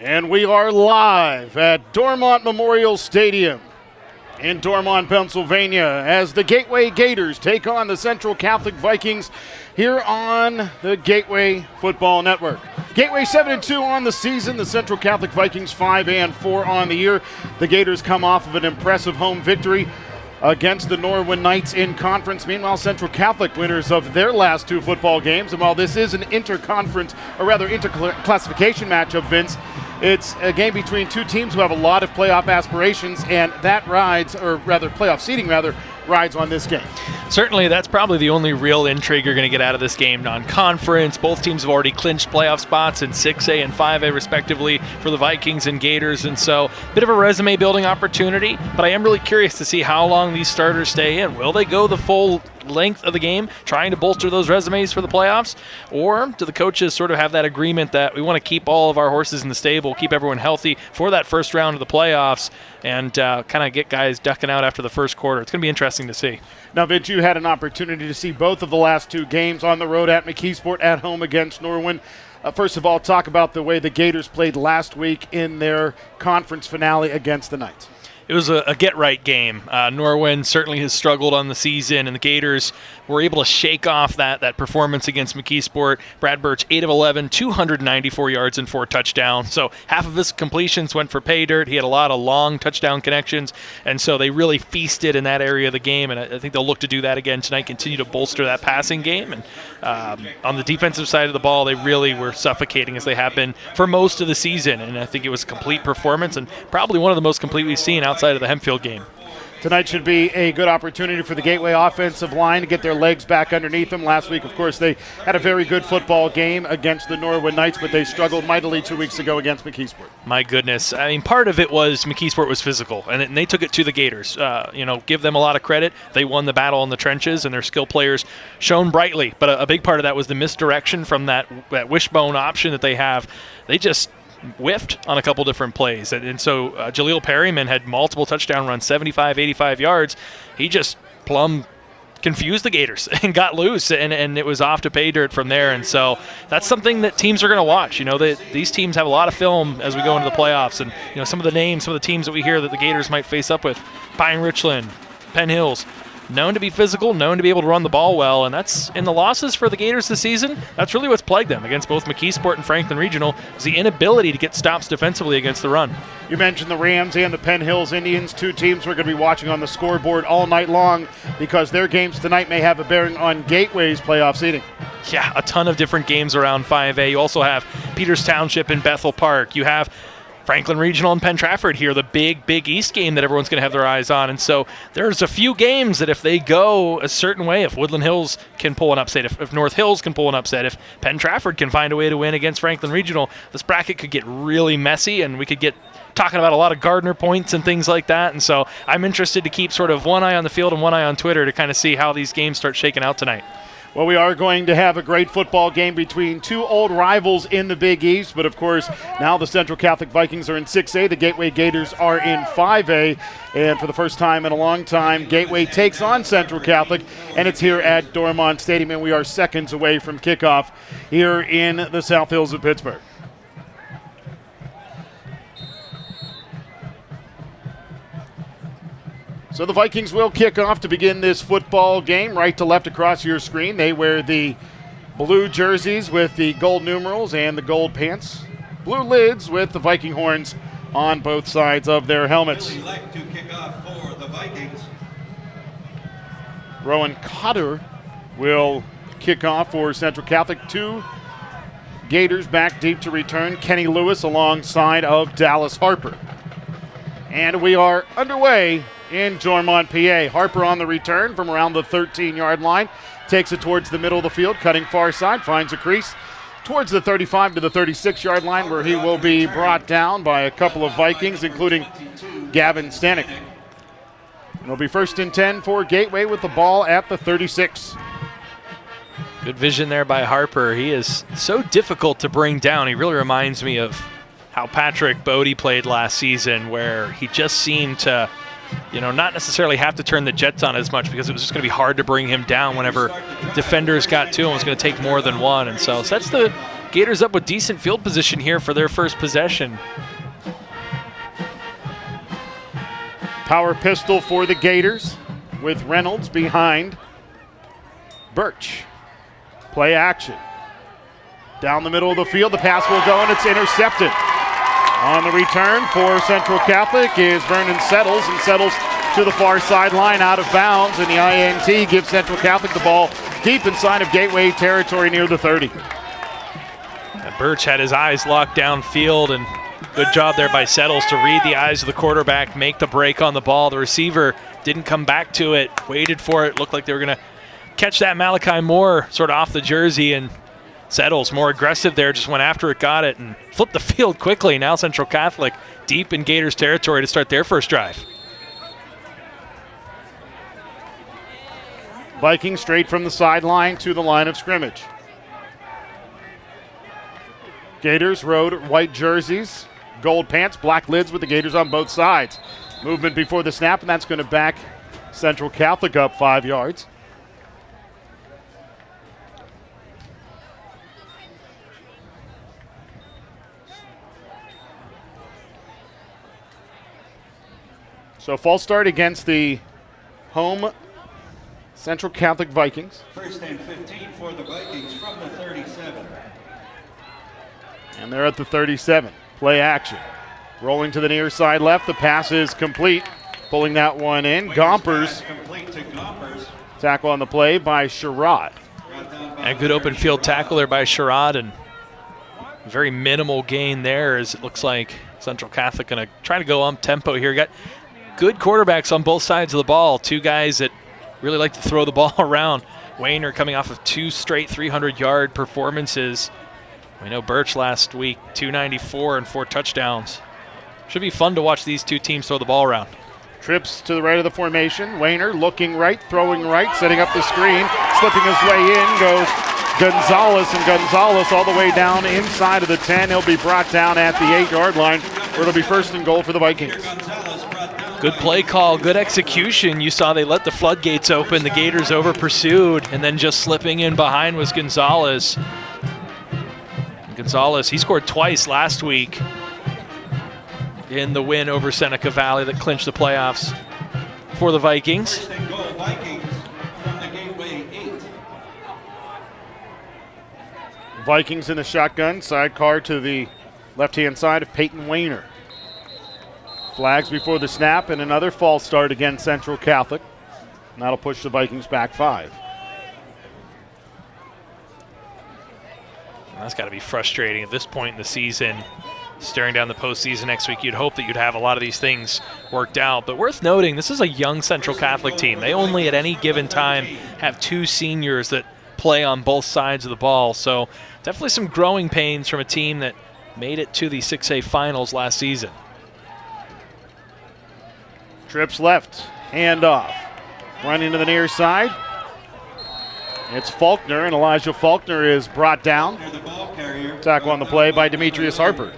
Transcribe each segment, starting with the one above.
And we are live at Dormont Memorial Stadium in Dormont, Pennsylvania, as the Gateway Gators take on the Central Catholic Vikings here on the Gateway Football Network. Gateway 7-2 on the season, the Central Catholic Vikings 5-4 on the year. The Gators come off of an impressive home victory against the Norwin Knights in conference. Meanwhile, Central Catholic winners of their last two football games. And while this is an interclassification matchup, Vince, it's a game between two teams who have a lot of playoff aspirations, and that playoff seeding rides on this game. Certainly, that's probably the only real intrigue you're going to get out of this game. Non-conference, both teams have already clinched playoff spots in 6A and 5A respectively for the Vikings and Gators, and so a bit of a resume building opportunity, but I am really curious to see how long these starters stay in. Will they go the full length of the game trying to bolster those resumes for the playoffs, or do the coaches sort of have that agreement that we want to keep all of our horses in the stable, keep everyone healthy for that first round of the playoffs, and kind of get guys ducking out after the first quarter? It's going to be interesting to see. Now, Vince, you had an opportunity to see both of the last two games on the road at McKeesport, at home against Norwin. First of all, talk about the way the Gators played last week in their conference finale against the Knights. It was a get-right game. Norwin certainly has struggled on the season, and the Gators were able to shake off that performance against McKeesport. Brad Birch, 8 of 11, 294 yards and 4 touchdowns. So half of his completions went for pay dirt. He had a lot of long touchdown connections, and so they really feasted in that area of the game, and I think they'll look to do that again tonight, continue to bolster that passing game. And on the defensive side of the ball, they really were suffocating, as they have been for most of the season, and I think it was a complete performance and probably one of the most complete we've seen outside of the Hempfield game. Tonight should be a good opportunity for the Gateway offensive line to get their legs back underneath them. Last week, of course, they had a very good football game against the Norwin Knights, but they struggled mightily 2 weeks ago against McKeesport. My goodness. I mean, part of it was McKeesport was physical, and they took it to the Gators. Give them a lot of credit. They won the battle in the trenches, and their skill players shone brightly. But a big part of that was the misdirection from that wishbone option that they have. They just whiffed on a couple different plays. And so Jaleel Perryman had multiple touchdown runs, 75, 85 yards. He just plumb confused the Gators and got loose, and it was off to pay dirt from there. And so that's something that teams are going to watch. These teams have a lot of film as we go into the playoffs. And, some of the names, some of the teams that we hear that the Gators might face up with, Pine Richland, Penn Hills, known to be physical, known to be able to run the ball well, and that's in the losses for the Gators this season. That's really what's plagued them against both McKeesport and Franklin Regional, is the inability to get stops defensively against the run. You mentioned the Rams and the Penn Hills Indians, two teams we're going to be watching on the scoreboard all night long because their games tonight may have a bearing on Gateway's playoff seeding. Yeah, a ton of different games around 5A. You also have Peters Township and Bethel Park. You have Franklin Regional and Penn Trafford here, the big East game that everyone's going to have their eyes on. And so there's a few games that if they go a certain way, if Woodland Hills can pull an upset, if North Hills can pull an upset, if Penn Trafford can find a way to win against Franklin Regional, this bracket could get really messy, and we could get talking about a lot of Gardner points and things like that. And so I'm interested to keep sort of one eye on the field and one eye on Twitter to kind of see how these games start shaking out tonight. Well, we are going to have a great football game between two old rivals in the Big East, but of course, now the Central Catholic Vikings are in 6A, the Gateway Gators are in 5A, and for the first time in a long time, Gateway takes on Central Catholic, and it's here at Dormont Stadium, and we are seconds away from kickoff here in the South Hills of Pittsburgh. So the Vikings will kick off to begin this football game. Right to left across your screen, they wear the blue jerseys with the gold numerals and the gold pants. Blue lids with the Viking horns on both sides of their helmets. Elect to kick off for the Vikings. Rowan Cotter will kick off for Central Catholic. Two Gators back deep to return. Kenny Lewis alongside of Dallas Harper. And we are underway in Dormont, PA. Harper on the return from around the 13-yard line. Takes it towards the middle of the field, cutting far side, finds a crease towards the 35 to the 36-yard line, where he will be brought down by a couple of Vikings, including Gavin Stanek. It'll be 1st and 10 for Gateway with the ball at the 36. Good vision there by Harper. He is so difficult to bring down. He really reminds me of how Patrick Bodie played last season, where he just seemed to not necessarily have to turn the jets on as much because it was just going to be hard to bring him down whenever defenders got to him. It was going to take more than one. And so that's the Gators up with decent field position here for their first possession. Power pistol for the Gators with Reynolds behind Birch. Play action. Down the middle of the field, the pass will go and it's intercepted. On the return for Central Catholic is Vernon Settles, and Settles to the far sideline out of bounds, and the INT gives Central Catholic the ball deep inside of Gateway territory near the 30. And Birch had his eyes locked downfield, and good job there by Settles to read the eyes of the quarterback, make the break on the ball. The receiver didn't come back to it, waited for it, looked like they were going to catch that Malachi Moore sort of off the jersey, and Settles, more aggressive there, just went after it, got it, and flipped the field quickly. Now Central Catholic deep in Gators territory to start their first drive. Vikings straight from the sideline to the line of scrimmage. Gators rode white jerseys, gold pants, black lids with the Gators on both sides. Movement before the snap, and that's going to back Central Catholic up 5 yards. So false start against the home Central Catholic Vikings. First and 15 for the Vikings from the 37. And they're at the 37. Play action. Rolling to the near side left. The pass is complete. Pulling that one in. Gompers. Complete to Gompers. Tackle on the play by Sherrod. A good open field tackle there by Sherrod, and very minimal gain there, as it looks like Central Catholic going to try to go up tempo here. Got good quarterbacks on both sides of the ball. Two guys that really like to throw the ball around. Wayner coming off of 2 straight 300-yard performances. We know Birch last week, 294 and 4 touchdowns. Should be fun to watch these two teams throw the ball around. Trips to the right of the formation. Wayner looking right, throwing right, setting up the screen. Slipping his way in goes Gonzalez, and Gonzalez all the way down inside of the 10. He'll be brought down at the 8-yard line, where it'll be first and goal for the Vikings. Good play call, good execution. You saw they let the floodgates open. The Gators over pursued, and then just slipping in behind was Gonzalez. Gonzalez, he scored twice last week in the win over Seneca Valley that clinched the playoffs for the Vikings. First and goal, Vikings from the Gateway 8. Vikings in the shotgun, sidecar to the left-hand side of Peyton Wayner. Flags before the snap, and another false start against Central Catholic. And that'll push the Vikings back 5. That's got to be frustrating at this point in the season. Staring down the postseason next week, you'd hope that you'd have a lot of these things worked out. But worth noting, this is a young Central Catholic team. They only at any given time have 2 seniors that play on both sides of the ball. So definitely some growing pains from a team that made it to the 6A finals last season. Trips left, handoff. Running to the near side. It's Faulkner, and Elijah Faulkner is brought down. Tackle on the play by Demetrius Harper.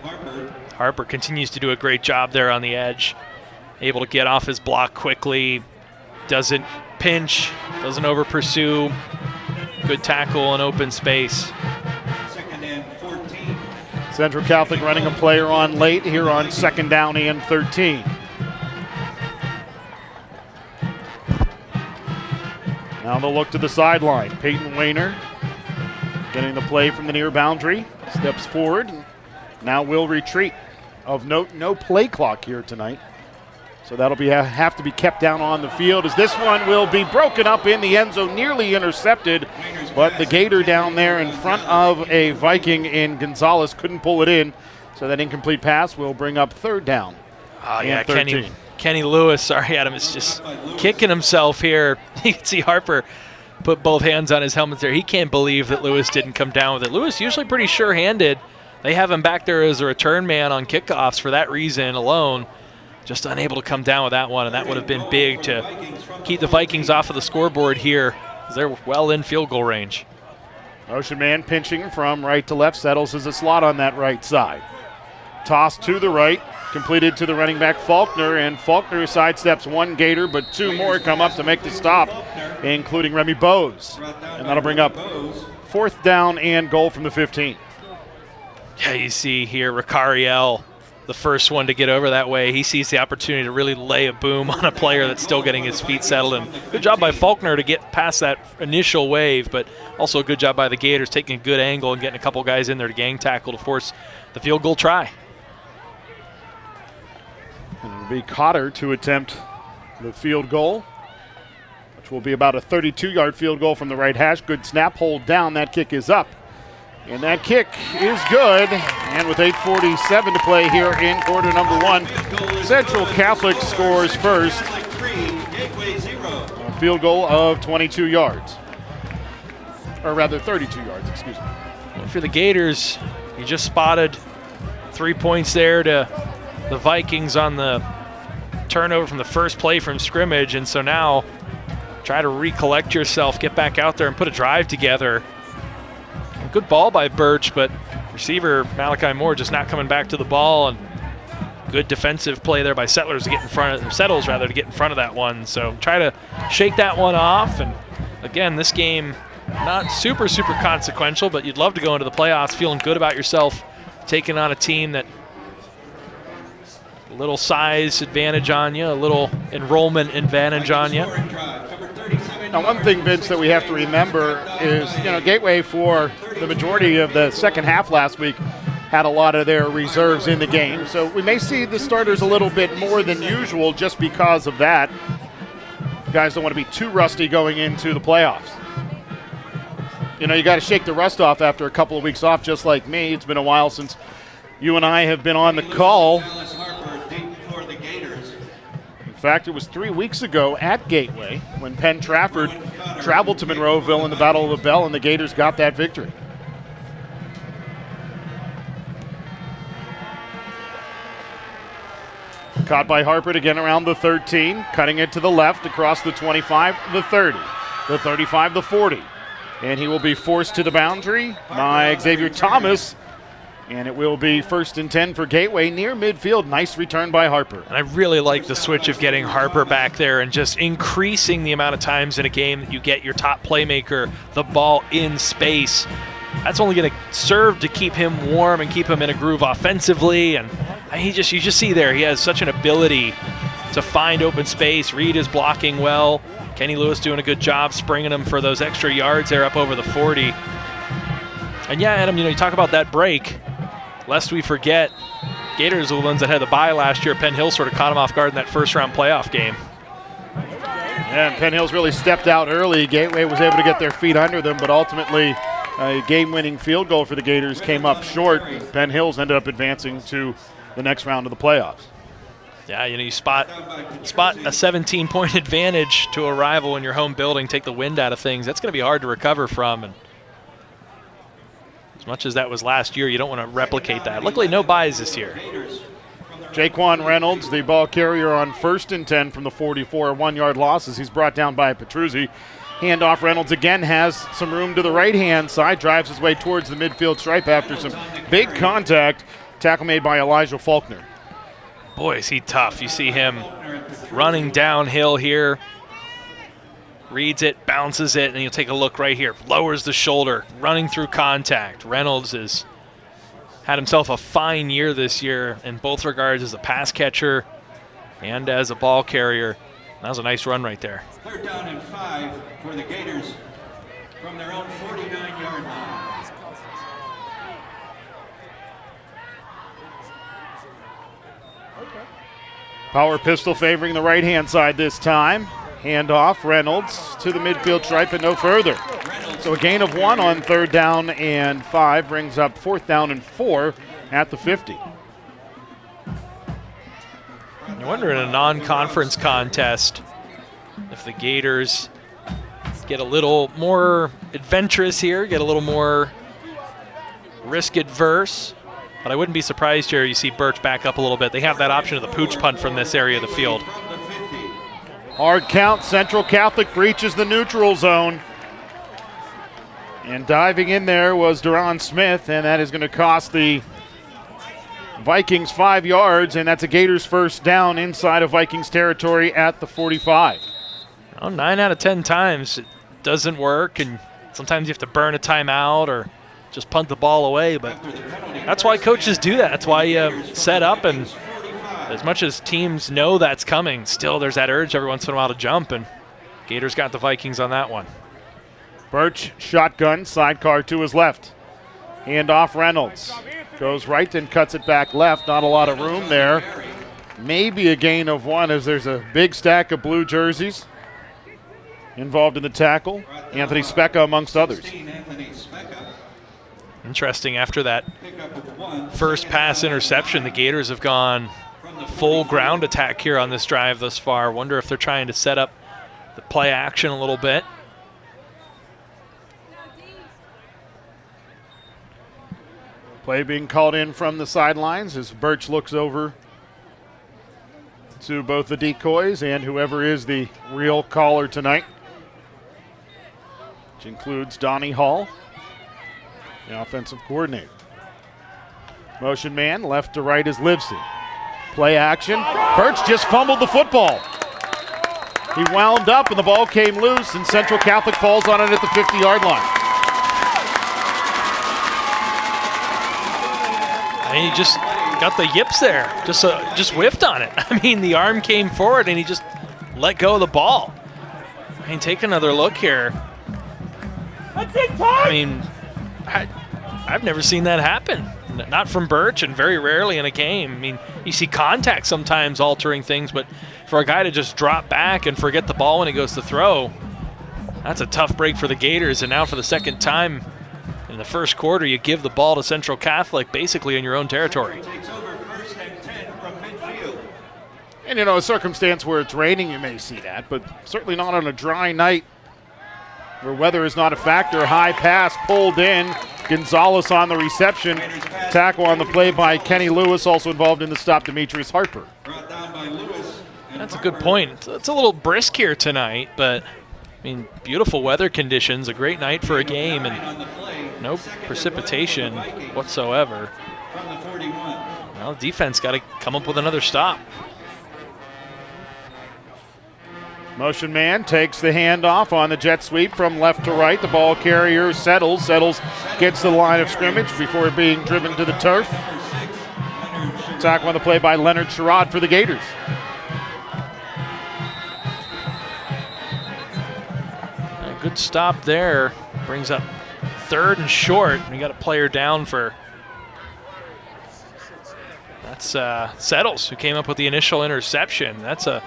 Harper continues to do a great job there on the edge. Able to get off his block quickly. Doesn't pinch, doesn't over pursue. Good tackle in open space. Second and 14. Central Catholic running a player on late here on second down and 13. Now they'll look to the sideline. Peyton Wayner getting the play from the near boundary. Steps forward. Now will retreat. Of note, no play clock here tonight. So that'll have to be kept down on the field, as this one will be broken up in the end zone, nearly intercepted. But the Gator down there in front of a Viking in Gonzalez couldn't pull it in. So that incomplete pass will bring up third down. Oh, yeah, Kenny Lewis, sorry, Adam, is just kicking himself here. You can see Harper put both hands on his helmet there. He can't believe that Lewis didn't come down with it. Lewis usually pretty sure-handed. They have him back there as a return man on kickoffs for that reason alone. Just unable to come down with that one, and that would have been big to keep the Vikings off of the scoreboard here, as they're well in field goal range. Motion man pinching from right to left, settles as a slot on that right side. Toss to the right, completed to the running back Faulkner, and Faulkner sidesteps one Gator, but 2 more come up to make the stop, including Remy Bowes. And that'll bring up 4th down and goal from the 15. Yeah, you see here Ricariel, the first one to get over that way. He sees the opportunity to really lay a boom on a player that's still getting his feet settled. And good job by Faulkner to get past that initial wave, but also a good job by the Gators taking a good angle and getting a couple guys in there to gang tackle to force the field goal try. And it'll be Cotter to attempt the field goal, which will be about a 32-yard field goal from the right hash. Good snap, hold down. That kick is up. And that kick is good. And with 8:47 to play here in quarter number one, Central Catholic scores first. A field goal of 22 yards. Or rather 32 yards, excuse me. And for the Gators, you just spotted 3 points there to the Vikings on the turnover from the first play from scrimmage. And so now try to recollect yourself, get back out there and put a drive together. Good ball by Birch, but receiver Malachi Moore just not coming back to the ball, and good defensive play there by Settles to get in front of that one. So try to shake that one off. And again, this game not super consequential, but you'd love to go into the playoffs feeling good about yourself, taking on a team that a little size advantage on you, a little enrollment advantage on you. Now, one thing, Vince, that we have to remember is, Gateway for the majority of the second half last week had a lot of their reserves in the game. So we may see the starters a little bit more than usual just because of that. Guys don't want to be too rusty going into the playoffs. You got to shake the rust off after a couple of weeks off, just like me. It's been a while since you and I have been on the call. In fact, it was 3 weeks ago at Gateway when Penn Trafford traveled to Monroeville in the Battle of the Bell, and the Gators got that victory. Caught by Harper again around the 13, cutting it to the left across the 25, the 30, the 35, the 40. And he will be forced to the boundary by Xavier Thomas. And it will be 1st and 10 for Gateway near midfield. Nice return by Harper. And I really like the switch of getting Harper back there and just increasing the amount of times in a game that you get your top playmaker the ball in space. That's only going to serve to keep him warm and keep him in a groove offensively. And you just see there, he has such an ability to find open space, read his blocking well. Kenny Lewis doing a good job springing him for those extra yards there up over the 40. And yeah, Adam, you talk about that break. Lest we forget, Gators are the ones that had the bye last year. Penn Hill sort of caught them off guard in that first-round playoff game. Yeah, and Penn Hill's really stepped out early. Gateway was able to get their feet under them, but ultimately a game-winning field goal for the Gators came up short. Penn Hill's ended up advancing to the next round of the playoffs. Yeah, you spot a 17-point advantage to a rival in your home building, take the wind out of things. That's going to be hard to recover from. And as much as that was last year, you don't want to replicate that. Luckily, no buys this year. Jaquan Reynolds, the ball carrier on 1st and 10 from the 44, 1-yard loss as he's brought down by Petruzzi. Handoff, Reynolds again has some room to the right-hand side, drives his way towards the midfield stripe after some big contact. Tackle made by Elijah Faulkner. Boy, is he tough. You see him running downhill here. Reads it, bounces it, and you'll take a look right here. Lowers the shoulder, running through contact. Reynolds has had himself a fine year this year in both regards as a pass catcher and as a ball carrier. That was a nice run right there. 3rd down and 5 for the Gators from their own 49-yard line. Power pistol favoring the right-hand side this time. Handoff, Reynolds to the midfield stripe and no further. So a gain of 1 on 3rd down and 5 brings up 4th down and 4 at the 50. I wonder in a non-conference contest if the Gators get a little more adventurous here, get a little more risk-adverse. But I wouldn't be surprised here you see Birch back up a little bit. They have that option of the pooch punt from this area of the field. Hard count, Central Catholic breaches the neutral zone. And diving in there was Duran Smith, and that is going to cost the Vikings 5 yards, and that's a Gators 1st down inside of Vikings territory at the 45. Well, 9 out of 10 times it doesn't work, and sometimes you have to burn a timeout or just punt the ball away. But that's why coaches do that. That's why you set up, and as much as teams know that's coming, still there's that urge every once in a while to jump, and Gators got the Vikings on that one. Birch shotgun, sidecar to his left. Hand off Reynolds. Goes right and cuts it back left. Not a lot of room there. Maybe a gain of 1 as there's a big stack of blue jerseys involved in the tackle. Anthony Specca amongst others. Interesting, after that first pass interception, the Gators have gone full ground attack here on this drive thus far. Wonder if they're trying to set up the play action a little bit. Play being called in from the sidelines as Birch looks over to both the decoys and whoever is the real caller tonight, which includes Donnie Hall, the offensive coordinator. Motion man, left to right is Livesey. Play action. Birch just fumbled the football. He wound up and the ball came loose, and Central Catholic falls on it at the 50-yard line. And he just got the yips there, just whiffed on it. I mean, the arm came forward and he just let go of the ball. I mean, take another look here. I mean, I've never seen that happen. Not from Birch, and very rarely in a game. I mean, you see contact sometimes altering things, but for a guy to just drop back and forget the ball when he goes to throw, that's a tough break for the Gators. And now for the second time in the first quarter, you give the ball to Central Catholic basically in your own territory. And, a circumstance where it's raining, you may see that, but certainly not on a dry night where weather is not a factor. High pass pulled in. Gonzalez on the reception. Tackle on the play by Kenny Lewis, also involved in the stop, Demetrius Harper. That's a good point. It's a little brisk here tonight, but, I mean, beautiful weather conditions, a great night for a game, and no precipitation whatsoever. Well, the defense got to come up with another stop. Motion man takes the handoff on the jet sweep from left to right. The ball carrier settles. Settles gets to the line of scrimmage before being driven to the turf. Tackle on the play by Leonard Sherrod for the Gators. A good stop there. Brings up 3rd and short. We got a player down for... That's Settles, who came up with the initial interception. That's a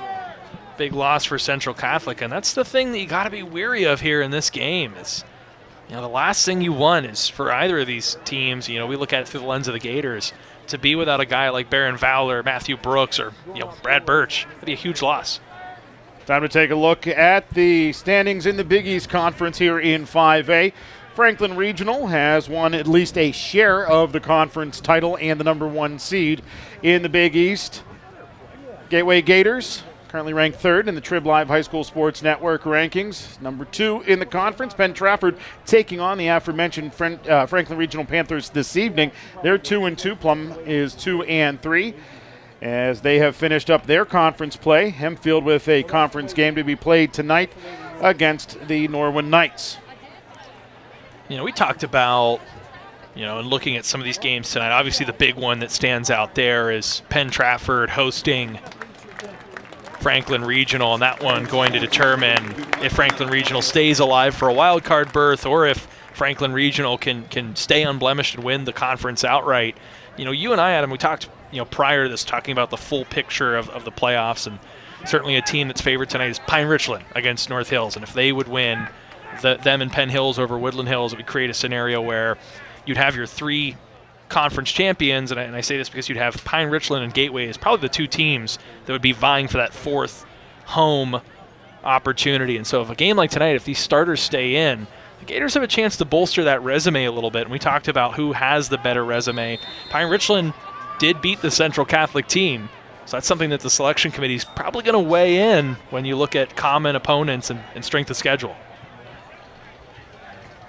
big loss for Central Catholic, and that's the thing that you got to be weary of here in this game. Is, the last thing you want is for either of these teams, we look at it through the lens of the Gators, to be without a guy like Barron Fowler, Matthew Brooks, or Brad Birch. That'd be a huge loss. Time to take a look at the standings in the Big East Conference here in 5A. Franklin Regional has won at least a share of the conference title and the #1 seed in the Big East. Gateway Gators currently ranked 3rd in the Trib Live High School Sports Network rankings. #2 in the conference. Penn Trafford taking on the aforementioned Franklin Regional Panthers this evening. They're 2-2. Plum is 2-3. As they have finished up their conference play. Hempfield with a conference game to be played tonight against the Norwin Knights. We talked about, and looking at some of these games tonight, obviously the big one that stands out there is Penn Trafford hosting Franklin Regional, and that one going to determine if Franklin Regional stays alive for a wild card berth or if Franklin Regional can stay unblemished and win the conference outright. You and I, Adam, we talked prior to this, talking about the full picture of the playoffs, and certainly a team that's favored tonight is Pine Richland against North Hills, and if they would win them and Penn Hills over Woodland Hills, it would create a scenario where you'd have your 3 conference champions, and I say this because you'd have Pine Richland and Gateway as probably the 2 teams that would be vying for that 4th home opportunity. And so if a game like tonight, if these starters stay in, the Gators have a chance to bolster that resume a little bit. And we talked about who has the better resume. Pine Richland did beat the Central Catholic team, so that's something that the selection committee is probably going to weigh in when you look at common opponents and strength of schedule.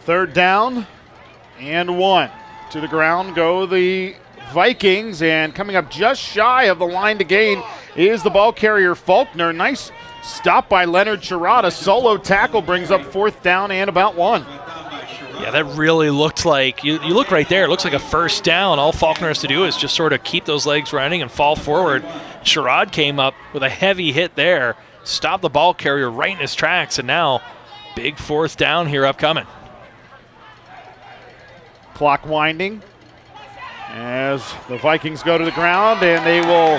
3rd down and 1. To the ground go the Vikings, and coming up just shy of the line to gain is the ball carrier Faulkner. Nice stop by Leonard Sherrod. A solo tackle brings up 4th down and about 1. Yeah, Yeah, that really looked like, you look right there, it looks like a first down. All Faulkner has to do is just sort of keep those legs running and fall forward. Sherrod came up with a heavy hit there, stopped the ball carrier right in his tracks, and now big fourth down here upcoming. Clock winding as the Vikings go to the ground, and they will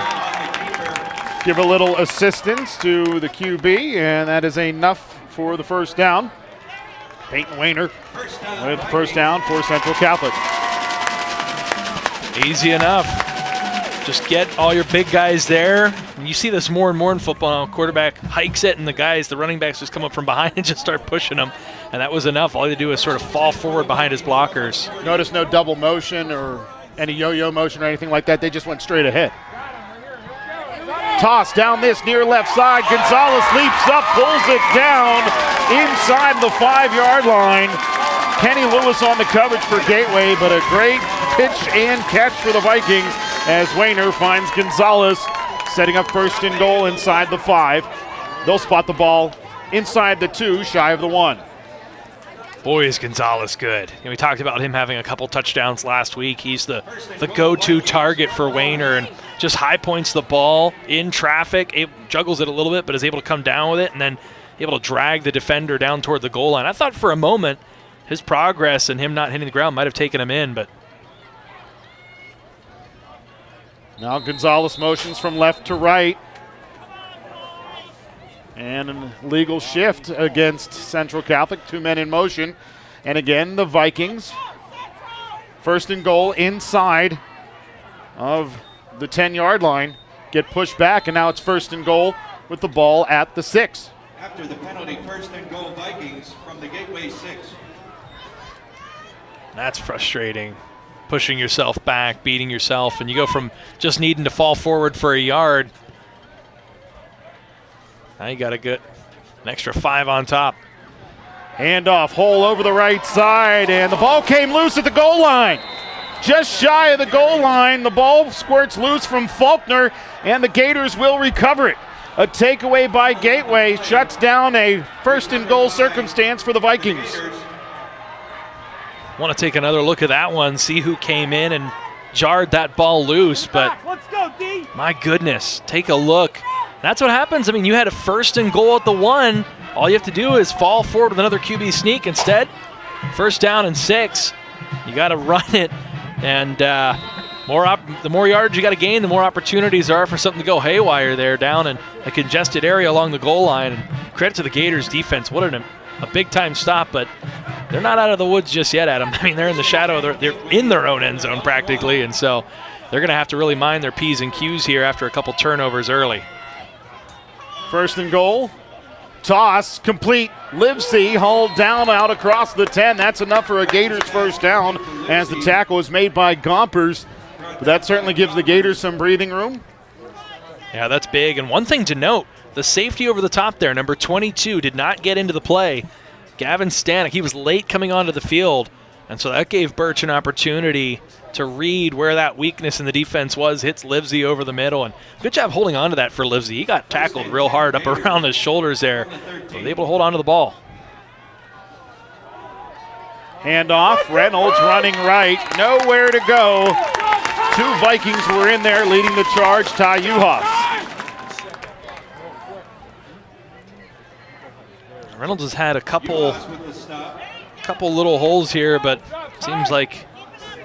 give a little assistance to the QB, and that is enough for the first down. Peyton Wayner with the first down for Central Catholic. Easy enough. Just get all your big guys there. And you see this more and more in football now. Quarterback hikes it, and the running backs just come up from behind and just start pushing them. And that was enough. All you do is sort of fall forward behind his blockers. Notice no double motion or any yo-yo motion or anything like that. They just went straight ahead. Toss down this near left side. Gonzalez leaps up, pulls it down inside the 5-yard line. Kenny Lewis on the coverage for Gateway, but a great pitch and catch for the Vikings as Wayner finds Gonzalez, setting up first and goal inside the 5. They'll spot the ball inside the 2, shy of the 1. Boy, is Gonzalez good. We talked about him having a couple touchdowns last week. He's the go-to target for Wayner, and just high points the ball in traffic, juggles it a little bit, but is able to come down with it and then able to drag the defender down toward the goal line. I thought for a moment his progress and him not hitting the ground might have taken him in, but now Gonzalez motions from left to right. And an illegal shift against Central Catholic. 2 men in motion. And again, the Vikings. First and goal inside of the 10-yard line. Get pushed back, and now it's first and goal with the ball at the 6. After the penalty, first and goal Vikings from the Gateway 6. That's frustrating. Pushing yourself back, beating yourself, and you go from just needing to fall forward for a yard. Now you got an extra 5 on top. Handoff, hole over the right side, and the ball came loose at the goal line. Just shy of the goal line, the ball squirts loose from Faulkner, and the Gators will recover it. A takeaway by Gateway shuts down a first and goal circumstance for the Vikings. Want to take another look at that one, see who came in and jarred that ball loose, but Let's go, D. My goodness, take a look. That's what happens. I mean, you had a first and goal at the 1. All you have to do is fall forward with another QB sneak. Instead, first down and 6. You got to run it, and the more yards you got to gain, the more opportunities are for something to go haywire there down in a congested area along the goal line. And credit to the Gators defense. What a big-time stop, but they're not out of the woods just yet, Adam. I mean, they're in the shadow. They're in their own end zone practically, and so they're going to have to really mind their P's and Q's here after a couple turnovers early. First and goal. Toss, complete. Livesey hauled down out across the 10. That's enough for a Gators first down as the tackle is made by Gompers. But that certainly gives the Gators some breathing room. Yeah, that's big. And one thing to note, the safety over the top there, number 22, did not get into the play. Gavin Stanek, he was late coming onto the field. And so that gave Birch an opportunity to read where that weakness in the defense was, hits Livesey over the middle, and good job holding on to that for Livesey. He got tackled real hard up around his shoulders there, so was able to hold on to the ball. Handoff, Reynolds running right, nowhere to go. 2 Vikings were in there leading the charge, Ty Uhas. Reynolds has had a couple little holes here, but seems like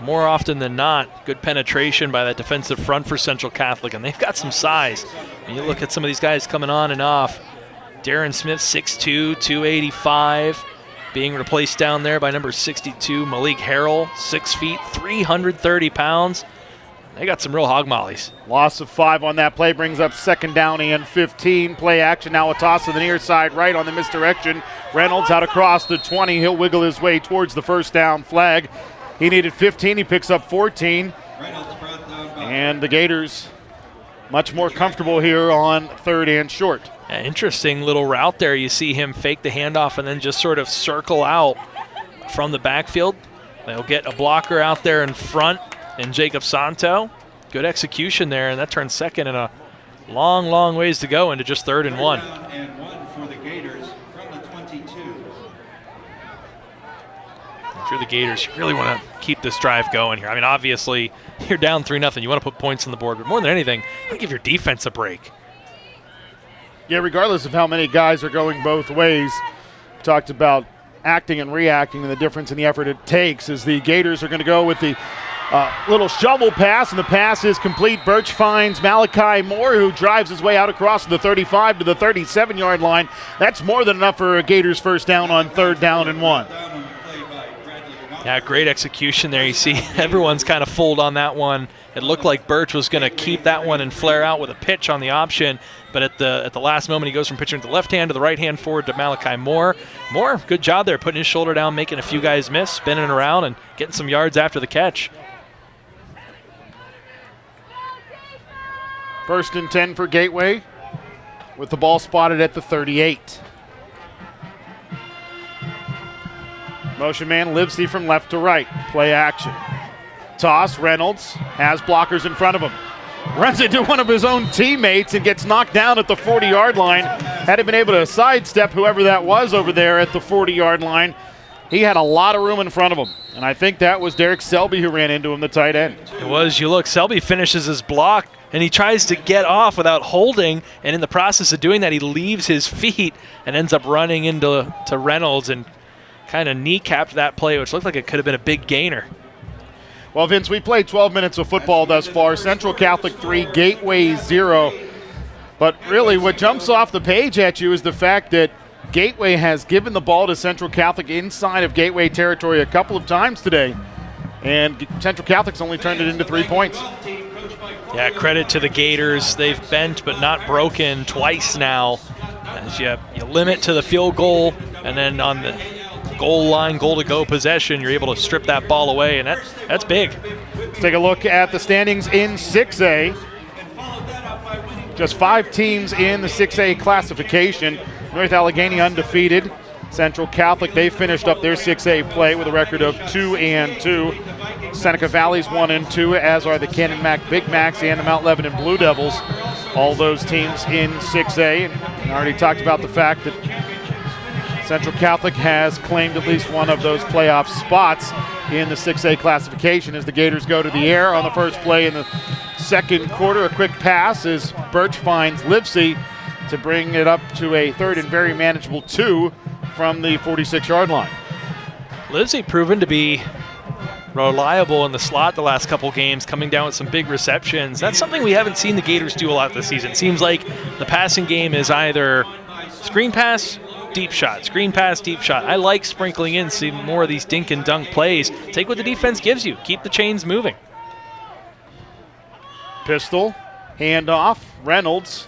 more often than not, good penetration by that defensive front for Central Catholic, and they've got some size. When you look at some of these guys coming on and off, Darren Smith, 6'2", 285, being replaced down there by number 62, Malik Harrell, 6 feet, 330 pounds. They got some real hog mollies. Loss of 5 on that play brings up second down and 15. Play action now, a toss to the near side right on the misdirection. Reynolds out across the 20. He'll wiggle his way towards the first down flag. He needed 15. He picks up 14. And the Gators much more comfortable here on third and short. Interesting little route there. You see him fake the handoff and then just sort of circle out from the backfield. They'll get a blocker out there in front in Jacob Santo. Good execution there, and that turns second and a long, long ways to go into just 3rd and 1. And 1 for the Gators from the 22. if you're the Gators, you really want to keep this drive going here. I mean, obviously, you're down 3-0. You want to put points on the board, but more than anything, you want to give your defense a break. Yeah, regardless of how many guys are going both ways, talked about acting and reacting and the difference in the effort it takes as the Gators are going to go with the little shovel pass, and the pass is complete. Birch finds Malachi Moore, who drives his way out across the 35 to the 37-yard line. That's more than enough for a Gators first down on 3rd down and 1. Yeah, great execution there. You see everyone's kind of fooled on that one. It looked like Birch was going to keep that one and flare out with a pitch on the option, but at the last moment he goes from pitching to the left hand to the right hand forward to Malachi Moore. Moore, good job there, putting his shoulder down, making a few guys miss, spinning around and getting some yards after the catch. 1st and 10 for Gateway with the ball spotted at the 38. Motion man Livesey from left to right. Play action. Toss. Reynolds has blockers in front of him. Runs into one of his own teammates and gets knocked down at the 40-yard line. Had he been able to sidestep whoever that was over there at the 40-yard line, he had a lot of room in front of him. And I think that was Derek Selby who ran into him, the tight end. It was. You look, Selby finishes his block, and he tries to get off without holding, and in the process of doing that, he leaves his feet and ends up running into Reynolds and kind of kneecapped that play, which looked like it could have been a big gainer. Well, Vince, we played 12 minutes of football thus far. Central Catholic 3, Gateway 0. But really what jumps off the page at you is the fact that Gateway has given the ball to Central Catholic inside of Gateway territory a couple of times today, and Central Catholic's only turned it into 3 points. Yeah, credit to the Gators. They've bent but not broken twice now. As you limit to the field goal, and then on the goal line, goal-to-go possession, you're able to strip that ball away, and that's big. Let's take a look at the standings in 6A. Just 5 teams in the 6A classification. North Allegheny undefeated. Central Catholic, they finished up their 6A play with a record of 2-2. Seneca Valley's 1-2, as are the Cannon Mac Big Macs and the Mount Lebanon Blue Devils. All those teams in 6A. And I already talked about the fact that Central Catholic has claimed at least one of those playoff spots in the 6A classification as the Gators go to the air on the first play in the second quarter. A quick pass as Birch finds Livesey to bring it up to a 3rd and very manageable 2 from the 46-yard line. Livesey proven to be reliable in the slot the last couple games, coming down with some big receptions. That's something we haven't seen the Gators do a lot this season. It seems like the passing game is either screen pass, deep shot, screen pass, deep shot. I like sprinkling in some more of these dink and dunk plays. Take what the defense gives you. Keep the chains moving. Pistol, handoff, Reynolds.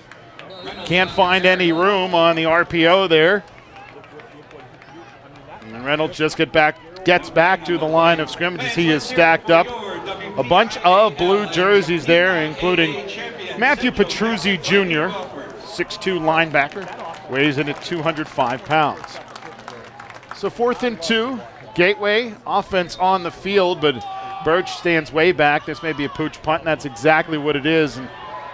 Can't find any room on the RPO there. And Reynolds just gets back to the line of scrimmage as he is stacked up. A bunch of blue jerseys there, including Matthew Petruzzi Jr., 6'2" linebacker, weighs in at 205 pounds. So 4th and 2, Gateway, offense on the field, but Birch stands way back. This may be a pooch punt, and that's exactly what it is. And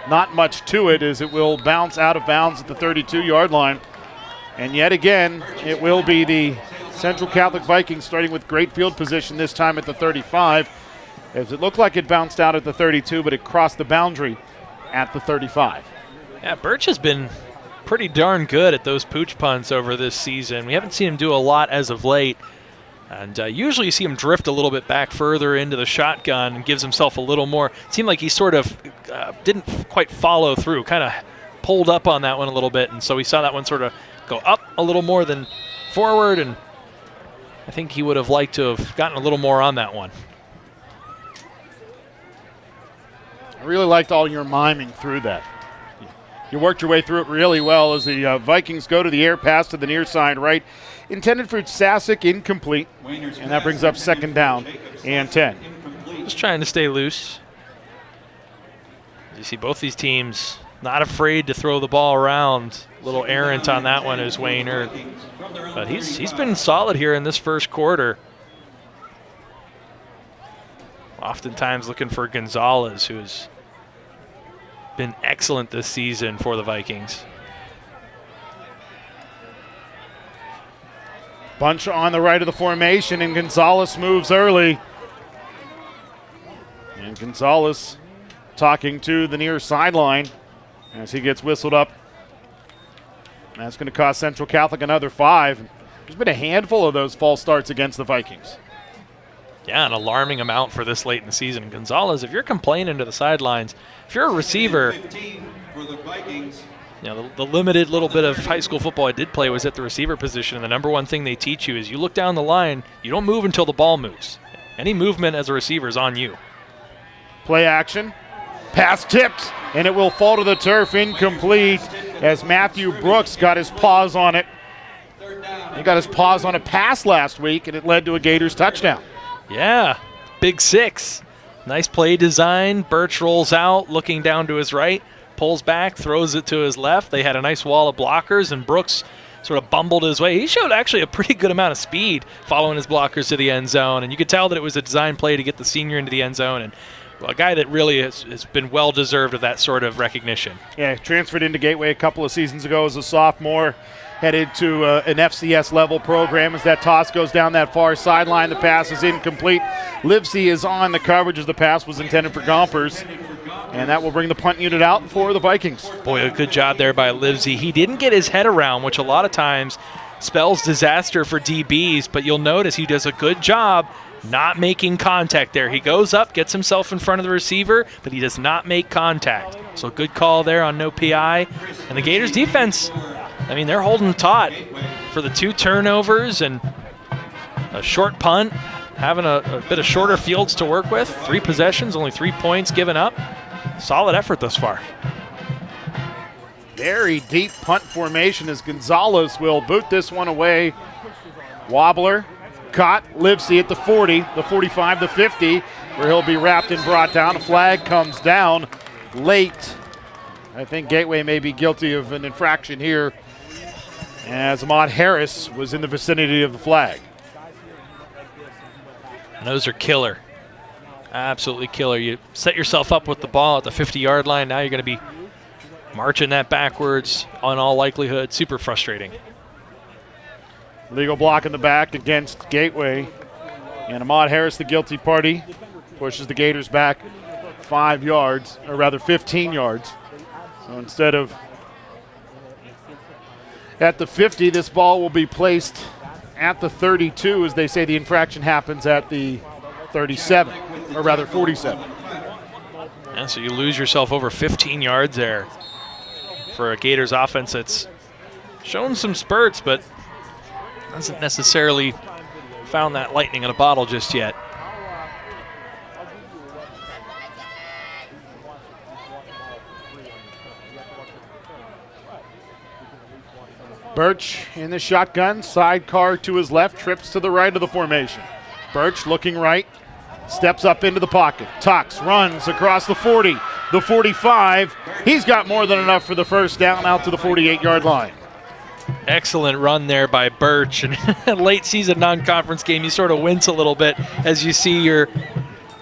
not much to it, as it will bounce out of bounds at the 32-yard line. And yet again, it will be the Central Catholic Vikings starting with great field position this time at the 35, as it looked like it bounced out at the 32, but it crossed the boundary at the 35. Yeah, Birch has been pretty darn good at those pooch punts over this season. We haven't seen him do a lot as of late. And usually you see him drift a little bit back further into the shotgun and gives himself a little more. It seemed like he sort of didn't quite follow through, kind of pulled up on that one a little bit. And so we saw that one sort of go up a little more than forward. And I think he would have liked to have gotten a little more on that one. I really liked all your miming through that. You worked your way through it really well as the Vikings go to the air pass to the near side right. Intended for Sasek, incomplete, and that brings up 2nd down and 10. Just trying to stay loose. You see both these teams not afraid to throw the ball around. A little errant on that one is Wayner. But he's been solid here in this first quarter. Oftentimes looking for Gonzalez, who's been excellent this season for the Vikings. Bunch on the right of the formation, and Gonzalez moves early. And Gonzalez talking to the near sideline as he gets whistled up. That's going to cost Central Catholic another 5. There's been a handful of those false starts against the Vikings. Yeah, an alarming amount for this late in the season. Gonzalez, if you're complaining to the sidelines, if you're a receiver, 15 for the Vikings. you know, the limited little bit of high school football I did play was at the receiver position, and the number one thing they teach you is you look down the line, you don't move until the ball moves. Any movement as a receiver is on you. Play action. Pass tipped, and it will fall to the turf, incomplete, as Matthew Brooks got his paws on it. He got his paws on a pass last week, and it led to a Gators touchdown. Yeah, big 6. Nice play design. Birch rolls out, looking down to his right, pulls back, throws it to his left. They had a nice wall of blockers, and Brooks sort of bumbled his way. He showed actually a pretty good amount of speed following his blockers to the end zone, and you could tell that it was a design play to get the senior into the end zone, and a guy that really has been well-deserved of that sort of recognition. Yeah, transferred into Gateway a couple of seasons ago as a sophomore, headed to an FCS-level program as that toss goes down that far sideline. The pass is incomplete. Livesey is on the coverage as the pass was intended for Gompers, and that will bring the punt unit out for the Vikings. Boy, a good job there by Livesey. He didn't get his head around, which a lot of times spells disaster for DBs, but you'll notice he does a good job not making contact there. He goes up, gets himself in front of the receiver, but he does not make contact. So good call there on no PI. And the Gators defense, I mean, they're holding taut for the 2 turnovers and a short punt, having a bit of shorter fields to work with. 3 possessions, only 3 points given up. Solid effort thus far. Very deep punt formation as Gonzalez will boot this one away. Wobbler. Caught. Livesey at the 40, the 45, the 50, where he'll be wrapped and brought down. A flag comes down late. I think Gateway may be guilty of an infraction here, as Ahmad Harris was in the vicinity of the flag. And those are killer. Absolutely killer. You set yourself up with the ball at the 50-yard line. Now you're going to be marching that backwards on all likelihood. Super frustrating. Legal block in the back against Gateway. And Ahmad Harris, the guilty party, pushes the Gators back 5 yards, or rather 15 yards. So instead of at the 50, this ball will be placed at the 32, as they say the infraction happens at the 37, or rather 47. Yeah, so you lose yourself over 15 yards there for a Gators offense that's shown some spurts, but hasn't necessarily found that lightning in a bottle just yet. Birch in the shotgun, sidecar to his left, trips to the right of the formation. Birch looking right, steps up into the pocket, tucks, runs across the 40, the 45. He's got more than enough for the first down out to the 48-yard line. Excellent run there by Birch. And a late season non-conference game, you sort of wince a little bit as you see your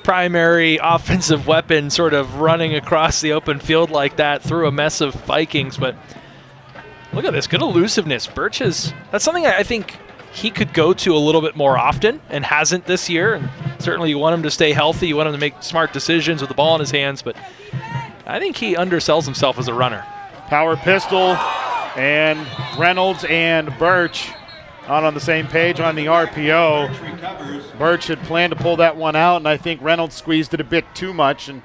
primary offensive weapon sort of running across the open field like that through a mess of Vikings. But look at this, good elusiveness. Birch that's something I think he could go to a little bit more often and hasn't this year. And certainly you want him to stay healthy. You want him to make smart decisions with the ball in his hands. But I think he undersells himself as a runner. Power pistol. And Reynolds and Birch not on the same page on the RPO. Birch had planned to pull that one out, and I think Reynolds squeezed it a bit too much. And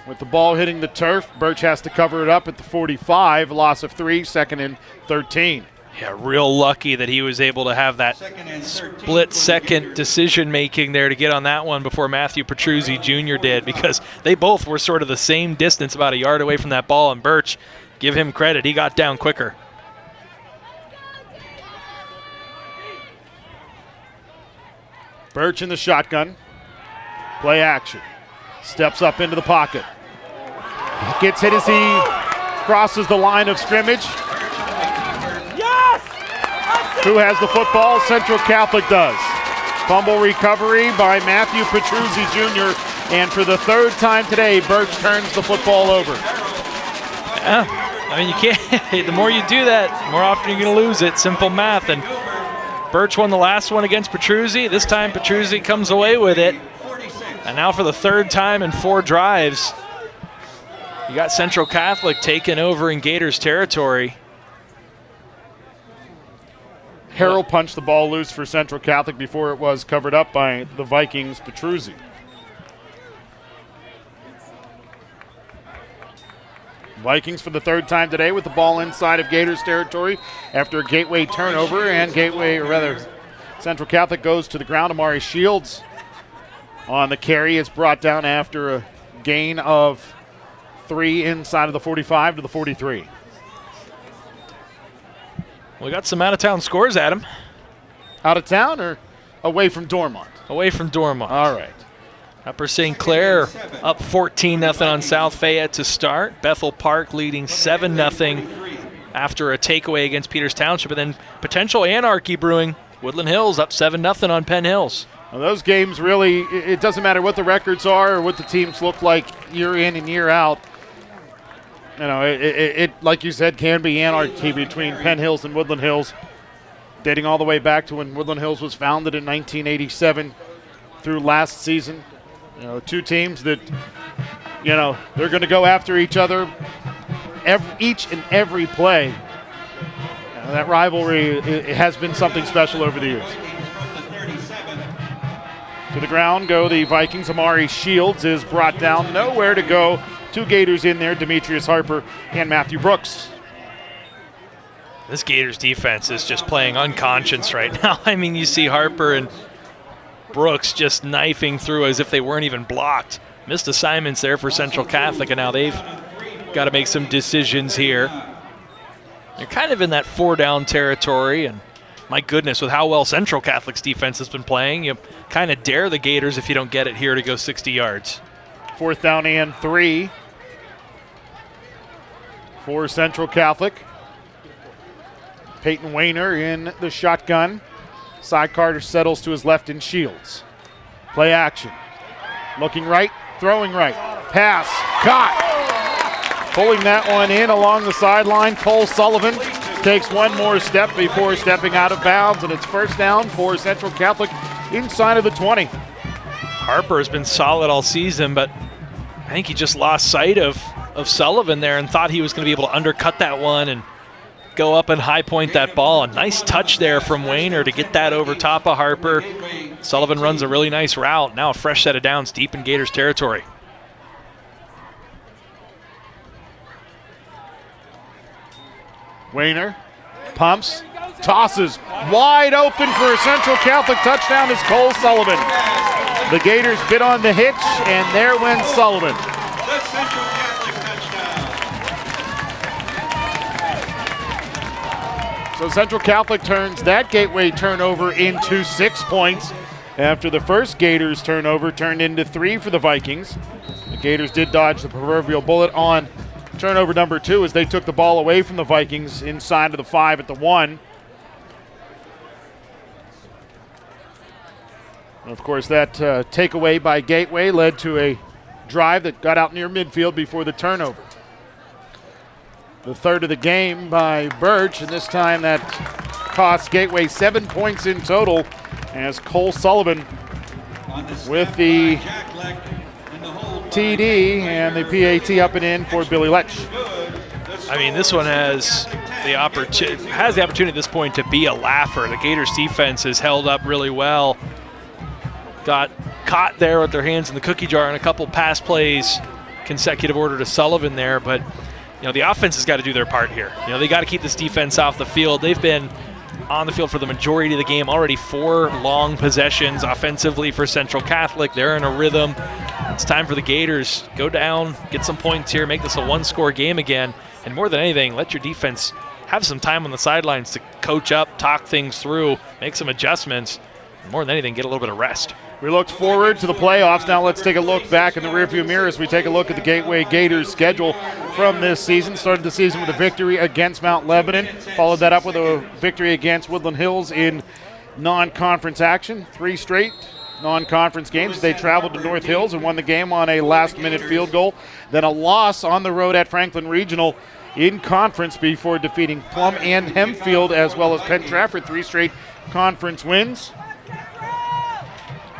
with the ball hitting the turf, Birch has to cover it up at the 45. Loss of 3, 2nd and 13. Yeah, real lucky that he was able to have that split-second decision-making there to get on that one before Matthew Petruzzi Jr. did, because they both were sort of the same distance, about a yard away from that ball, and Birch, give him credit, he got down quicker. Birch in the shotgun. Play action. Steps up into the pocket. Gets hit as he crosses the line of scrimmage. Who has the football? Central Catholic does. Fumble recovery by Matthew Petruzzi Jr. And for the 3rd time today, Birch turns the football over. Yeah. I mean, you can't. The more you do that, the more often you're going to lose it. Simple math. And Birch won the last one against Petruzzi. This time Petruzzi comes away with it. And now for the third time in 4 drives, you got Central Catholic taking over in Gators territory. Harrell punched the ball loose for Central Catholic before it was covered up by the Vikings' Petruzzi. Vikings for the third time today with the ball inside of Gators territory after a Gateway turnover, and Central Catholic goes to the ground. Amari Shields on the carry. It's brought down after a gain of 3 inside of the 45 to the 43. We got some out-of-town scores, Adam. Out of town or away from Dormont? Away from Dormont. All right. Upper St. Clair up 14-0 on South Fayette to start. Bethel Park leading 7-0 after a takeaway against Peters Township. And then potential anarchy brewing. Woodland Hills up 7-0 on Penn Hills. Well, those games really, it doesn't matter what the records are or what the teams look like year in and year out. You know, it like you said, can be anarchy between Penn Hills and Woodland Hills, dating all the way back to when Woodland Hills was founded in 1987 through last season. You know, 2 teams that, you know, they're going to go after each other each and every play. You know, that rivalry, it has been something special over the years. To the ground go the Vikings. Amari Shields is brought down. Nowhere to go. 2 Gators in there, Demetrius Harper and Matthew Brooks. This Gators defense is just playing unconscious right now. I mean, you see Harper and Brooks just knifing through as if they weren't even blocked. Missed assignments there for Central Catholic, and now they've got to make some decisions here. You're kind of in that 4-down territory, and my goodness, with how well Central Catholic's defense has been playing, you kind of dare the Gators if you don't get it here to go 60 yards. 4th down and 3 for Central Catholic. Peyton Wayner in the shotgun. Sidecar settles to his left in Shields. Play action. Looking right, throwing right. Pass, caught. Pulling that one in along the sideline. Cole Sullivan takes one more step before stepping out of bounds, and it's 1st down for Central Catholic inside of the 20. Harper has been solid all season, but I think he just lost sight of Sullivan there and thought he was going to be able to undercut that one and go up and high point that ball. A nice touch there from Wayner to get that over top of Harper. Sullivan runs a really nice route. Now a fresh set of downs deep in Gators territory. Wayner pumps, tosses, wide open for a Central Catholic touchdown is Cole Sullivan. The Gators bit on the hitch, and there went Sullivan. The Central Catholic touchdown. So Central Catholic turns that Gateway turnover into 6 points after the first Gators turnover turned into 3 for the Vikings. The Gators did dodge the proverbial bullet on turnover number 2 as they took the ball away from the Vikings inside of the 5 at the 1. Of course, that takeaway by Gateway led to a drive that got out near midfield before the turnover. The third of the game by Birch, and this time that cost Gateway 7 points in total as Cole Sullivan with the TD and the PAT up and in for Billy Lech. I mean, this one has the opportunity at this point to be a laugher. The Gators defense has held up really well. Got caught there with their hands in the cookie jar on a couple pass plays, consecutive order to Sullivan there, but you know, the offense has got to do their part here. You know, they got to keep this defense off the field. They've been on the field for the majority of the game, already 4 long possessions offensively for Central Catholic. They're in a rhythm. It's time for the Gators. Go down, get some points here, make this a 1-score game again, and more than anything, let your defense have some time on the sidelines to coach up, talk things through, make some adjustments, and more than anything, get a little bit of rest. We looked forward to the playoffs. Now let's take a look back in the rearview mirror as we take a look at the Gateway Gators schedule from this season. Started the season with a victory against Mount Lebanon. Followed that up with a victory against Woodland Hills in non-conference action. 3 straight non-conference games. They traveled to North Hills and won the game on a last-minute field goal. Then a loss on the road at Franklin Regional in conference before defeating Plum and Hempfield, as well as Penn Trafford, 3 straight conference wins.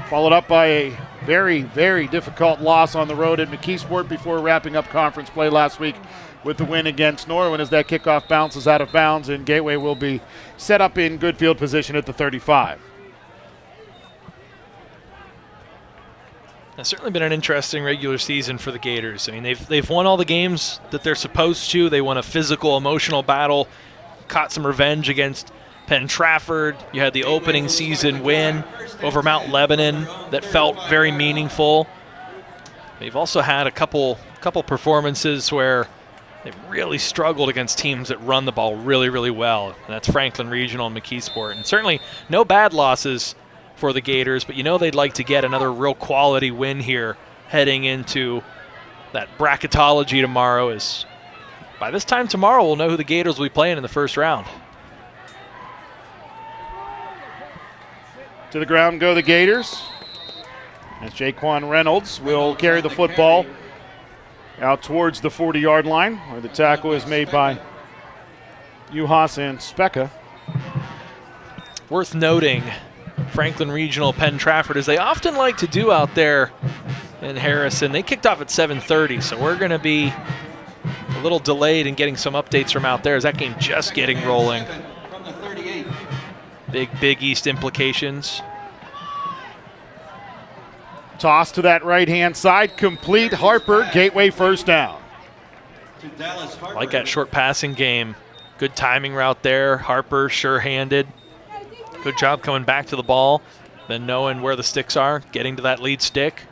Followed up by a very, very difficult loss on the road at McKeesport before wrapping up conference play last week with the win against Norwin, as that kickoff bounces out of bounds, and Gateway will be set up in good field position at the 35. It's certainly been an interesting regular season for the Gators. I mean, they've won all the games that they're supposed to. They won a physical, emotional battle, caught some revenge against Penn Trafford. You had the opening season win over Mount Lebanon that felt very meaningful. They've also had a couple performances where they've really struggled against teams that run the ball really, really well. And that's Franklin Regional and McKeesport. And certainly no bad losses for the Gators, but you know they'd like to get another real quality win here heading into that bracketology tomorrow. Is by this time tomorrow we'll know who the Gators will be playing in the first round. To the ground go the Gators, as Jaquan Reynolds will carry the football out towards the 40-yard line, where the tackle is made by Juhas and Specka. Worth noting, Franklin Regional, Penn Trafford, as they often like to do out there in Harrison, they kicked off at 7:30, so we're going to be a little delayed in getting some updates from out there, as that game just getting rolling. Big East implications. Toss to that right-hand side, complete. Harper, Gateway first down. I like that short passing game. Good timing route there. Harper, sure-handed. Good job coming back to the ball, then knowing where the sticks are, getting to that lead stick.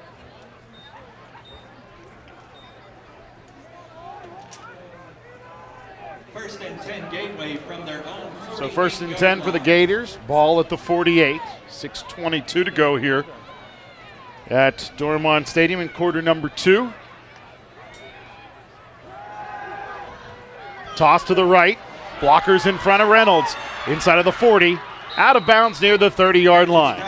First and 10 Gateway from their own. So first and 10 for the Gators. Ball at the 48. 6:22 to go here at Dormont Stadium in quarter number 2. Toss to the right. Blockers in front of Reynolds. Inside of the 40. Out of bounds near the 30-yard line.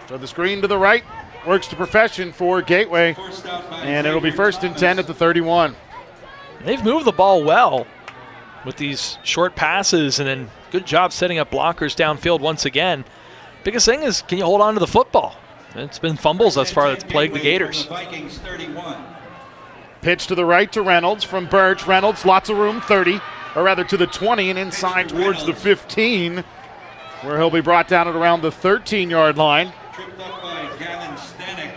So the screen to the right works to perfection for Gateway. And it'll be first and 10 at the 31. They've moved the ball well with these short passes, and then good job setting up blockers downfield once again. Biggest thing is, can you hold on to the football? It's been fumbles thus far that's plagued the Gators. Pitch to the right to Reynolds from Birch. Reynolds, lots of room, 30, or rather to the 20 and inside towards the 15, where he'll be brought down at around the 13-yard line. Tripped up by Gavin Stanek.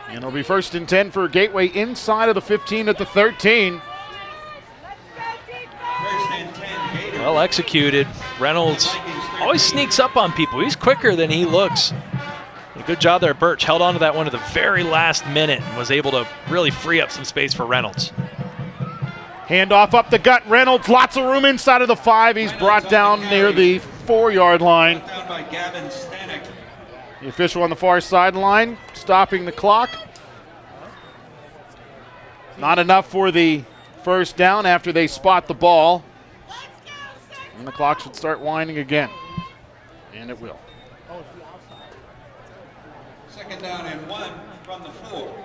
And it'll be first and 10 for Gateway inside of the 15 at the 13. First and 10 Gators. Well executed. Reynolds always sneaks up on people. He's quicker than he looks. Good job there. Birch held on to that one at the very last minute and was able to really free up some space for Reynolds. Handoff up the gut. Reynolds, lots of room inside of the 5. He's brought down near the 4-yard line. Down by Gavin Stanek. The official on the far sideline stopping the clock. Not enough for the first down after they spot the ball. And the clock should start winding again. And it will. Second down and 1 from the 4.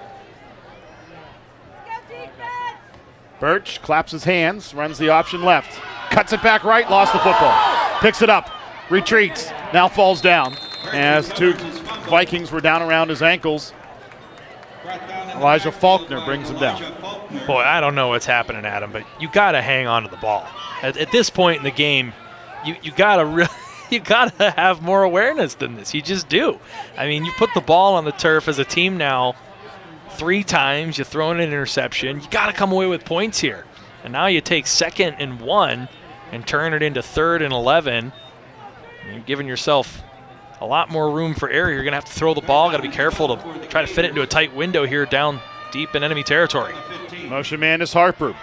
Birch claps his hands, runs the option left. Cuts it back right, lost the football. Picks it up, retreats, now falls down. As 2 Vikings were down around his ankles. Elijah Faulkner brings him down. Boy, I don't know what's happening, Adam, but you got to hang on to the ball. At this point in the game, you got to really, you got to have more awareness than this. You just do. I mean, you put the ball on the turf as a team now 3 times. You throw in an interception. You got to come away with points here. And now you take 2nd and 1 and turn it into 3rd and 11. You're giving yourself a lot more room for error. You're going to have to throw the ball. Got to be careful to try to fit it into a tight window here down deep in enemy territory. Motion man is Harper.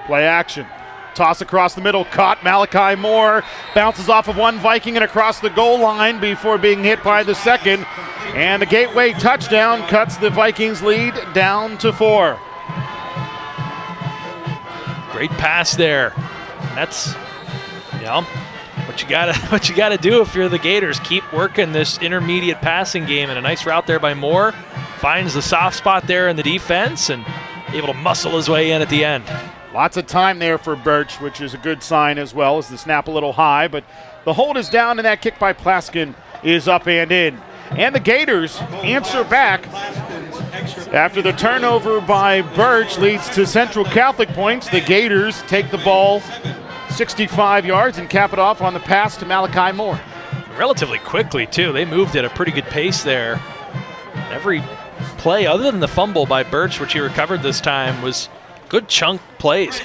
Play action. Toss across the middle. Caught. Malachi Moore bounces off of one Viking and across the goal line before being hit by the second. And the Gateway touchdown cuts the Vikings lead down to 4. Great pass there. That's, what you gotta do if you're the Gators. Keep working this intermediate passing game, and a nice route there by Moore. Finds the soft spot there in the defense, and able to muscle his way in at the end. Lots of time there for Birch, which is a good sign as well, as the snap a little high, but the hold is down and that kick by Plaskin is up and in. And the Gators answer back after the turnover by Birch leads to Central Catholic points. The Gators take the ball 65 yards and cap it off on the pass to Malachi Moore. Relatively quickly, too. They moved at a pretty good pace there. Every play, other than the fumble by Birch, which he recovered this time, was good chunk plays.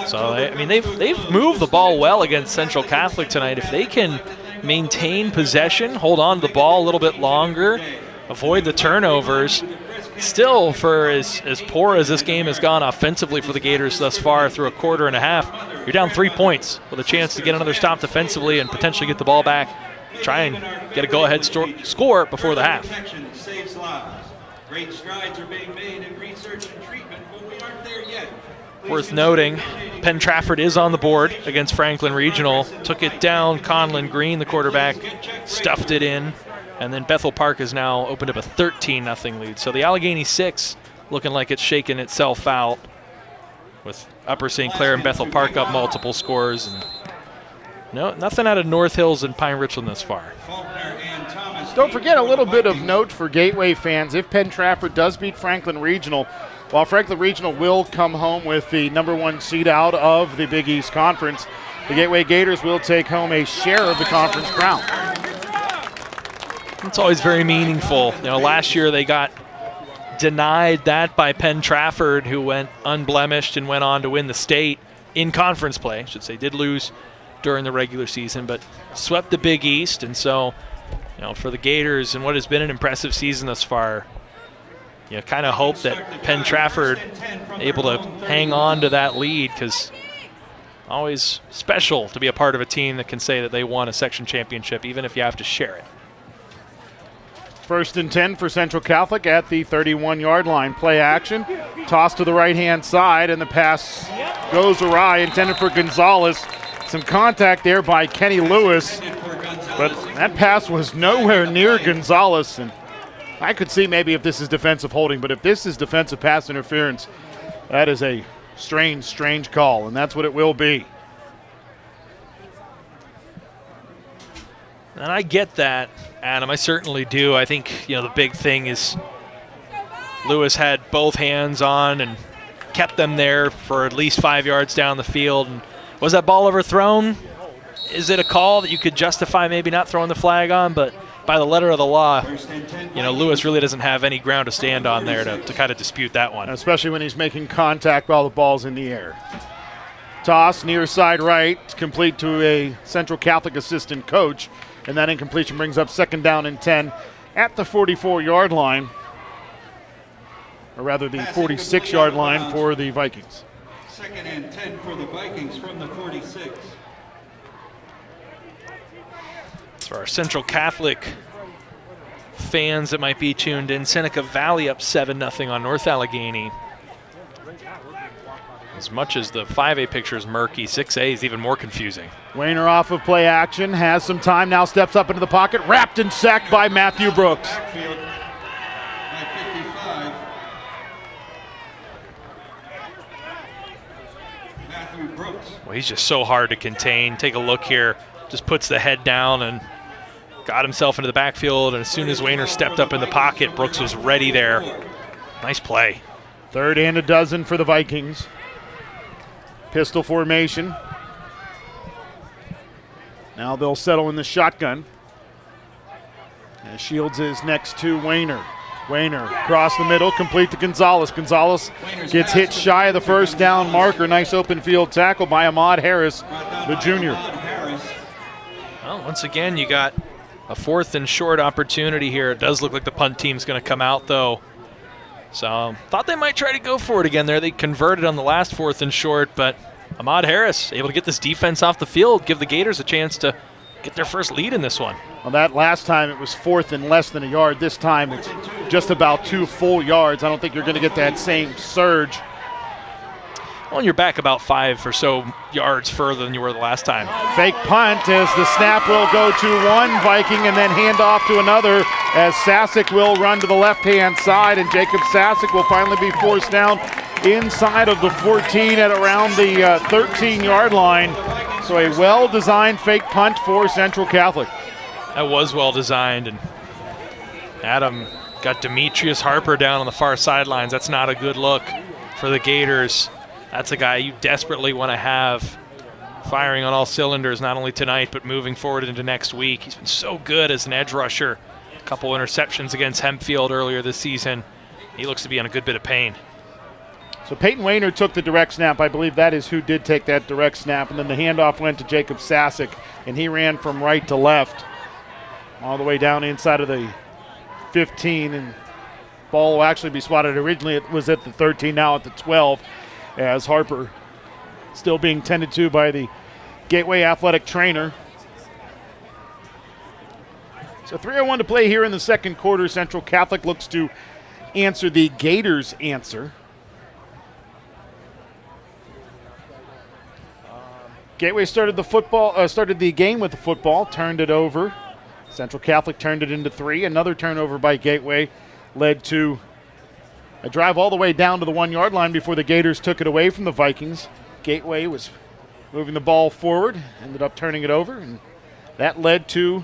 So, they've moved the ball well against Central Catholic tonight. If they can maintain possession, hold on to the ball a little bit longer, avoid the turnovers, still, for as poor as this game has gone offensively for the Gators thus far through a quarter and a half, you're down 3 points with a chance to get another stop defensively and potentially get the ball back, try and get a go-ahead score before the half. Great strides are being made in research and treatment, but we aren't there yet. Worth noting, Penn Trafford is on the board against Franklin Regional. Took it down. Conlon Green, the quarterback, stuffed it in. And then Bethel Park has now opened up a 13-0 lead. So the Allegheny 6 looking like it's shaken itself out, with Upper St. Clair and Bethel Park up multiple scores. And no, nothing out of North Hills and Pine Richland thus far. Don't forget, a little bit of note for Gateway fans. If Penn Trafford does beat Franklin Regional, while Franklin Regional will come home with the #1 seed out of the Big East Conference, the Gateway Gators will take home a share of the conference crown. It's always very meaningful. Last year they got denied that by Penn Trafford, who went unblemished and went on to win the state in conference play. I should say, did lose during the regular season, but swept the Big East. And so, for the Gators and what has been an impressive season thus far, kind of hope that Penn Trafford able to hang on to that lead, because always special to be a part of a team that can say that they won a section championship, even if you have to share it. 1st and 10 for Central Catholic at the 31-yard line. Play action, toss to the right-hand side, and the pass goes awry, intended for Gonzalez. Some contact there by Kenny Lewis, but that pass was nowhere near Gonzalez. And I could see maybe if this is defensive holding, but if this is defensive pass interference, that is a strange, strange call, and that's what it will be. And I get that, Adam. I certainly do. I think, the big thing is Lewis had both hands on and kept them there for at least 5 yards down the field. And was that ball overthrown? Is it a call that you could justify maybe not throwing the flag on? But by the letter of the law, Lewis really doesn't have any ground to stand on there to kind of dispute that one. Especially when he's making contact while the ball's in the air. Toss near side right, complete to a Central Catholic assistant coach. And that incompletion brings up 2nd down and 10 at the 44-yard line. Or rather the 46-yard line for the Vikings. 2nd and 10 for the Vikings from the 46. For our Central Catholic fans that might be tuned in, Seneca Valley up 7-0 on North Allegheny. As much as the 5A picture is murky, 6A is even more confusing. Wayner off of play action, has some time, now steps up into the pocket, wrapped and sacked by Matthew Brooks. Backfield at 55. Matthew Brooks. Well, he's just so hard to contain. Take a look here. Just puts the head down and got himself into the backfield. And as soon as Wayner stepped up in the pocket, Brooks was ready there. Nice play. 3rd and 12 for the Vikings. Pistol formation. Now they'll settle in the shotgun. And Shields is next to Wayner. Wayner across the middle, complete to Gonzalez. Gonzalez gets hit shy of the 1st down marker. Nice open field tackle by Ahmad Harris, the junior. Well, once again, you got a 4th and short opportunity here. It does look like the punt team's going to come out, though. So thought they might try to go for it again there. They converted on the last 4th and short, but Ahmad Harris able to get this defense off the field, give the Gators a chance to get their first lead in this one. Well, that last time it was 4th and less than a yard. This time it's just about 2 full yards. I don't think you're going to get that same surge. Well, you're back about 5 or so yards further than you were the last time. Fake punt as the snap will go to one Viking and then hand off to another as Sasek will run to the left-hand side, and Jacob Sasek will finally be forced down inside of the 14 at around the 13-yard line. So a well-designed fake punt for Central Catholic. That was well designed, and Adam got Demetrius Harper down on the far sidelines. That's not a good look for the Gators. That's a guy you desperately want to have firing on all cylinders, not only tonight, but moving forward into next week. He's been so good as an edge rusher. A couple interceptions against Hempfield earlier this season. He looks to be on a good bit of pain. So Peyton Wayner took the direct snap. I believe that is who did take that direct snap. And then the handoff went to Jacob Sasick, and he ran from right to left all the way down inside of the 15. And ball will actually be spotted. Originally it was at the 13, now at the 12, as Harper still being tended to by the Gateway athletic trainer. So 3:01 to play here in the second quarter. Central Catholic looks to answer the Gators' answer. Gateway started the game with the football, turned it over. Central Catholic turned it into 3. Another turnover by Gateway led to a drive all the way down to the 1-yard line before the Gators took it away from the Vikings. Gateway was moving the ball forward, ended up turning it over, and that led to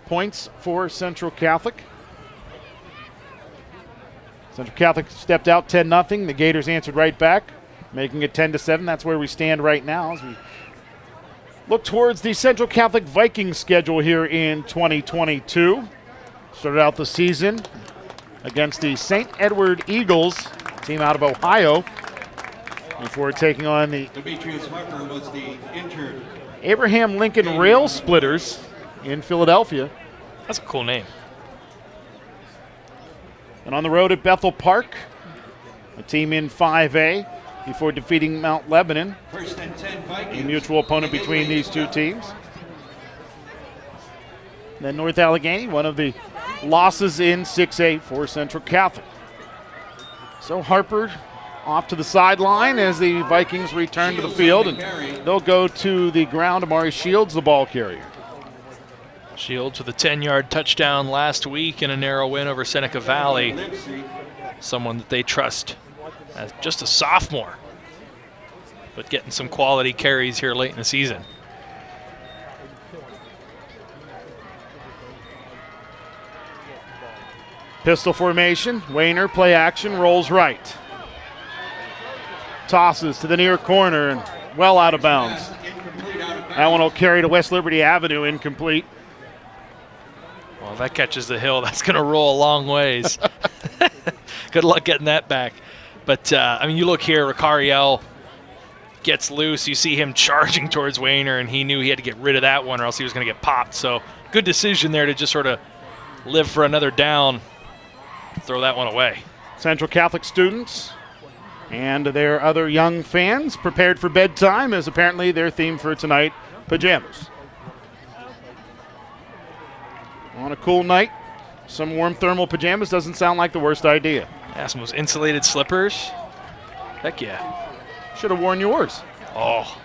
points for Central Catholic. Central Catholic stepped out 10-0. The Gators answered right back, making it 10-7. That's where we stand right now as we look towards the Central Catholic Vikings schedule here in 2022. Started out the season against the St. Edward Eagles, team out of Ohio, before taking on the Demetrius Harper was the injured Abraham Lincoln Rail Splitters in Philadelphia. That's a cool name. And on the road at Bethel Park, a team in 5A, before defeating Mount Lebanon, First and 10 Vikings. a mutual opponent between these two teams. Then North Allegheny, one of the losses in 6A for Central Catholic. So Harper off to the sideline as the Vikings return to the field, and they'll go to the ground. Amari Shields, the ball carrier. Shields with a 10-yard touchdown last week in a narrow win over Seneca Valley. Someone that they trust as just a sophomore, but getting some quality carries here late in the season. Pistol formation. Wayner, play action, rolls right. Tosses to the near corner and well out of bounds. That one will carry to West Liberty Avenue, incomplete. Well, if that catches the hill, that's going to roll a long ways. Good luck getting that back. But, I mean, you look here, Ricariel gets loose. You see him charging towards Wayner, and he knew he had to get rid of that one or else he was going to get popped. So good decision there to just sort of live for another down, throw that one away. Central Catholic students and their other young fans prepared for bedtime, as apparently their theme for tonight, pajamas. On a cool night, some warm thermal pajamas doesn't sound like the worst idea. Yeah, some of those insulated slippers. Heck yeah. Should have worn yours. Oh.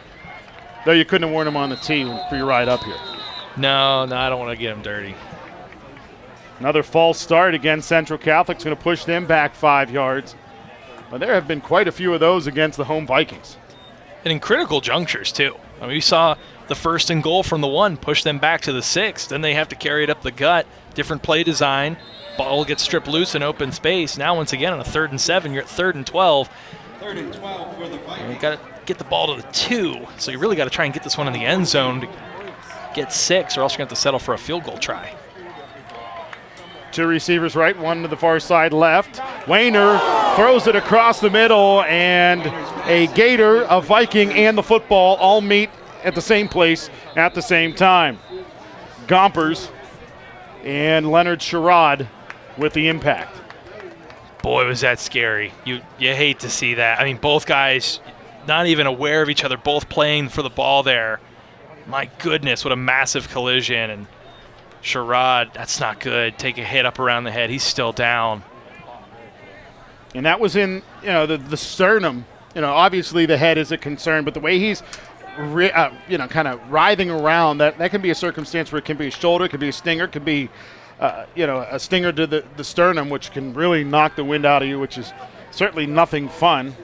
Though you couldn't have worn them on the tee for your ride up here. No, I don't want to get them dirty. Another false start against Central Catholic's going to push them back 5 yards. But there have been quite a few of those against the home Vikings. And in critical junctures, too. I mean, we saw the 1st and goal from the 1 push them back to the 6. Then they have to carry it up the gut. Different play design. Ball gets stripped loose in open space. Now, once again, on a 3rd and 7, you're at 3rd and 12. 3rd and 12 for the Vikings. You got to get the ball to the 2. So you really got to try and get this one in the end zone to get 6, or else you're going to have to settle for a field goal try. 2 receivers right, 1 to the far side left. Wayner throws it across the middle, and a Gator, a Viking, and the football all meet at the same place at the same time. Gompers and Leonard Sherrod with the impact. Boy, was that scary. You hate to see that. I mean, both guys not even aware of each other, both playing for the ball there. My goodness, what a massive collision. And Sherrod, that's not good. Take a hit up around the head. He's still down. And that was in, the sternum. Obviously the head is a concern, but the way he's, kind of writhing around, that can be a circumstance where it can be a shoulder, it could be a stinger, it could be, a stinger to the sternum, which can really knock the wind out of you, which is certainly nothing fun.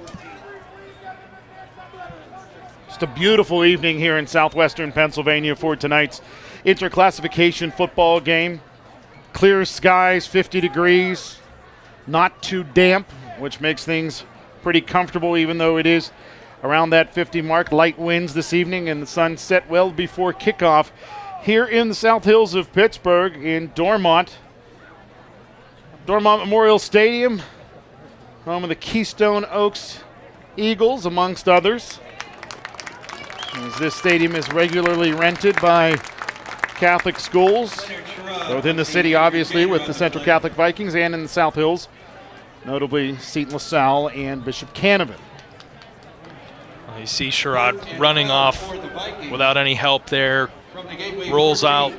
Just a beautiful evening here in southwestern Pennsylvania for tonight's interclassification football game. Clear skies, 50 degrees, not too damp, which makes things pretty comfortable even though it is around that 50 mark. Light winds this evening, and the sun set well before kickoff here in the South Hills of Pittsburgh in Dormont. Dormont Memorial Stadium, home of the Keystone Oaks Eagles, amongst others. As this stadium is regularly rented by Catholic schools, both in the city, obviously, with the Central Catholic Vikings, and in the South Hills, notably St. LaSalle and Bishop Canavan. You see Sherrod running off without any help there, rolls out,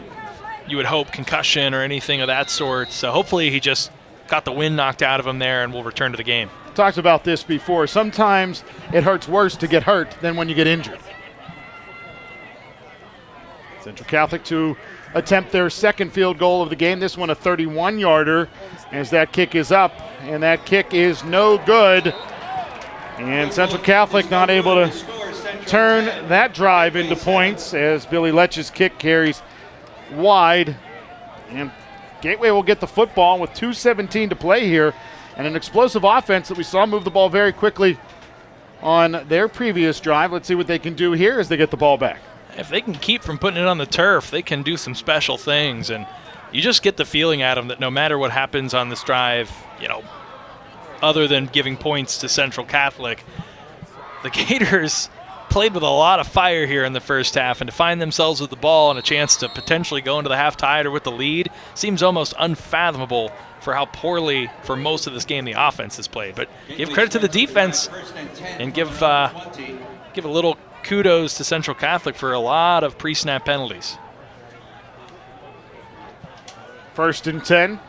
you would hope concussion or anything of that sort. So hopefully he just got the wind knocked out of him there and will return to the game. Talked about this before. Sometimes it hurts worse to get hurt than when you get injured. Central Catholic to attempt their second field goal of the game. This one a 31-yarder as that kick is up, and that kick is no good. And Central Catholic not able to turn that drive into points as Billy Letch's kick carries wide. And Gateway will get the football with 2:17 to play here, and an explosive offense that we saw move the ball very quickly on their previous drive. Let's see what they can do here as they get the ball back. If they can keep from putting it on the turf, they can do some special things. And you just get the feeling, Adam, that no matter what happens on this drive, other than giving points to Central Catholic, the Gators played with a lot of fire here in the first half, and to find themselves with the ball and a chance to potentially go into the half tied or with the lead seems almost unfathomable for how poorly for most of this game the offense has played. But give credit to the defense and give a little kudos to Central Catholic for a lot of pre-snap penalties. 1st and 10.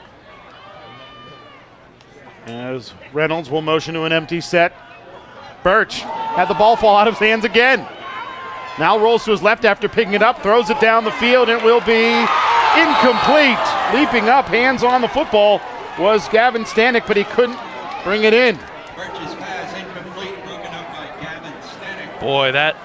As Reynolds will motion to an empty set. Birch had the ball fall out of his hands again. Now rolls to his left after picking it up, throws it down the field, and it will be incomplete. Leaping up, hands on the football, was Gavin Stanek, but he couldn't bring it in. Birch's pass incomplete, broken up by Gavin Stanek. Boy, that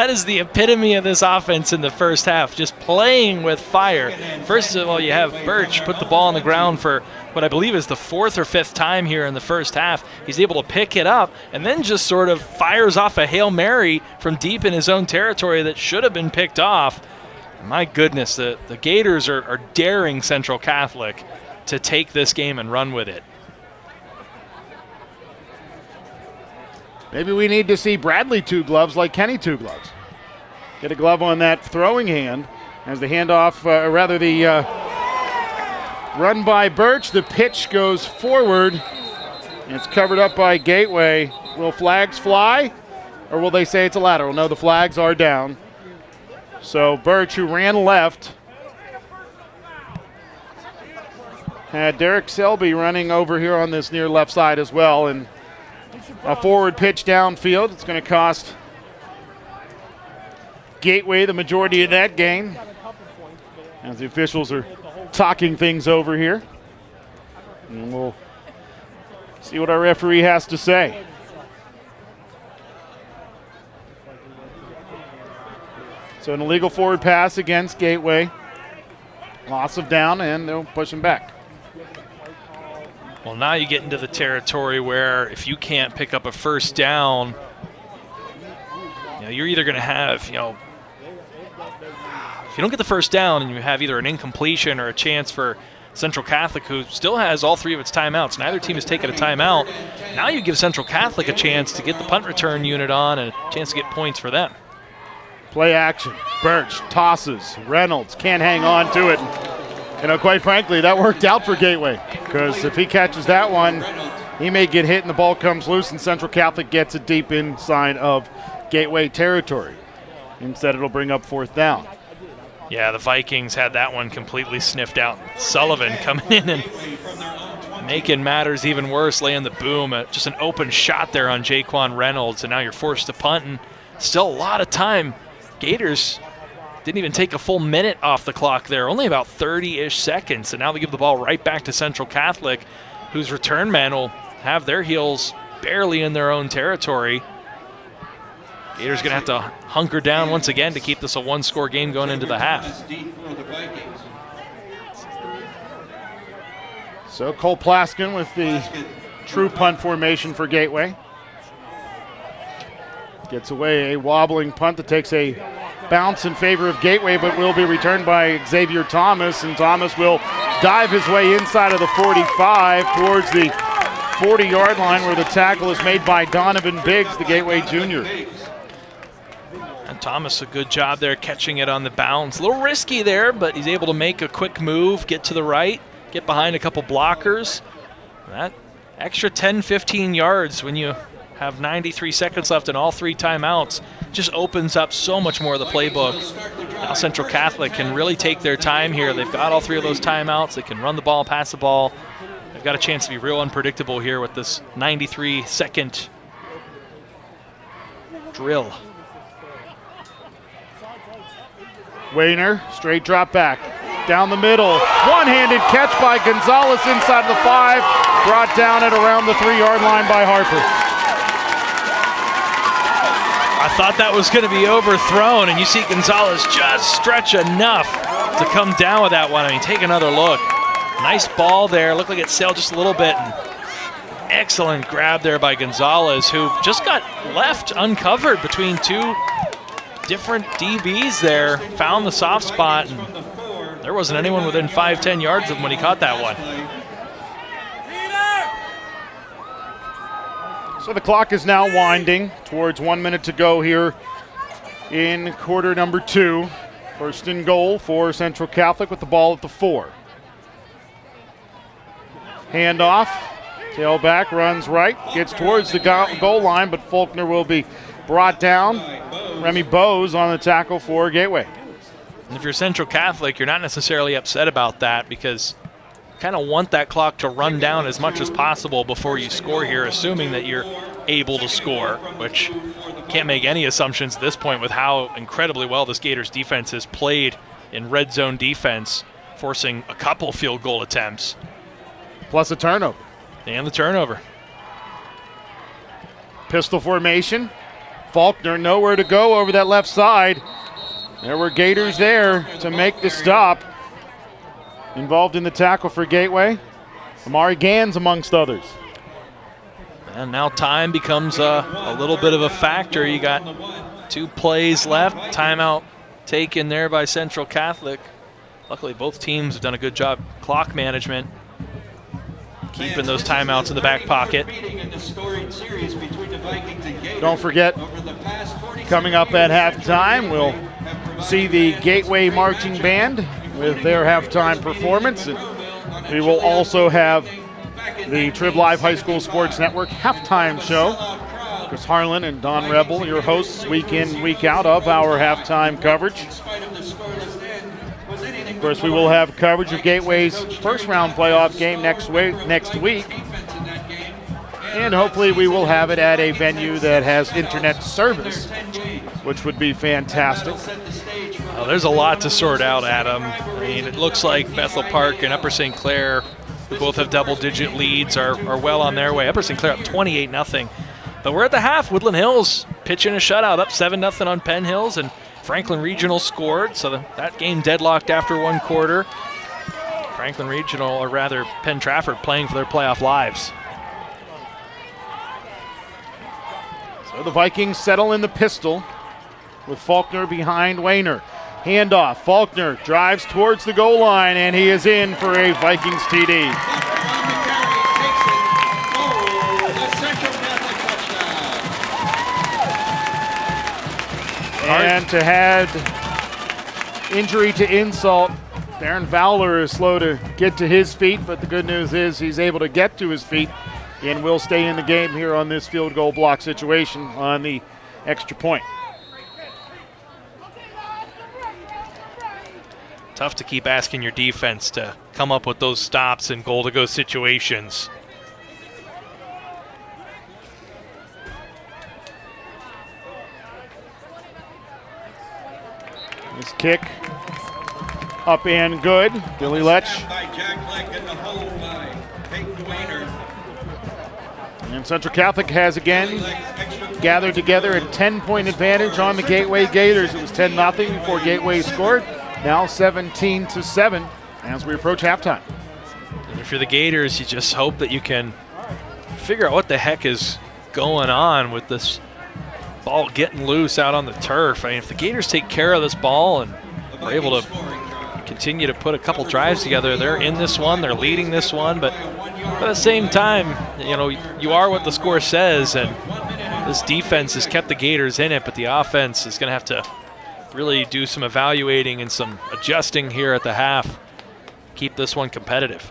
is the epitome of this offense in the first half, just playing with fire. First of all, you have Birch put the ball on the ground for what I believe is the 4th or 5th time here in the first half. He's able to pick it up and then just sort of fires off a Hail Mary from deep in his own territory that should have been picked off. My goodness, the Gators are daring Central Catholic to take this game and run with it. Maybe we need to see Bradley 2 gloves like Kenny 2 gloves. Get a glove on that throwing hand as the handoff, run by Birch. The pitch goes forward. And it's covered up by Gateway. Will flags fly, or will they say it's a lateral? No, the flags are down. So Birch, who ran left, had Derek Selby running over here on this near left side as well, and a forward pitch downfield. It's going to cost Gateway the majority of that game, as the officials are talking things over here. And we'll see what our referee has to say. So an illegal forward pass against Gateway. Loss of down, and they'll push him back. Well, now you get into the territory where if you can't pick up a first down, you're either going to have, if you don't get the first down and you have either an incompletion or a chance for Central Catholic, who still has all 3 of its timeouts. Neither team has taken a timeout. Now you give Central Catholic a chance to get the punt return unit on and a chance to get points for them. Play action. Birch tosses. Reynolds can't hang on to it. Quite frankly, that worked out for Gateway, because if he catches that one, he may get hit and the ball comes loose, and Central Catholic gets it deep inside of Gateway territory. Instead, it'll bring up 4th down. Yeah, the Vikings had that one completely sniffed out. Sullivan coming in and making matters even worse, laying the boom. Just an open shot there on Jaquan Reynolds, and now you're forced to punt, and still a lot of time. Gators didn't even take a full minute off the clock there, only about 30-ish seconds, and now they give the ball right back to Central Catholic, whose return man will have their heels barely in their own territory. Gators going to have to hunker down once again to keep this a one-score game going into the half. So Cole Plaskin with the true punt formation for Gateway. Gets away a wobbling punt that takes a bounce in favor of Gateway, but will be returned by Xavier Thomas, and Thomas will dive his way inside of the 45 towards the 40-yard line where the tackle is made by Donovan Biggs, the Gateway junior. And Thomas, a good job there catching it on the bounce. A little risky there, but he's able to make a quick move, get to the right, get behind a couple blockers. That extra 10, 15 yards when you have 93 seconds left and all 3 timeouts just opens up so much more of the playbook. Now Central Catholic can really take their time here. They've got all 3 of those timeouts. They can run the ball, pass the ball. They've got a chance to be real unpredictable here with this 93-second drill. Wayner, straight drop back, down the middle. One-handed catch by Gonzalez inside the 5, brought down at around the 3-yard line by Harper. I thought that was going to be overthrown, and you see Gonzalez just stretch enough to come down with that one. I mean, take another look. Nice ball there. Looked like it sailed just a little bit. And excellent grab there by Gonzalez, who just got left uncovered between 2 different DBs there. Found the soft spot, and there wasn't anyone within 5-10 yards of him when he caught that one. So the clock is now winding towards 1 minute to go here in quarter number 2. First and goal for Central Catholic with the ball at the 4. Handoff, tailback runs right, gets towards the goal line, but Faulkner will be brought down. Remy Bowes on the tackle for Gateway. And if you're Central Catholic, you're not necessarily upset about that because kind of want that clock to run down as much as possible before you score here, assuming that you're able to score, which can't make any assumptions at this point with how incredibly well this Gators defense has played in red zone defense, forcing a couple field goal attempts. Plus a turnover. And the turnover. Pistol formation. Faulkner nowhere to go over that left side. There were Gators there to make the stop. Involved in the tackle for Gateway, Amari Gans amongst others. And now time becomes a little bit of a factor. You got 2 plays left. Timeout taken there by Central Catholic. Luckily, both teams have done a good job clock management, keeping those timeouts in the back pocket. Don't forget, coming up at halftime, we'll see the Gateway Marching Band with their halftime performance. And we will also have the Trib Live High School Sports Network halftime show. Chris Harlan and Don Rebel, your hosts week in, week out of our halftime coverage. Of course, we will have coverage of Gateway's first round playoff game next week. And hopefully we will have it at a venue that has internet service, which would be fantastic. Well, there's a lot to sort out, Adam. I mean, it looks like Bethel Park and Upper St. Clair, who both have double-digit leads, are well on their way. Upper St. Clair up 28-0. But we're at the half. Woodland Hills pitching a shutout, up 7-0 on Penn Hills, and Franklin Regional scored, so that game deadlocked after 1 quarter. Franklin Regional, or rather Penn Trafford, playing for their playoff lives. So the Vikings settle in the pistol with Faulkner behind Wayner. Handoff, Faulkner drives towards the goal line, and he is in for a Vikings TD. And to add injury to insult, Darren Fowler is slow to get to his feet, but the good news is he's able to get to his feet and will stay in the game here on this field goal block situation on the extra point. Tough to keep asking your defense to come up with those stops and goal-to-go situations. This kick up and good. Billy Letch. And Central Catholic has again gathered together a 10-point advantage on the Gateway Gators. It was 10-0 before Gateway scored. Now 17-7 as we approach halftime. And if you're the Gators, you just hope that you can figure out what the heck is going on with this ball getting loose out on the turf. I mean, if the Gators take care of this ball and are able to continue to put a couple drives together, they're in this one, they're leading this one, but at the same time, you know, you are what the score says, and this defense has kept the Gators in it, but the offense is going to have to really do some evaluating and some adjusting here at the half, keep this one competitive.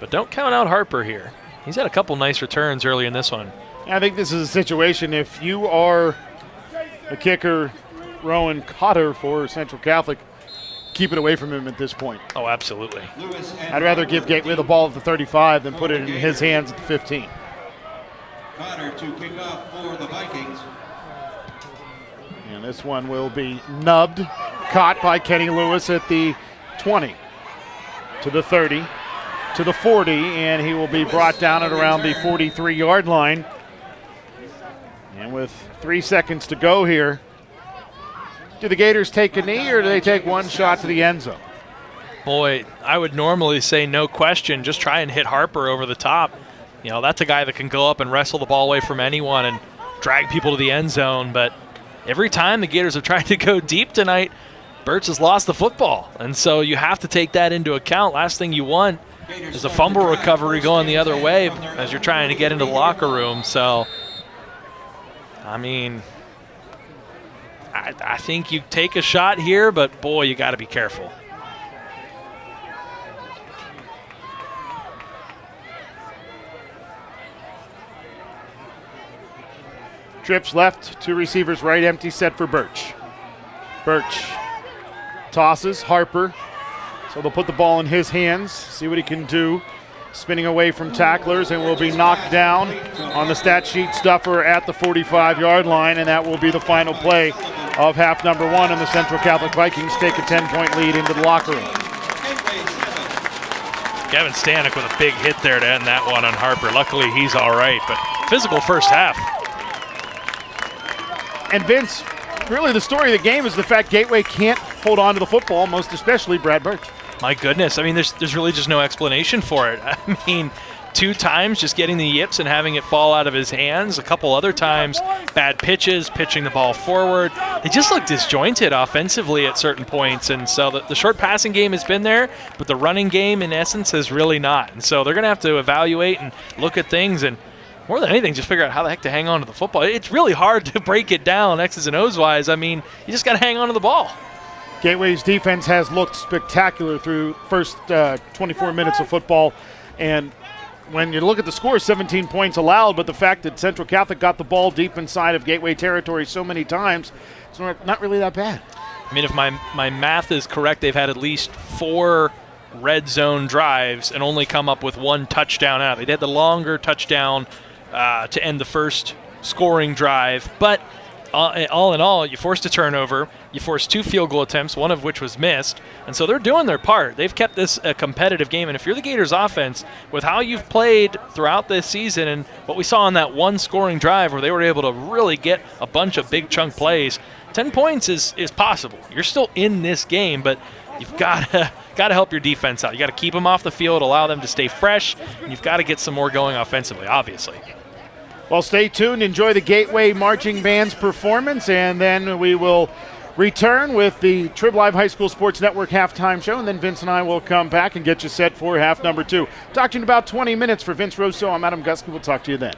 But don't count out Harper here. He's had a couple nice returns early in this one. I think this is a situation, if you are the kicker, Rowan Cotter for Central Catholic, keep it away from him at this point. Oh, absolutely. I'd rather give Gateway the ball at the 35 than put it in his hands at the 15. Cotter to kick off for the Vikings. And this one will be nubbed, caught by Kenny Lewis at the 20, to the 30, to the 40, and he will be brought down at around the 43-yard line. And with 3 seconds to go here, do the Gators take a knee or do they take one shot to the end zone? Boy, I would normally say no question, just try and hit Harper over the top. You know, that's a guy that can go up and wrestle the ball away from anyone and drag people to the end zone, but every time the Gators have tried to go deep tonight, Birch has lost the football, and so you have to take that into account. Last thing you want is a fumble recovery going the other way as you're trying to get into the locker room. So, I mean, I think you take a shot here, but boy, you got to be careful. Trips left to receivers right, empty set for Birch. Birch tosses, Harper. So they'll put the ball in his hands, see what he can do. Spinning away from tacklers and will be knocked down on the stat sheet stuffer at the 45-yard line, and that will be the final play of half number one, and the Central Catholic Vikings take a 10-point lead into the locker room. Gavin Stanek with a big hit there to end that one on Harper. Luckily, he's all right, but physical first half. And Vince, really the story of the game is the fact Gateway can't hold on to the football, most especially Brad Birch. My goodness, I mean, there's really just no explanation for it. I mean, 2 times just getting the yips and having it fall out of his hands. A couple other times, bad pitches, pitching the ball forward. They just look disjointed offensively at certain points, and so the short passing game has been there, but the running game, in essence, has really not. And so they're going to have to evaluate and look at things, and more than anything, just figure out how the heck to hang on to the football. It's really hard to break it down X's and O's wise. I mean, you just got to hang on to the ball. Gateway's defense has looked spectacular through first 24 minutes of football, and when you look at the score, 17 points allowed, but the fact that Central Catholic got the ball deep inside of Gateway territory so many times, it's not really that bad. I mean, if my math is correct, they've had at least 4 red zone drives and only come up with 1 touchdown out. They had the longer touchdown to end the first scoring drive, but all in all, you forced a turnover, you forced 2 field goal attempts, one of which was missed, and so they're doing their part. They've kept this a competitive game, and if you're the Gators offense, with how you've played throughout this season and what we saw on that 1 scoring drive where they were able to really get a bunch of big chunk plays, 10 points is possible. You're still in this game, but you've got to help your defense out. You got to keep them off the field, allow them to stay fresh, and you've got to get some more going offensively, obviously. Well, stay tuned. Enjoy the Gateway Marching Band's performance, and then we will return with the Trib Live High School Sports Network halftime show, and then Vince and I will come back and get you set for half number 2. Talk to you in about 20 minutes. For Vince Rousseau, I'm Adam Gusky. We'll talk to you then.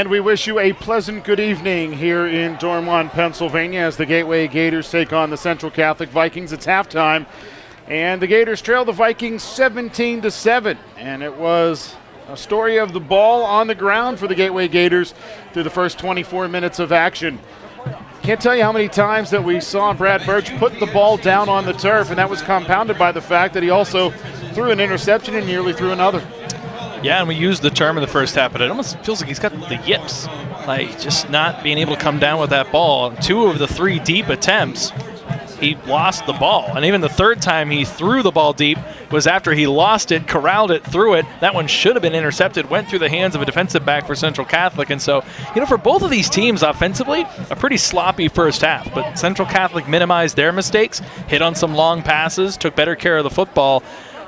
And we wish you a pleasant good evening here in Dormont, Pennsylvania, as the Gateway Gators take on the Central Catholic Vikings. It's halftime, and the Gators trail the Vikings 17-7. And it was a story of the ball on the ground for the Gateway Gators through the first 24 minutes of action. Can't tell you how many times that we saw Brad Birch put the ball down on the turf, and that was compounded by the fact that he also threw an interception and nearly threw another. Yeah, and we used the term in the first half, but it almost feels like he's got the yips, like just not being able to come down with that ball. 2 of the 3 deep attempts, he lost the ball. And even the third time he threw the ball deep was after he lost it, corralled it, threw it. That one should have been intercepted, went through the hands of a defensive back for Central Catholic. And so, for both of these teams offensively, a pretty sloppy first half. But Central Catholic minimized their mistakes, hit on some long passes, took better care of the football.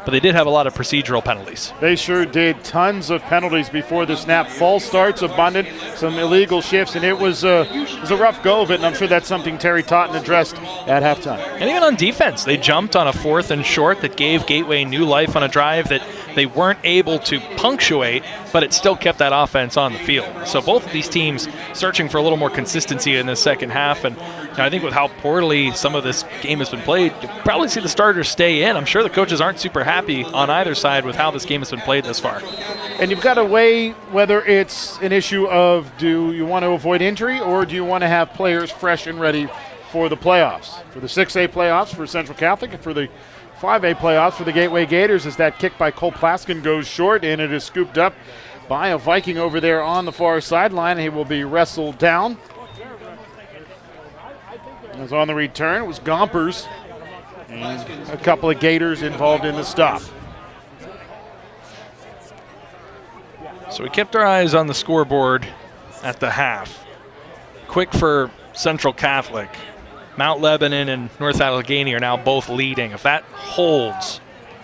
But they did have a lot of procedural penalties. They sure did. Tons of penalties before the snap. False starts abundant, some illegal shifts, and it was a rough go of it, and I'm sure that's something Terry Totten addressed at halftime. And even on defense, they jumped on a 4th and short that gave Gateway new life on a drive that they weren't able to punctuate, but it still kept that offense on the field. So both of these teams searching for a little more consistency in the second half, and I think with how poorly some of this game has been played, you'll probably see the starters stay in. I'm sure the coaches aren't super happy on either side with how this game has been played thus far. And you've got to weigh whether it's an issue of, do you want to avoid injury, or do you want to have players fresh and ready for the playoffs? For the 6A playoffs for Central Catholic, and for the 5A playoffs for the Gateway Gators, as that kick by Cole Plaskin goes short, and it is scooped up by a Viking over there on the far sideline. He will be wrestled down. As on the return, it was Gompers and a couple of Gators involved in the stop. So we kept our eyes on the scoreboard at the half. Quick for Central Catholic. Mount Lebanon and North Allegheny are now both leading. If that holds,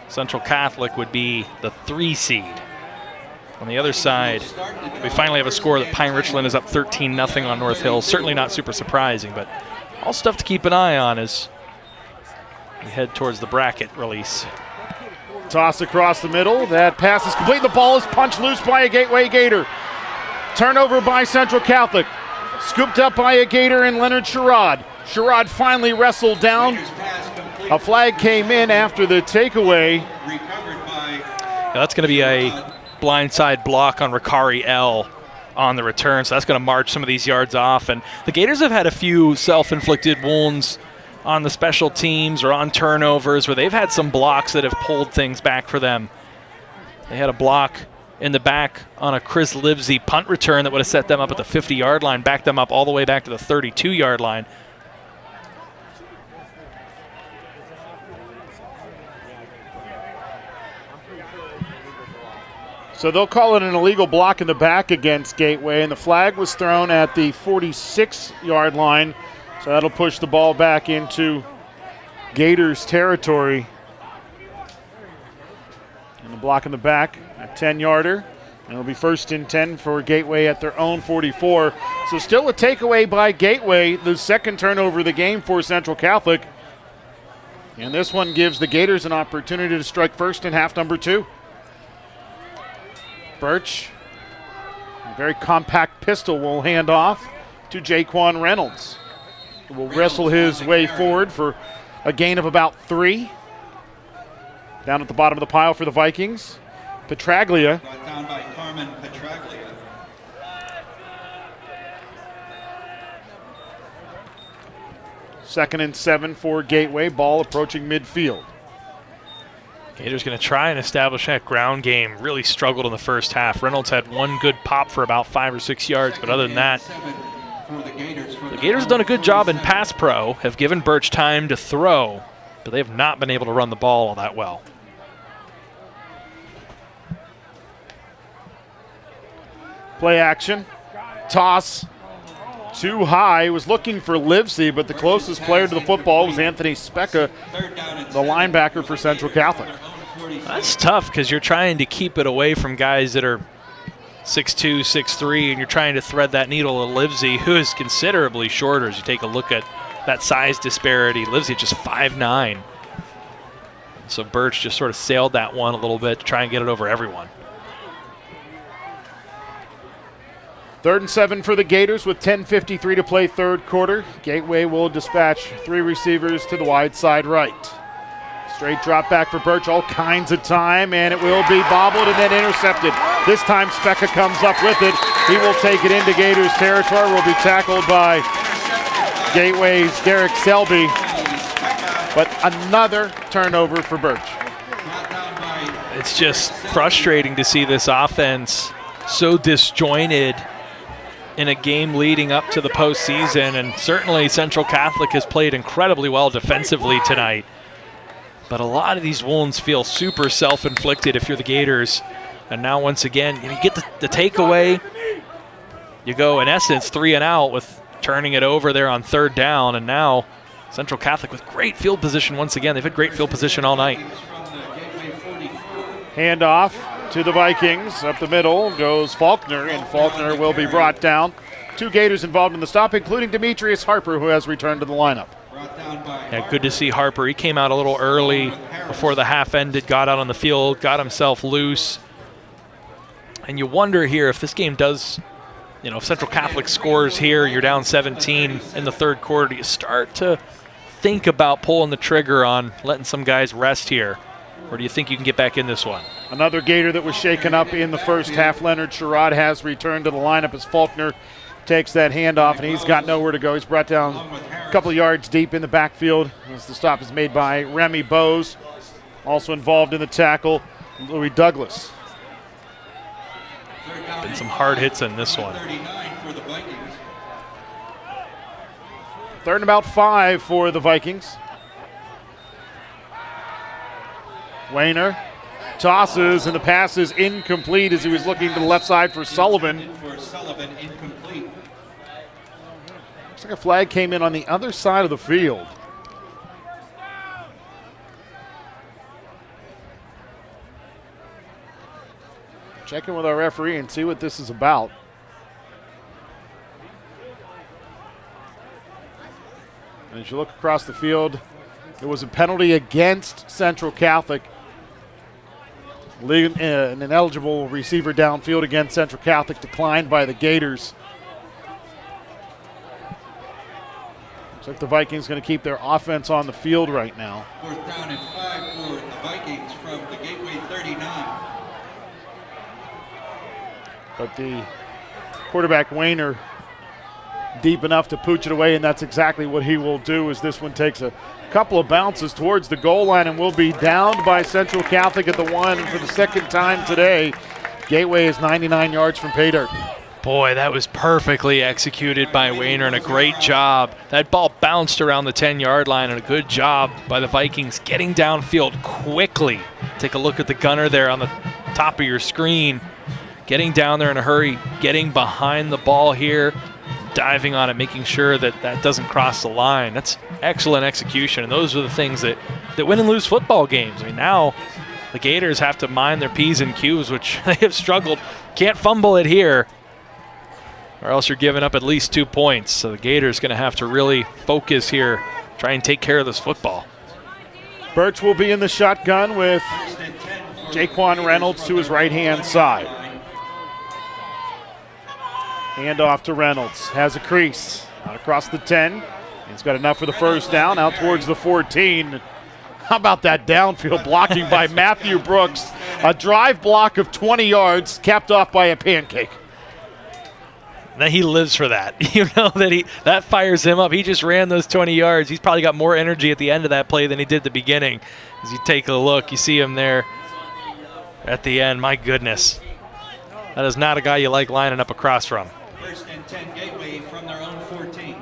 Central Catholic would be the 3 seed. On the other side, we finally have a score that Pine Richland is up 13-0 on North Hill. Certainly not super surprising, but all stuff to keep an eye on as we head towards the bracket release. Toss across the middle. That pass is complete. The ball is punched loose by a Gateway Gator. Turnover by Central Catholic. Scooped up by a Gator in Leonard Sherrod. Sherrod finally wrestled down. A flag came in after the takeaway. Yeah, that's going to be a blindside block on Ricari L on the return, so that's going to march some of these yards off. And the Gators have had a few self-inflicted wounds on the special teams or on turnovers where they've had some blocks that have pulled things back for them. They had a block in the back on a Chris Livesey punt return that would have set them up at the 50-yard line, backed them up all the way back to the 32-yard line. So they'll call it an illegal block in the back against Gateway, and the flag was thrown at the 46-yard line. So that'll push the ball back into Gators territory. And the block in the back, a 10-yarder. And it'll be 1st and 10 for Gateway at their own 44. So still a takeaway by Gateway, the second turnover of the game for Central Catholic. And this one gives the Gators an opportunity to strike first in half number 2. Birch, a very compact pistol, will hand off to Jaquan Reynolds. He will wrestle his way forward for a gain of about 3. Down at the bottom of the pile for the Vikings, Petraglia. Brought down by Carmen Petraglia. Second and 7 for Gateway. Ball approaching midfield. Gators going to try and establish that ground game. Really struggled in the first half. Reynolds had one good pop for about 5 or 6 yards, but other than that, the Gators have done a good job in pass pro, have given Birch time to throw, but they have not been able to run the ball all that well. Play action. Toss. Too high. Was looking for Livesey, but the closest player to the football was Anthony Specca, the linebacker for Central Catholic. That's tough because you're trying to keep it away from guys that are 6'2", 6'3", and you're trying to thread that needle to Livesey, who is considerably shorter as you take a look at that size disparity. Livesey just 5'9". So Birch just sort of sailed that one a little bit to try and get it over everyone. 3rd and 7 for the Gators with 10:53 to play third quarter. Gateway will dispatch 3 receivers to the wide side right. Straight drop back for Birch, all kinds of time, and it will be bobbled and then intercepted. This time Specca comes up with it. He will take it into Gators territory, will be tackled by Gateway's Derek Selby, but another turnover for Birch. It's just frustrating to see this offense so disjointed in a game leading up to the postseason, and certainly Central Catholic has played incredibly well defensively tonight. But a lot of these wounds feel super self-inflicted if you're the Gators. And now once again, you get the takeaway. You go, in essence, 3 and out with turning it over there on 3rd down. And now Central Catholic with great field position once again. They've had great field position all night. Handoff to the Vikings. Up the middle goes Faulkner, and Faulkner will be brought down. 2 Gators involved in the stop, including Demetrius Harper, who has returned to the lineup. Yeah, good to see Harper. He came out a little early before the half ended, got out on the field, got himself loose. And you wonder here if this game does, if Central Catholic scores here, you're down 17 in the 3rd quarter, do you start to think about pulling the trigger on letting some guys rest here? Or do you think you can get back in this one? Another Gator that was shaken up in the first half, Leonard Sherrod, has returned to the lineup as Faulkner takes that handoff, and he's got nowhere to go. He's brought down a couple of yards deep in the backfield as the stop is made by Remy Bose. Also involved in the tackle, Louis Douglas. Been some hard hits in this one. 3rd and about 5 for the Vikings. Wayner tosses, and the pass is incomplete as he was looking to the left side for Sullivan. Looks like a flag came in on the other side of the field. Check in with our referee and see what this is about. And as you look across the field, there was a penalty against Central Catholic. An ineligible receiver downfield against Central Catholic declined by the Gators. Looks like the Vikings going to keep their offense on the field right now. 4th down and 5 for the Vikings from the Gateway 39. But the quarterback, Wayner, deep enough to pooch it away, and that's exactly what he will do as this one takes a couple of bounces towards the goal line and will be downed by Central Catholic at the 1 for the 2nd time today. Gateway is 99 yards from pay dirt. Boy, that was perfectly executed by Wayner and a great job. That ball bounced around the 10-yard line, and a good job by the Vikings getting downfield quickly. Take a look at the gunner there on the top of your screen. Getting down there in a hurry, getting behind the ball here, diving on it, making sure that that doesn't cross the line. That's excellent execution, and those are the things that win and lose football games. I mean, now the Gators have to mind their P's and Q's, which they have struggled. Can't fumble it here, or else you're giving up at least 2 points. So the Gators going to have to really focus here, try and take care of this football. Birch will be in the shotgun with Jaquan Reynolds to his right-hand side. Hand off to Reynolds. Has a crease. Out across the 10. He's got enough for the 1st down. Out towards the 14. How about that downfield blocking by Matthew Brooks? A drive block of 20 yards capped off by a pancake. Now he lives for that. You know that fires him up. He just ran those 20 yards. He's probably got more energy at the end of that play than he did at the beginning. As you take a look, you see him there at the end. My goodness. That is not a guy you like lining up across from. 1st and 10 Gateway from their own 14.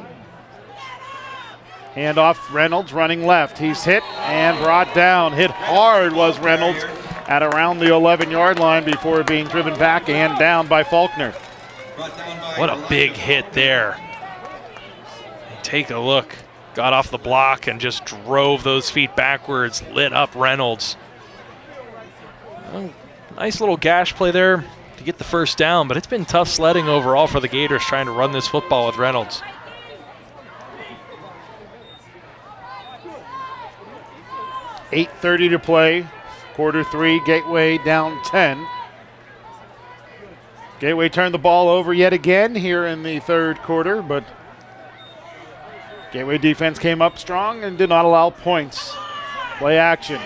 Hand off Reynolds running left. He's hit and brought down. Hit hard was Reynolds at around the 11-yard line before being driven back and down by Faulkner. What a big hit there. Take a look. Got off the block and just drove those feet backwards, lit up Reynolds. Well, nice little gash play there to get the 1st down, but it's been tough sledding overall for the Gators trying to run this football with Reynolds. $8:30 to play. Quarter 3, Gateway down 10. Gateway turned the ball over yet again here in the third quarter, but Gateway defense came up strong and did not allow points. Play action.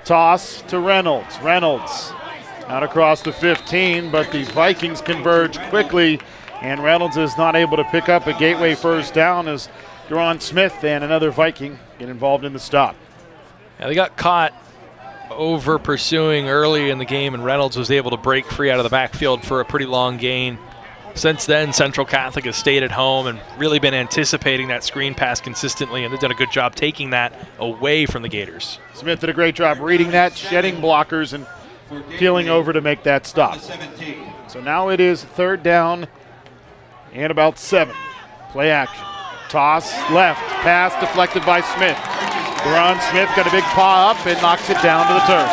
Toss to Reynolds. Reynolds out across the 15, but the Vikings converge quickly, and Reynolds is not able to pick up a Gateway first down as Dormont Smith and another Viking get involved in the stop. Yeah, they got caught over pursuing early in the game, and Reynolds was able to break free out of the backfield for a pretty long gain. Since then, Central Catholic has stayed at home and really been anticipating that screen pass consistently, and they've done a good job taking that away from the Gators. Smith did a great job reading that, shedding blockers, and peeling over to make that stop. So now it is third down and about 7. Play action. Toss left. Pass deflected by Smith. Deron Smith got a big paw up and knocks it down to the turf.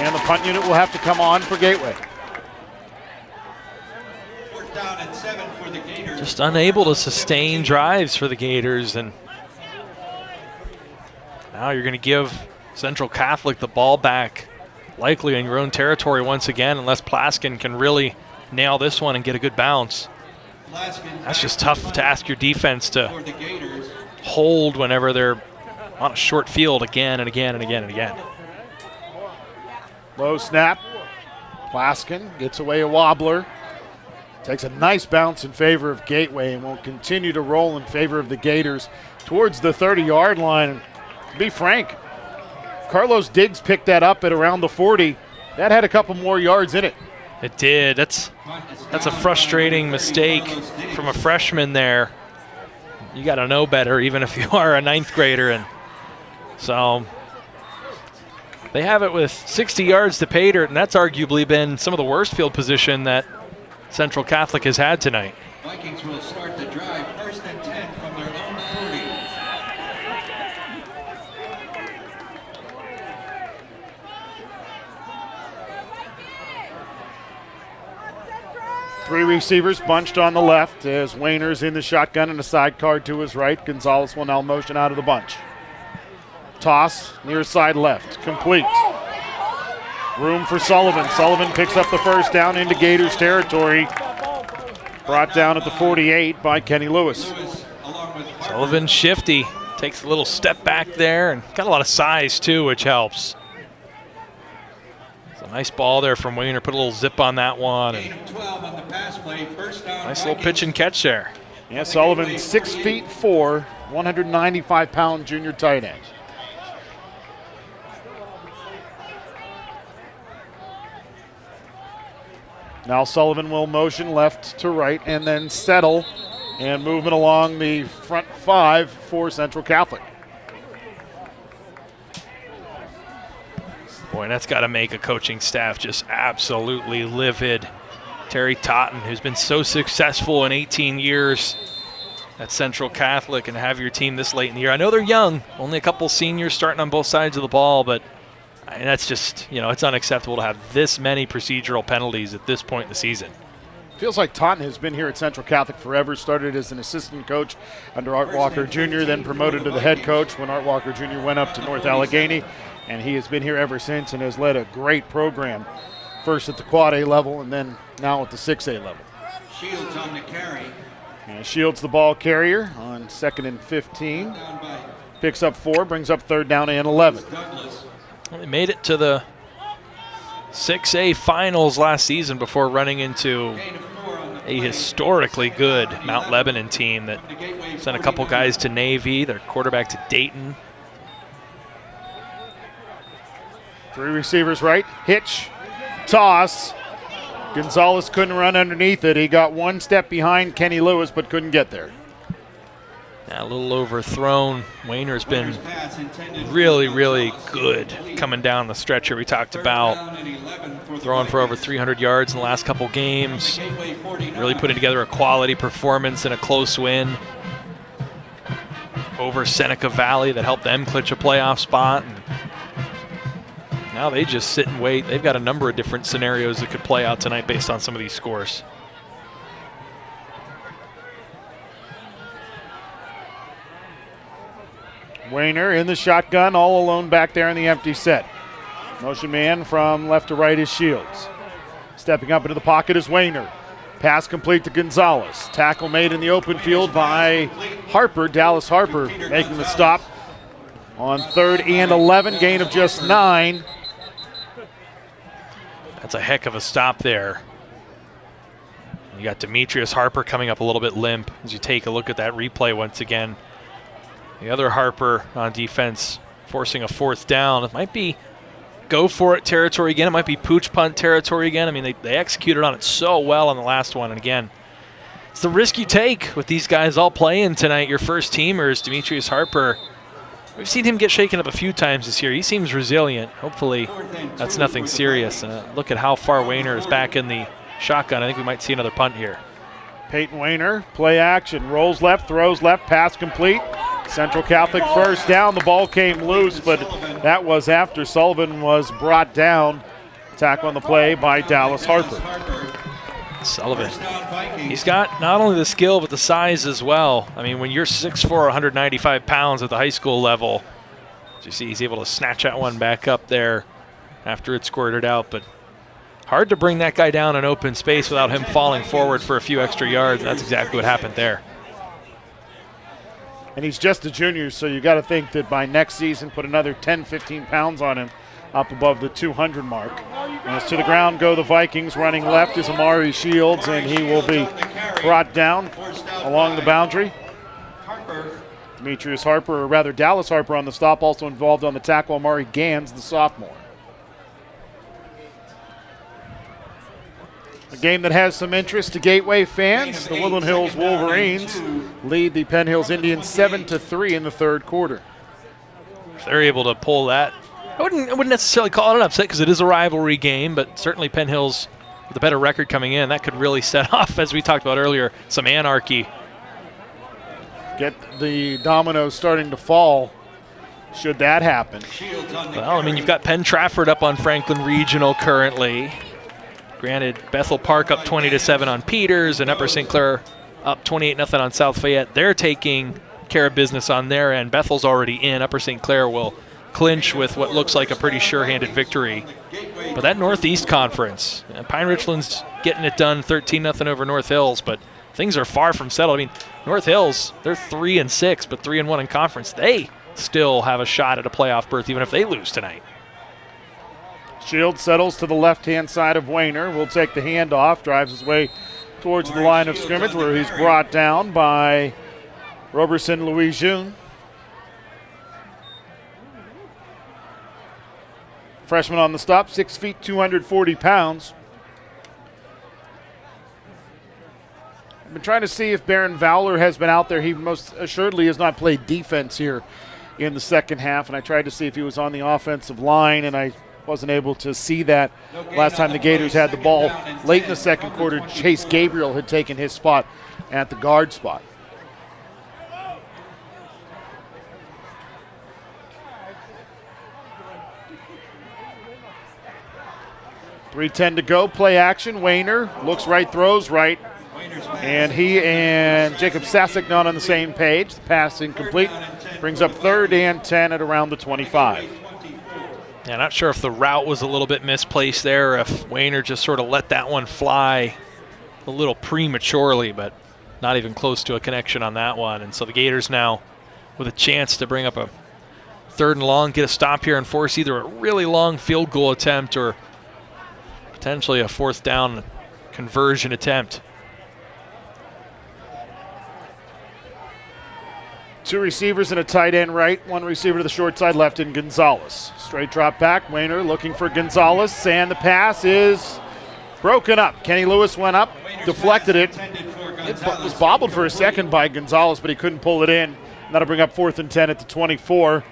And the punt unit will have to come on for Gateway. Just unable to sustain drives for the Gators, and now you're going to give Central Catholic the ball back, likely in your own territory once again, unless Plaskin can really nail this one and get a good bounce. That's just tough to ask your defense to hold whenever they're on a short field again and again and again and again. Low snap. Plaskin gets away a wobbler. Takes a nice bounce in favor of Gateway and will continue to roll in favor of the Gators towards the 30-yard line. To be frank, Carlos Diggs picked that up at around the 40. That had a couple more yards in it. It did. That's a frustrating mistake from a freshman there. You got to know better, even if you are a 9th grader. And so they have it with 60 yards to pay dirt, and that's arguably been some of the worst field position that Central Catholic has had tonight. Vikings will start the drive, 1st and 10 from their own 40. 3 receivers bunched on the left as Wayner's in the shotgun and a sidecar to his right. Gonzalez will now motion out of the bunch. Toss near side left, complete. Room for Sullivan. Sullivan picks up the first down into Gators territory. Brought down at the 48 by Kenny Lewis. Sullivan shifty, takes a little step back there and got a lot of size too, which helps. It's a nice ball there from Wayner. Put a little zip on that one. And nice little pitch and catch there. Yeah, Sullivan 6'4", 195-pound junior tight end. Now Sullivan will motion left to right and then settle and moving along the front 5 for Central Catholic. Boy, that's got to make a coaching staff just absolutely livid. Terry Totten, who's been so successful in 18 years at Central Catholic, and have your team this late in the year. I know they're young, only a couple seniors starting on both sides of the ball, but that's just, it's unacceptable to have this many procedural penalties at this point in the season. Feels like Taunton has been here at Central Catholic forever. Started as an assistant coach under Art Walker Jr., then promoted to the head coach when Art Walker Jr. went up to North Allegheny, and he has been here ever since and has led a great program, first at the Quad A level and then now at the 6A level. Shields on the carry. And Shields the ball carrier on 2nd and 15. Picks up 4, brings up 3rd down and 11. Well, they made it to the 6A finals last season before running into a historically good Mount Lebanon team that sent a couple guys to Navy, their quarterback to Dayton. 3 receivers right, hitch, toss. Gonzalez couldn't run underneath it. He got 1 step behind Kenny Lewis but couldn't get there. A little overthrown. Wayner's been really, really good coming down the stretch here. We talked about throwing for over 300 yards in the last couple games. Really putting together a quality performance in a close win over Seneca Valley that helped them clinch a playoff spot. And now they just sit and wait. They've got a number of different scenarios that could play out tonight based on some of these scores. Wayner in the shotgun, all alone back there in the empty set. Motion man from left to right is Shields. Stepping up into the pocket is Wayner. Pass complete to Gonzalez. Tackle made in the open field by Harper. Dallas Harper making the stop on 3rd and 11, gain of just 9. That's a heck of a stop there. You got Demetrius Harper coming up a little bit limp as you take a look at that replay once again. The other Harper on defense forcing a 4th down. It might be go for it territory again. It might be pooch punt territory again. I mean, they executed on it so well on the last one. And again, it's the risk you take with these guys all playing tonight. Your first teamers, Demetrius Harper. We've seen him get shaken up a few times this year. He seems resilient. Hopefully that's nothing serious. Look at how far Wayner is back in the shotgun. I think we might see another punt here. Peyton Wayner, play action, rolls left, throws left, pass complete. Central Catholic first down. The ball came loose, but that was after Sullivan was brought down. Tackle on the play by Dallas Harper. Sullivan, he's got not only the skill but the size as well. I mean, when you're 6'4", 195 pounds at the high school level, as you see, he's able to snatch that one back up there after it squirted out. But hard to bring that guy down in open space without him falling forward for a few extra yards. That's exactly what happened there. And he's just a junior, so you got to think that by next season, put another 10, 15 pounds on him up above the 200 mark. And as to the ground go the Vikings. Running left is Amari Shields, and he will be brought down along the boundary. Demetrius Harper, or rather Dallas Harper on the stop, also involved on the tackle, Amari Gans, the sophomore. A game that has some interest to Gateway fans. The Woodland Hills Wolverines lead the Penn Hills Indians 7-3 in the 3rd quarter. If they're able to pull that, I wouldn't necessarily call it an upset because it is a rivalry game, but certainly Penn Hills with a better record coming in, that could really set off, as we talked about earlier, some anarchy. Get the dominoes starting to fall should that happen. Well, I mean, you've got Penn Trafford up on Franklin Regional currently. Granted, Bethel Park up 20-7 on Peters, and Upper St. Clair up 28-0 on South Fayette. They're taking care of business on their end. Bethel's already in. Upper St. Clair will clinch with what looks like a pretty sure-handed victory. But that Northeast Conference, Pine Richland's getting it done 13-0 over North Hills, but things are far from settled. I mean, North Hills, they're 3-6, but 3-1 in conference. They still have a shot at a playoff berth even if they lose tonight. Shields settles to the left-hand side of Wayner. Will take the handoff, drives his way towards the line of scrimmage where he's brought down by Roberson Louis June. Freshman on the stop, 6 feet, 240 pounds. I've been trying to see if Baron Fowler has been out there. He most assuredly has not played defense here in the second half, and I tried to see if he was on the offensive line, and I wasn't able to see that. Last time the Gators had the ball late in the second quarter, Chase Gabriel had taken his spot at the guard spot. .310 to go, play action. Wayner looks right, throws right. And he and Jacob Sasek not on the same page. The pass incomplete. Brings up 3rd and 10 at around the 25. Yeah, not sure if the route was a little bit misplaced there, or if Wayner just sort of let that one fly a little prematurely, but not even close to a connection on that one. And so the Gators now with a chance to bring up a 3rd and long, get a stop here and force either a really long field goal attempt or potentially a 4th down conversion attempt. 2 receivers and a tight end right, 1 receiver to the short side left in Gonzalez. Straight drop back, Wayner looking for Gonzalez, and the pass is broken up. Kenny Lewis went up, deflected it. It was bobbled for a second by Gonzalez, but he couldn't pull it in. That'll bring up 4th and 10 at the 24.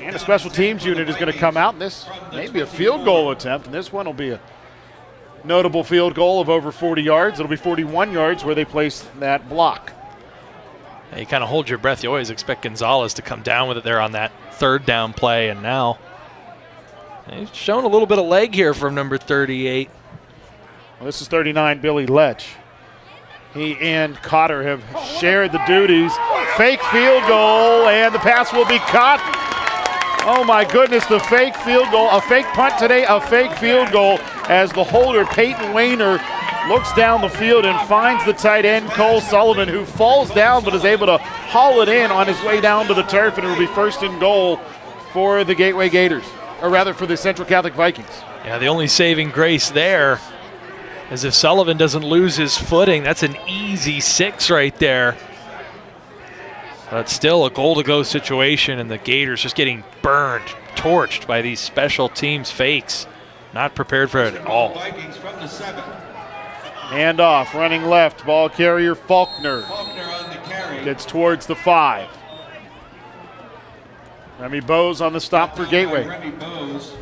And a special teams unit is going to come out, and this may be a field goal attempt, and this one will be a notable field goal of over 40 yards. It'll be 41 yards where they place that block. You kind of hold your breath. You always expect Gonzalez to come down with it there on that 3rd down play, and now he's shown a little bit of leg here from number 38. Well, this is 39, Billy Letch. He and Cotter have shared the duties. Fake field goal, and the pass will be caught Oh my goodness, the fake field goal, a fake punt today, a fake field goal as the holder, Peyton Wayner, looks down the field and finds the tight end, Cole Sullivan, who falls down but is able to haul it in on his way down to the turf, and it will be first and goal for the Gateway Gators, or rather for the Central Catholic Vikings. Yeah, the only saving grace there is if Sullivan doesn't lose his footing. That's an easy 6 right there. But still a goal-to-go situation, and the Gators just getting burned, torched by these special teams fakes. Not prepared for it at all. Vikings from the 7. Hand off, running left, ball carrier Faulkner. Faulkner on the carry. Gets towards the 5. Remy Bowes on the stop for Gateway. Remy Bowes.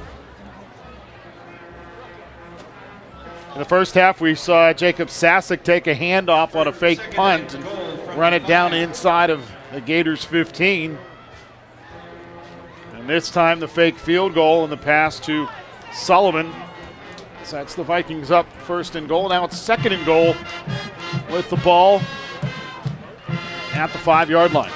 In the first half, we saw Jacob Sasek take a handoff on a fake punt and run it down inside of the Gators 15. And this time the fake field goal and the pass to Sullivan sets the Vikings up first and goal. Now it's second and goal with the ball at the 5-yard line.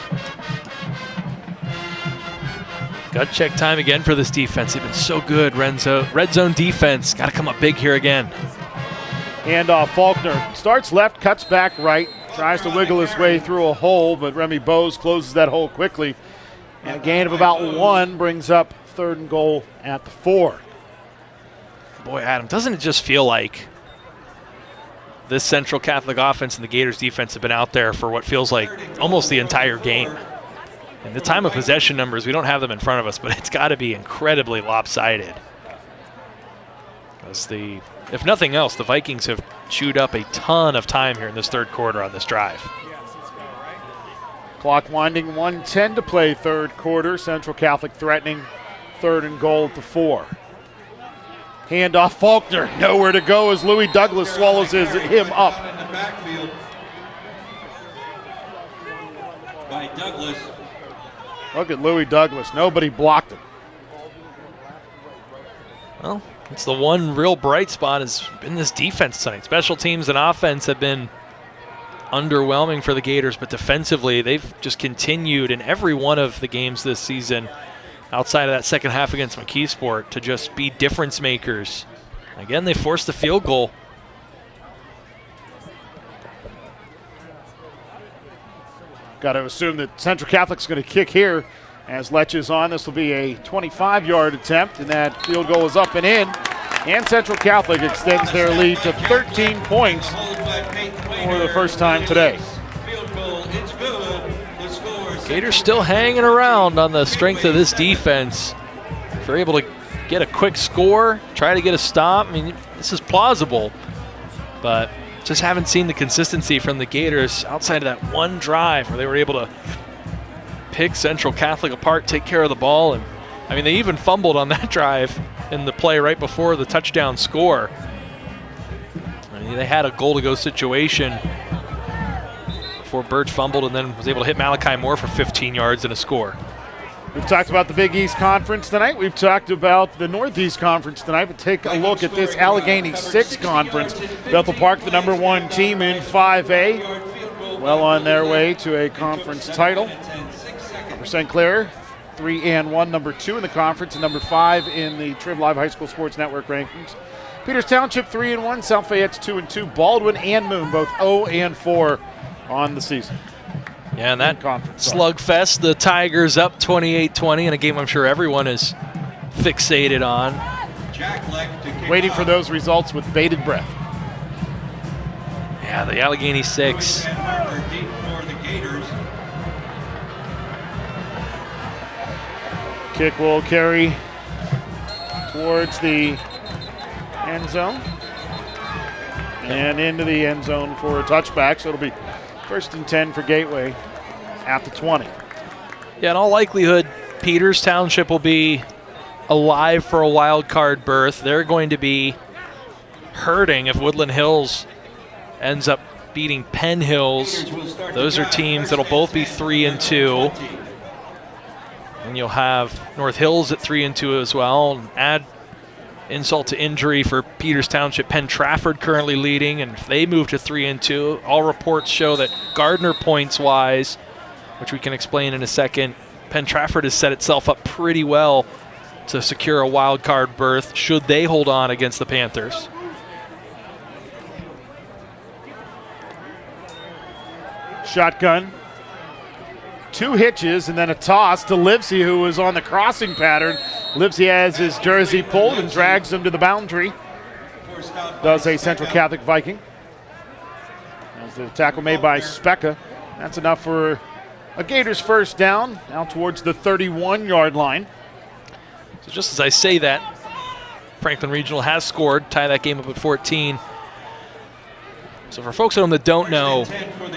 Gut check time again for this defense. They've been so good. Red zone defense. Got to come up big here again. Handoff, Faulkner starts left, cuts back right, tries to wiggle his way through a hole, but Remy Bowes closes that hole quickly. And a gain of about 1 brings up third and goal at the 4. Boy, Adam, doesn't it just feel like this Central Catholic offense and the Gators defense have been out there for what feels like almost the entire game? And the time of possession numbers, we don't have them in front of us, but it's got to be incredibly lopsided. As if nothing else, the Vikings have chewed up a ton of time here in this third quarter on this drive. Clock winding, 1:10 to play third quarter. Central Catholic threatening third and goal at the 4. Handoff, Faulkner, nowhere to go as Louis Douglas swallows him up. In the backfield by Douglas. Look at Louis Douglas, nobody blocked him. Well, it's the one real bright spot has been this defense tonight. Special teams and offense have been underwhelming for the Gators, but defensively they've just continued in every one of the games this season outside of that second half against McKeesport to just be difference makers. Again, they forced the field goal. Got to assume that Central Catholic's going to kick here as Lech is on. This will be a 25-yard attempt, and that field goal is up and in. And Central Catholic extends their lead to 13 points for the first time today. Gators still hanging around on the strength of this defense. If they're able to get a quick score, try to get a stop, I mean, this is plausible, but just haven't seen the consistency from the Gators outside of that one drive where they were able to pick Central Catholic apart, take care of the ball. And I mean, they even fumbled on that drive in the play right before the touchdown score. I mean, they had a goal-to-go situation before Birch fumbled and then was able to hit Malachi Moore for 15 yards and a score. We've talked about the Big East Conference tonight. We've talked about the Northeast Conference tonight, but take a look at this Allegheny 6 Conference. Bethel Park, the number 1 team in 5A, well on their way to a conference title. Number St. Clair, 3-1, number 2 in the conference, and number 5 in the Triv Live High School Sports Network rankings. Peters Township, 3-1, South Fayette's 2-2, Baldwin and Moon, both 0-4 on the season. Yeah, and that slugfest, the Tigers up 28-20 in a game I'm sure everyone is fixated on. Waiting for those results with bated breath. Yeah, the Allegheny 6. Kick will carry towards the end zone and into the end zone for a touchback, so it'll be first and 10 for Gateway at the 20. Yeah, in all likelihood, Peters Township will be alive for a wild card berth. They're going to be hurting if Woodland Hills ends up beating Penn Hills. Those are teams that'll both be 3-2. And you'll have North Hills at 3-2 as well. And add insult to injury for Peters Township. Penn Trafford currently leading, and if they move to 3-2, all reports show that Gardner points-wise, which we can explain in a second, Penn Trafford has set itself up pretty well to secure a wild card berth should they hold on against the Panthers. Shotgun. 2 hitches and then a toss to Livesey, who was on the crossing pattern. Livesey has his jersey pulled and drags him to the boundary. Does a Central Catholic Viking. As the tackle made by Specca. That's enough for a Gators first down, out towards the 31-yard line. So just as I say that, Franklin Regional has scored, tie that game up at 14. So for folks at home that don't know,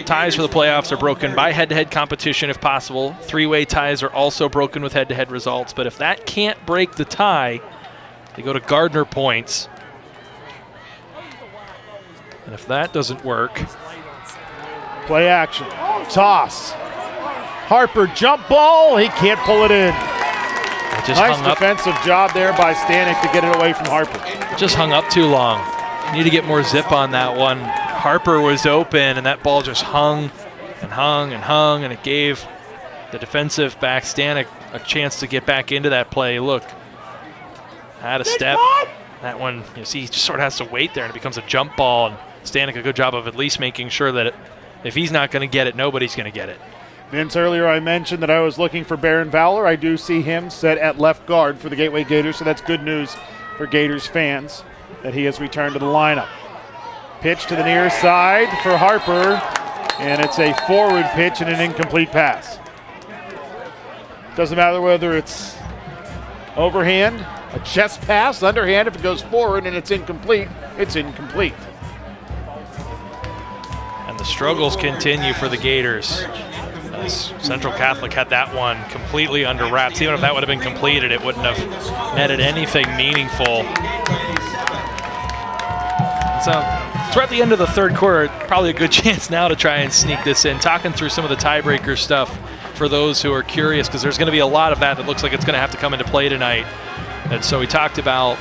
ties for the playoffs are broken by head-to-head competition if possible. 3-way ties are also broken with head-to-head results. But if that can't break the tie, they go to Gardner points. And if that doesn't work... Play action. Toss. Harper jump ball. He can't pull it in. Nice defensive job there by Stanek to get it away from Harper. Just hung up too long. Need to get more zip on that one. Harper was open, and that ball just hung and hung and hung, and it gave the defensive back Stanek a chance to get back into that play. Look, had a step. That one, you see, he just sort of has to wait there, and it becomes a jump ball. And Stanek a good job of at least making sure that if he's not going to get it, nobody's going to get it. Vince, earlier I mentioned that I was looking for Baron Fowler. I do see him set at left guard for the Gateway Gators, so that's good news for Gators fans that he has returned to the lineup. Pitch to the near side for Harper, and it's a forward pitch and an incomplete pass. Doesn't matter whether it's overhand, a chest pass, underhand. If it goes forward and it's incomplete, it's incomplete. And the struggles continue for the Gators. As Central Catholic had that one completely under wraps. Even if that would have been completed, it wouldn't have netted anything meaningful. So we're at the end of the third quarter. Probably a good chance now to try and sneak this in. Talking through some of the tiebreaker stuff for those who are curious, because there's going to be a lot of that looks like it's going to have to come into play tonight. And so we talked about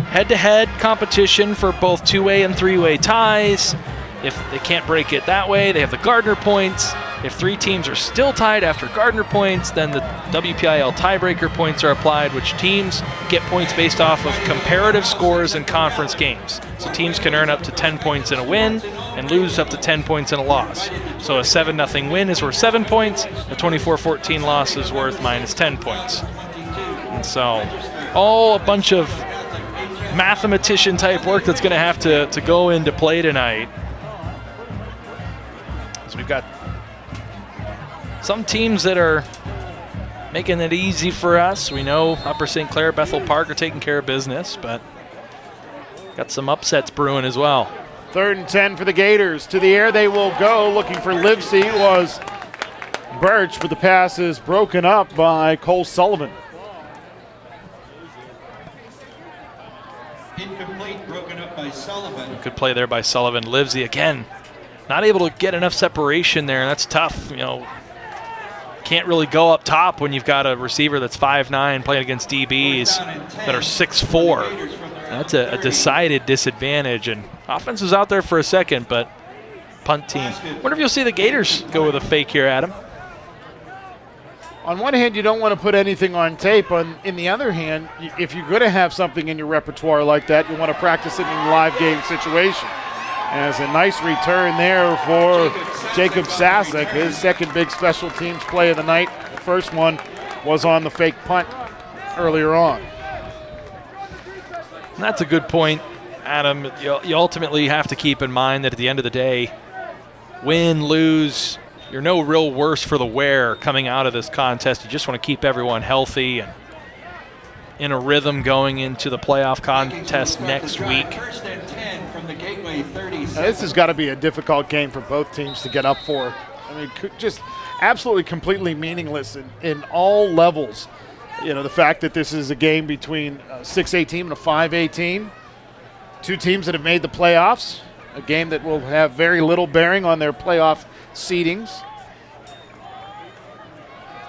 head-to-head competition for both 2-way and 3-way ties. If they can't break it that way, they have the Gardner points. If 3 teams are still tied after Gardner points, then the WPIAL tiebreaker points are applied, which teams get points based off of comparative scores in conference games. So teams can earn up to 10 points in a win and lose up to 10 points in a loss. So a 7-0 win is worth 7 points, a 24-14 loss is worth minus 10 points. And so all a bunch of mathematician type work that's going to have to go into play tonight. So we've got some teams that are making it easy for us. We know Upper St. Clair, Bethel Park are taking care of business, but got some upsets brewing as well. 3rd and 10 for the Gators. To the air they will go, looking for Livesey. Was Birch, but the pass is broken up by Cole Sullivan. Incomplete, broken up by Sullivan. Good play there by Sullivan. Livesey again, not able to get enough separation there. That's tough. You know, can't really go up top when you've got a receiver that's 5'9" playing against DBs that are 6'4". That's a decided disadvantage. And offense was out there for a second, but punt team. Wonder if you'll see the Gators go with a fake here, Adam. On one hand, you don't want to put anything on tape. In the other hand, if you're going to have something in your repertoire like that, you want to practice it in a live game situation. As a nice return there for Jacob Sasek, his second big special teams play of the night. The first one was on the fake punt earlier on. And that's a good point, Adam. You ultimately have to keep in mind that at the end of the day, win, lose, you're no real worse for the wear coming out of this contest. You just want to keep everyone healthy and in a rhythm going into the playoff contest next week. Now, this has got to be a difficult game for both teams to get up for. I mean, just absolutely completely meaningless in all levels. You know, the fact that this is a game between a 6A team and a 5A team, 2 teams that have made the playoffs, a game that will have very little bearing on their playoff seedings.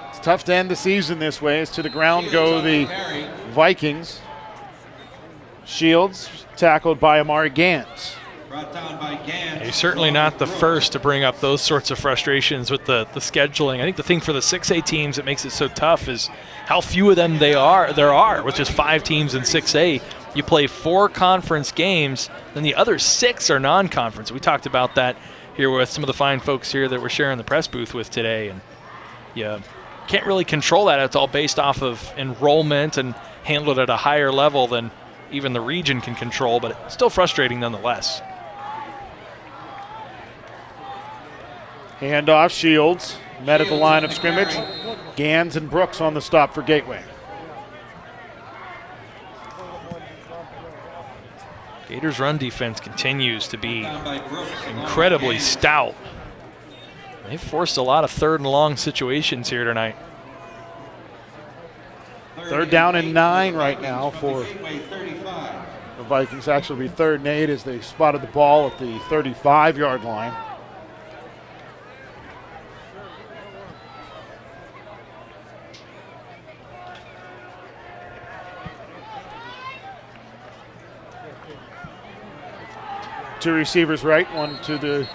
It's tough to end the season this way, as to the ground go the Vikings. Shields tackled by Amari Gans. Brought down by Gans. He's certainly not the first to bring up those sorts of frustrations with the scheduling. I think the thing for the 6A teams that makes it so tough is how few of them there are, with just 5 teams in 6A. You play 4 conference games, then the other 6 are non-conference. We talked about that here with some of the fine folks here that we're sharing the press booth with today, and you can't really control that. It's all based off of enrollment and handled at a higher level than even the region can control, but it's still frustrating nonetheless. Handoff, Shields met at the line of scrimmage. Gans and Brooks on the stop for Gateway. Gators' run defense continues to be incredibly stout. They've forced a lot of 3rd and long situations here tonight. 3rd down and 9 right now for the Vikings. Actually be 3rd and 8 as they spotted the ball at the 35-yard line. Two receivers right, one to the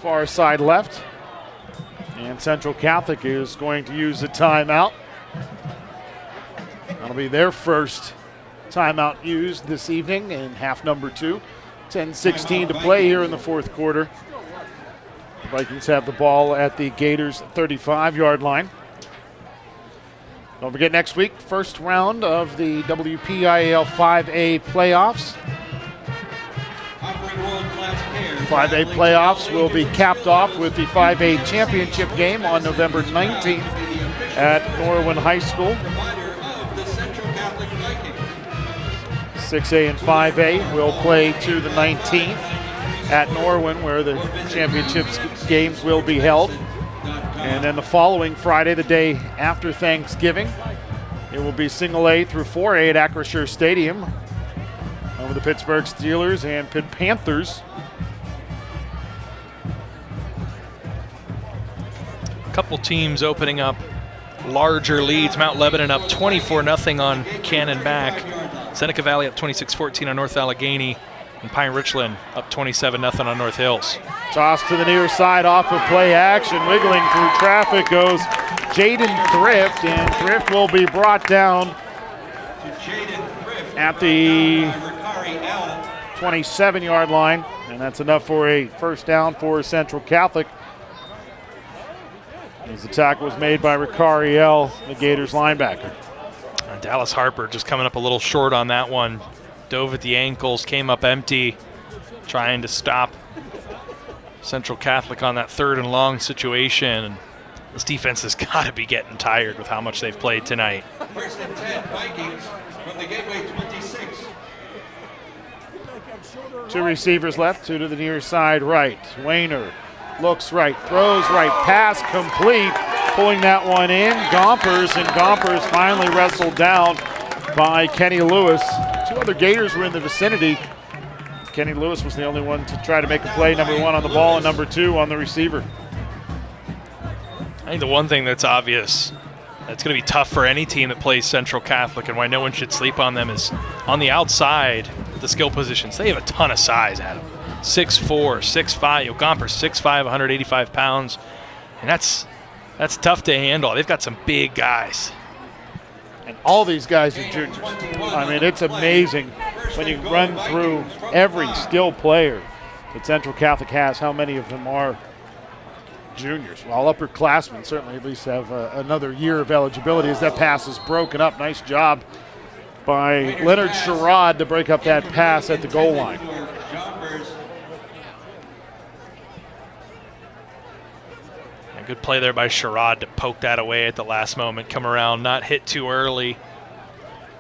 far side left. And Central Catholic is going to use a timeout. That'll be their first timeout used this evening in half number 2. 10:16 to play here in the 4th quarter. The Vikings have the ball at the Gators' 35-yard line. Don't forget next week, first round of the WPIAL 5A playoffs. 5A playoffs will be capped off with the 5A championship game on November 19th at Norwin High School. 6A and 5A will play to the 19th at Norwin, where the championship games will be held. And then the following Friday, the day after Thanksgiving, it will be single A through 4A at Acrisure Stadium over the Pittsburgh Steelers and Pitt Panthers. Couple teams opening up larger leads. Mount Lebanon up 24-0 on Cannonback. Seneca Valley up 26-14 on North Allegheny. And Pine Richland up 27-0 on North Hills. Toss to the near side off of play action. Wiggling through traffic goes Jaden Thrift, and Thrift will be brought down at the 27-yard line. And that's enough for a first down for Central Catholic. As the tackle was made by Ricariel, the Gators linebacker. Dallas Harper just coming up a little short on that one. Dove at the ankles, came up empty, trying to stop Central Catholic on that 3rd and long situation. And this defense has got to be getting tired with how much they've played tonight. 1st and 10, Vikings from the Gateway 26. 2 receivers left, 2 to the near side right. Wayner looks right, throws right, pass complete. Pulling that one in, Gompers, and Gompers finally wrestled down by Kenny Lewis. 2 other Gators were in the vicinity. Kenny Lewis was the only one to try to make a play, number 1 on the ball and number 2 on the receiver. I think the one thing that's obvious, that's going to be tough for any team that plays Central Catholic, and why no one should sleep on them, is on the outside, the skill positions. They have a ton of size, Adam. 6'4", 6'5", Gompers 6'5", 185 pounds, and that's tough to handle. They've got some big guys. And all these guys are juniors. I mean, it's amazing when you run through every skill player that Central Catholic has, how many of them are juniors. Well, upperclassmen certainly at least have another year of eligibility as that pass is broken up. Nice job by Leonard Sherrod to break up that pass at the goal line. Good play there by Sherrod to poke that away at the last moment, come around, not hit too early,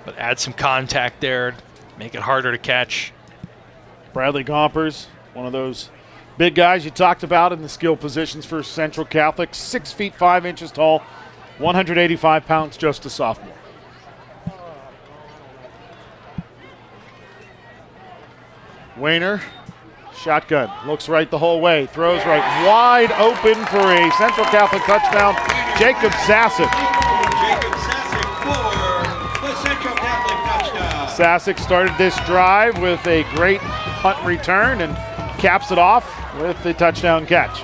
but add some contact there, make it harder to catch. Bradley Gompers, one of those big guys you talked about in the skill positions for Central Catholic, 6 feet 5 inches tall, 185 pounds, just a sophomore. Wayner. Shotgun, looks right the whole way, throws right, wide open for a Central Catholic touchdown. Jacob Sasic. Jacob Sasic for the Central Catholic touchdown. Sasic started this drive with a great punt return and caps it off with the touchdown catch.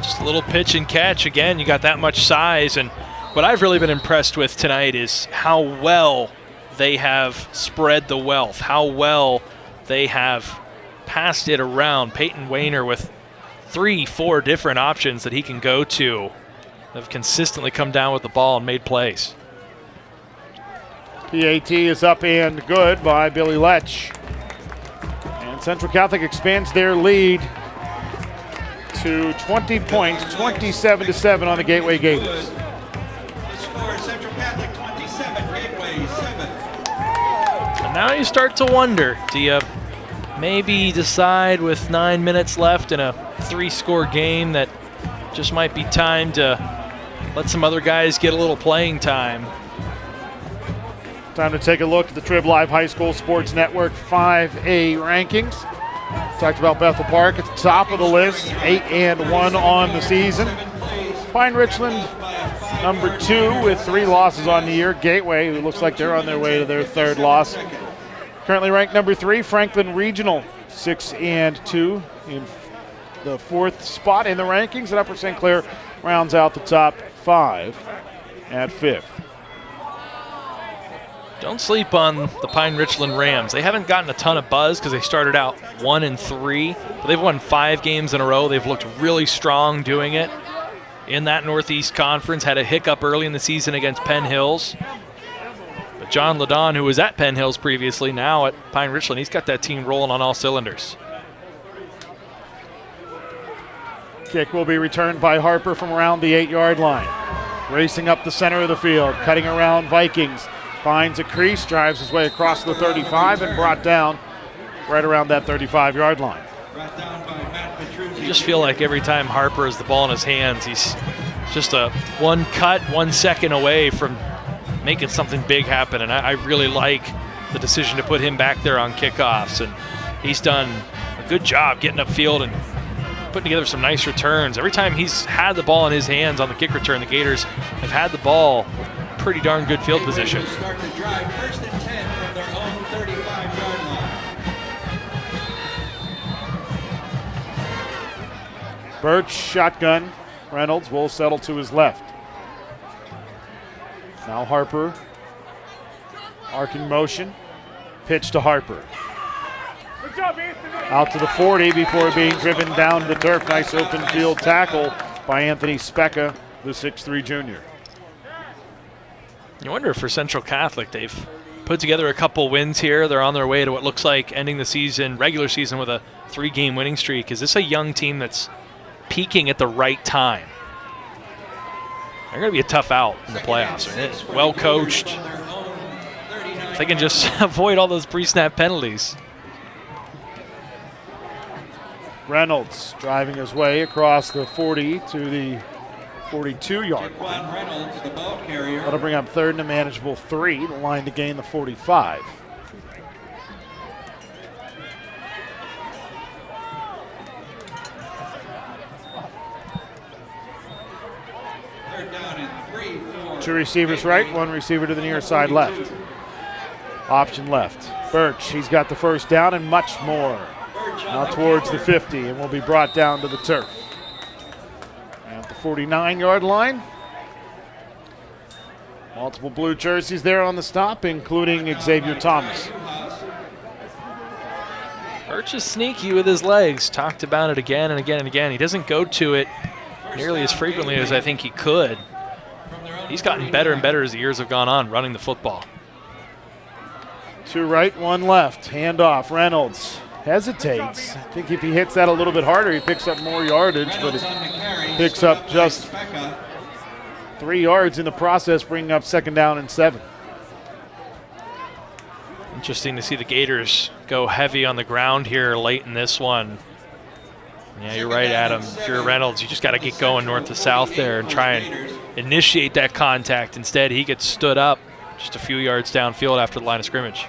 Just a little pitch and catch. Again, you got that much size. And what I've really been impressed with tonight is how well they have spread the wealth, how well they have passed it around. Peyton Wayner with 3-4 different options that he can go to have consistently come down with the ball and made plays. PAT is up and good by Billy Letch. And Central Catholic expands their lead to 20 points, 27-7 on the Gateway Gators. The score, Central Catholic 27, Gateway 7. And now you start to wonder, do you maybe decide with 9 minutes left in a 3-score game that just might be time to let some other guys get a little playing time? Time to take a look at the Trib Live High School Sports Network 5A rankings. Talked about Bethel Park at the top of the list, 8-1 on the season. Pine Richland, number 2 with 3 losses on the year. Gateway, who looks like they're on their way to their 3rd loss. Currently ranked number 3, Franklin Regional, 6-2 in the 4th spot in the rankings. And Upper St. Clair rounds out the top 5 at 5th. Don't sleep on the Pine Richland Rams. They haven't gotten a ton of buzz because they started out 1-3, but they've won 5 games in a row. They've looked really strong doing it in that Northeast Conference. Had a hiccup early in the season against Penn Hills. But John Ladon, who was at Penn Hills previously, now at Pine Richland, he's got that team rolling on all cylinders. Kick will be returned by Harper from around the 8-yard line. Racing up the center of the field, cutting around Vikings. Finds a crease, drives his way across the 35 and brought down right around that 35-yard line. You just feel like every time Harper has the ball in his hands, he's just a 1 cut, 1 second away from making something big happen. And I really like the decision to put him back there on kickoffs. And he's done a good job getting upfield and putting together some nice returns. Every time he's had the ball in his hands on the kick return, the Gators have had the ball pretty darn good field position. Start to drive 1st and 10 from their own 35-yard line. Birch, shotgun. Reynolds will settle to his left. Now Harper, arcing motion. Pitch to Harper. Out to the 40 before being driven down the turf. Nice open field tackle by Anthony Specca, the 6'3 junior. You wonder if for Central Catholic, they've put together a couple wins here. They're on their way to what looks like ending the season, regular season, with a 3-game winning streak. Is this a young team that's peaking at the right time? They're going to be a tough out in the playoffs. It's well coached. If they can just avoid all those pre-snap penalties. Reynolds driving his way across the 40 to the 42-yard line. Reynolds, the ball carrier. That'll bring up 3rd and a manageable 3. The line to gain the 45. Third down and 3 for 2 receivers right, 1 receiver to the near side left. Option left. Birch, he's got the 1st down and much more. Now towards the 50 and will be brought down to the turf. At the 49-yard line. Multiple blue jerseys there on the stop, including Xavier Thomas. Birch is sneaky with his legs. Talked about it again and again and again. He doesn't go to it nearly as frequently as I think he could. He's gotten better and better as the years have gone on running the football. 2 right, 1 left. Handoff. Reynolds hesitates. I think if he hits that a little bit harder, he picks up more yardage, but it picks up just 3 yards in the process, bringing up 2nd down and 7. Interesting to see the Gators go heavy on the ground here late in this one. Yeah, you're right, Adam. If you're Reynolds, you just got to get going north to south there and try and initiate that contact. Instead, he gets stood up just a few yards downfield after the line of scrimmage.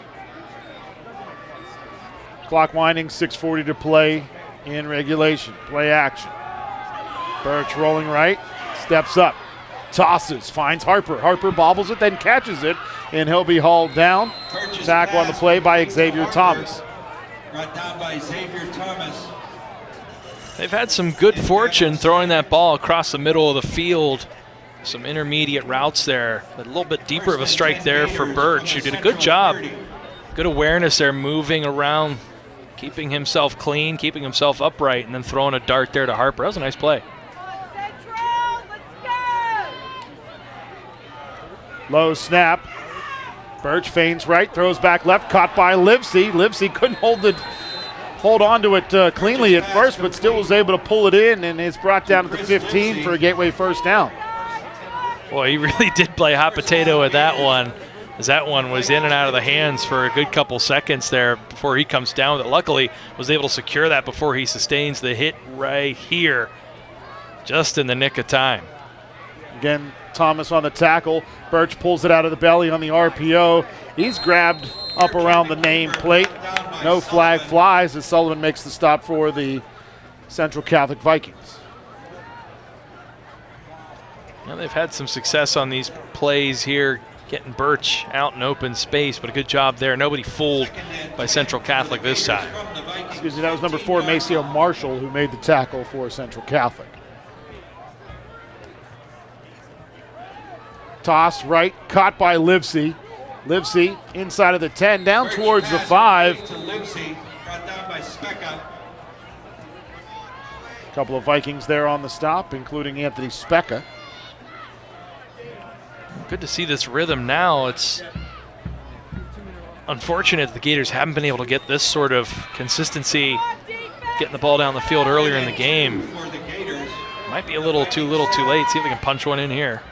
Clock winding, 6:40 to play in regulation. Play action. Birch rolling right, steps up, tosses, finds Harper. Harper bobbles it, then catches it, and he'll be hauled down. Tackle on the play by Xavier Thomas. brought down by Xavier Thomas. They've had some good fortune throwing that ball across the middle of the field. Some intermediate routes there. A little bit deeper of a strike there for Birch, who did a good job. Good awareness there, moving around, keeping himself clean, keeping himself upright, and then throwing a dart there to Harper. That was a nice play. Low snap. Birch feigns right, throws back left, caught by Livesey. Livesey couldn't hold on to it cleanly at first, but still was able to pull it in, and it's brought down to the 15 for a Gateway first down. Boy, he really did play hot potato with that one, as that one was in and out of the hands for a good couple seconds there before he comes down with it. Luckily, was able to secure that before he sustains the hit right here, just in the nick of time. Again, Thomas on the tackle. Birch pulls it out of the belly on the RPO. He's grabbed up around the name plate. No flag flies as Sullivan makes the stop for the Central Catholic Vikings. Now they've had some success on these plays here, getting Birch out in open space, but a good job there. Nobody fooled by Central Catholic this time. Excuse me, that was number 4, Maceo Marshall, who made the tackle for Central Catholic. Toss right, caught by Livesey. Livesey inside of the 10, down towards the 5. A couple of Vikings there on the stop, including Anthony Specca. Good to see this rhythm now. It's unfortunate the Gators haven't been able to get this sort of consistency, getting the ball down the field earlier in the game. Might be a little too late. See if they can punch one in here.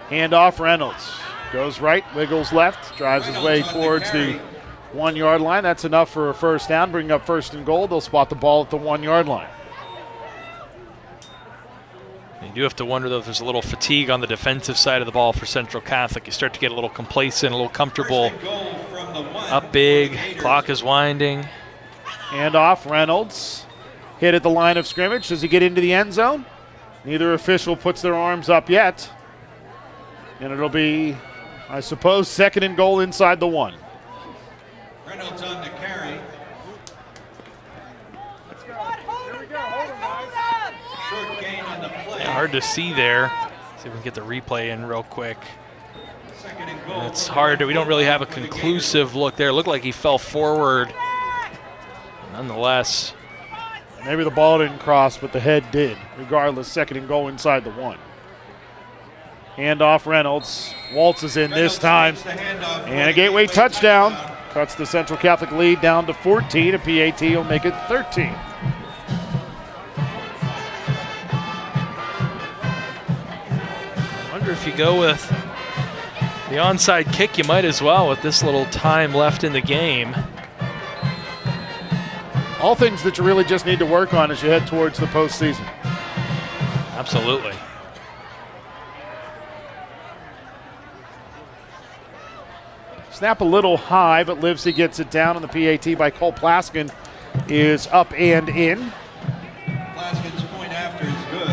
Handoff, Reynolds goes right, wiggles left, drives his way towards the 1-yard line. That's enough for a first down, bring up 1st and goal. They'll spot the ball at the 1-yard line. You do have to wonder, though, if there's a little fatigue on the defensive side of the ball for Central Catholic. You start to get a little complacent, a little comfortable. Up big, clock is winding. Handoff, Reynolds hit at the line of scrimmage. Does he get into the end zone? Neither official puts their arms up yet. And it'll be, I suppose, 2nd and goal inside the 1. Reynolds on the carry. Short gain on the play. Yeah, hard to see there. See if we can get the replay in real quick. 2nd and goal. It's hard. We don't really have a conclusive look there. It looked like he fell forward. Nonetheless. Maybe the ball didn't cross, but the head did. Regardless, 2nd and goal inside the 1. Handoff, Reynolds. Waltzes in this time. And a Gateway touchdown. Cuts the Central Catholic lead down to 14. A PAT will make it 13. I wonder if you go with the onside kick, you might as well with this little time left in the game. All things that you really just need to work on as you head towards the postseason. Absolutely. Snap a little high, but Livesey gets it down, and the PAT by Cole Plaskin is up and in. Plaskin's point after is good.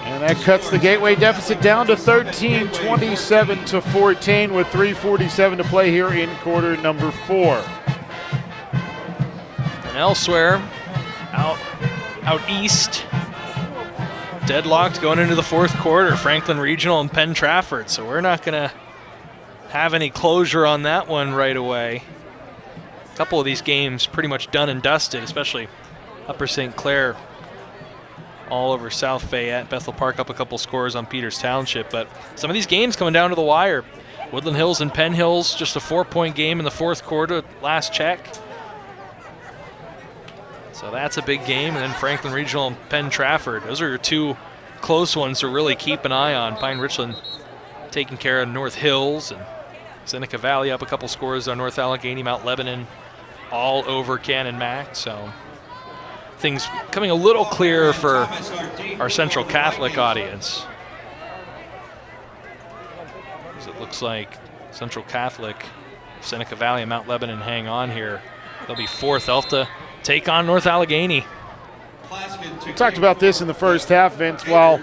And that cuts the Gateway deficit down to 13, 27 to 14 with 3:47 to play here in quarter number 4. And elsewhere, out east, deadlocked going into the 4th quarter, Franklin Regional and Penn Trafford. So we're not going to have any closure on that one right away. A couple of these games pretty much done and dusted, especially Upper St. Clair all over South Fayette. Bethel Park up a couple scores on Peters Township, but some of these games coming down to the wire. Woodland Hills and Penn Hills, just a 4-point game in the 4th quarter, last check. So that's a big game, and then Franklin Regional and Penn Trafford. Those are your 2 close ones to really keep an eye on. Pine Richland taking care of North Hills, and Seneca Valley up a couple scores on North Allegheny, Mount Lebanon, all over Cannon Mac. So things coming a little clearer for our Central Catholic audience. As it looks like Central Catholic, Seneca Valley, and Mount Lebanon hang on here. They'll be 4th. They'll have to take on North Allegheny. We talked about this in the first half, Vince. While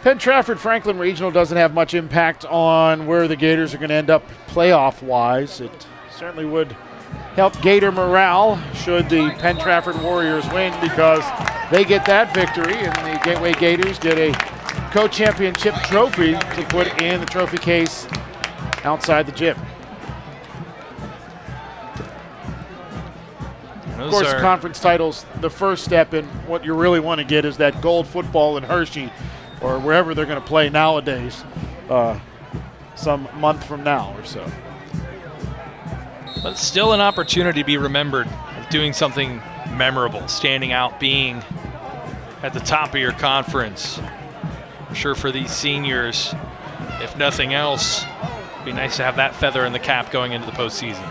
Penn Trafford Franklin Regional doesn't have much impact on where the Gators are going to end up playoff-wise, it certainly would help Gator morale should the Penn Trafford Warriors win, because they get that victory and the Gateway Gators get a co-championship trophy to put in the trophy case outside the gym. Of course, conference titles, the first step in what you really want to get is that gold football in Hershey or wherever they're going to play nowadays, some month from now or so. But still an opportunity to be remembered, doing something memorable, standing out, being at the top of your conference. I'm sure for these seniors, if nothing else, it'd be nice to have that feather in the cap going into the postseason.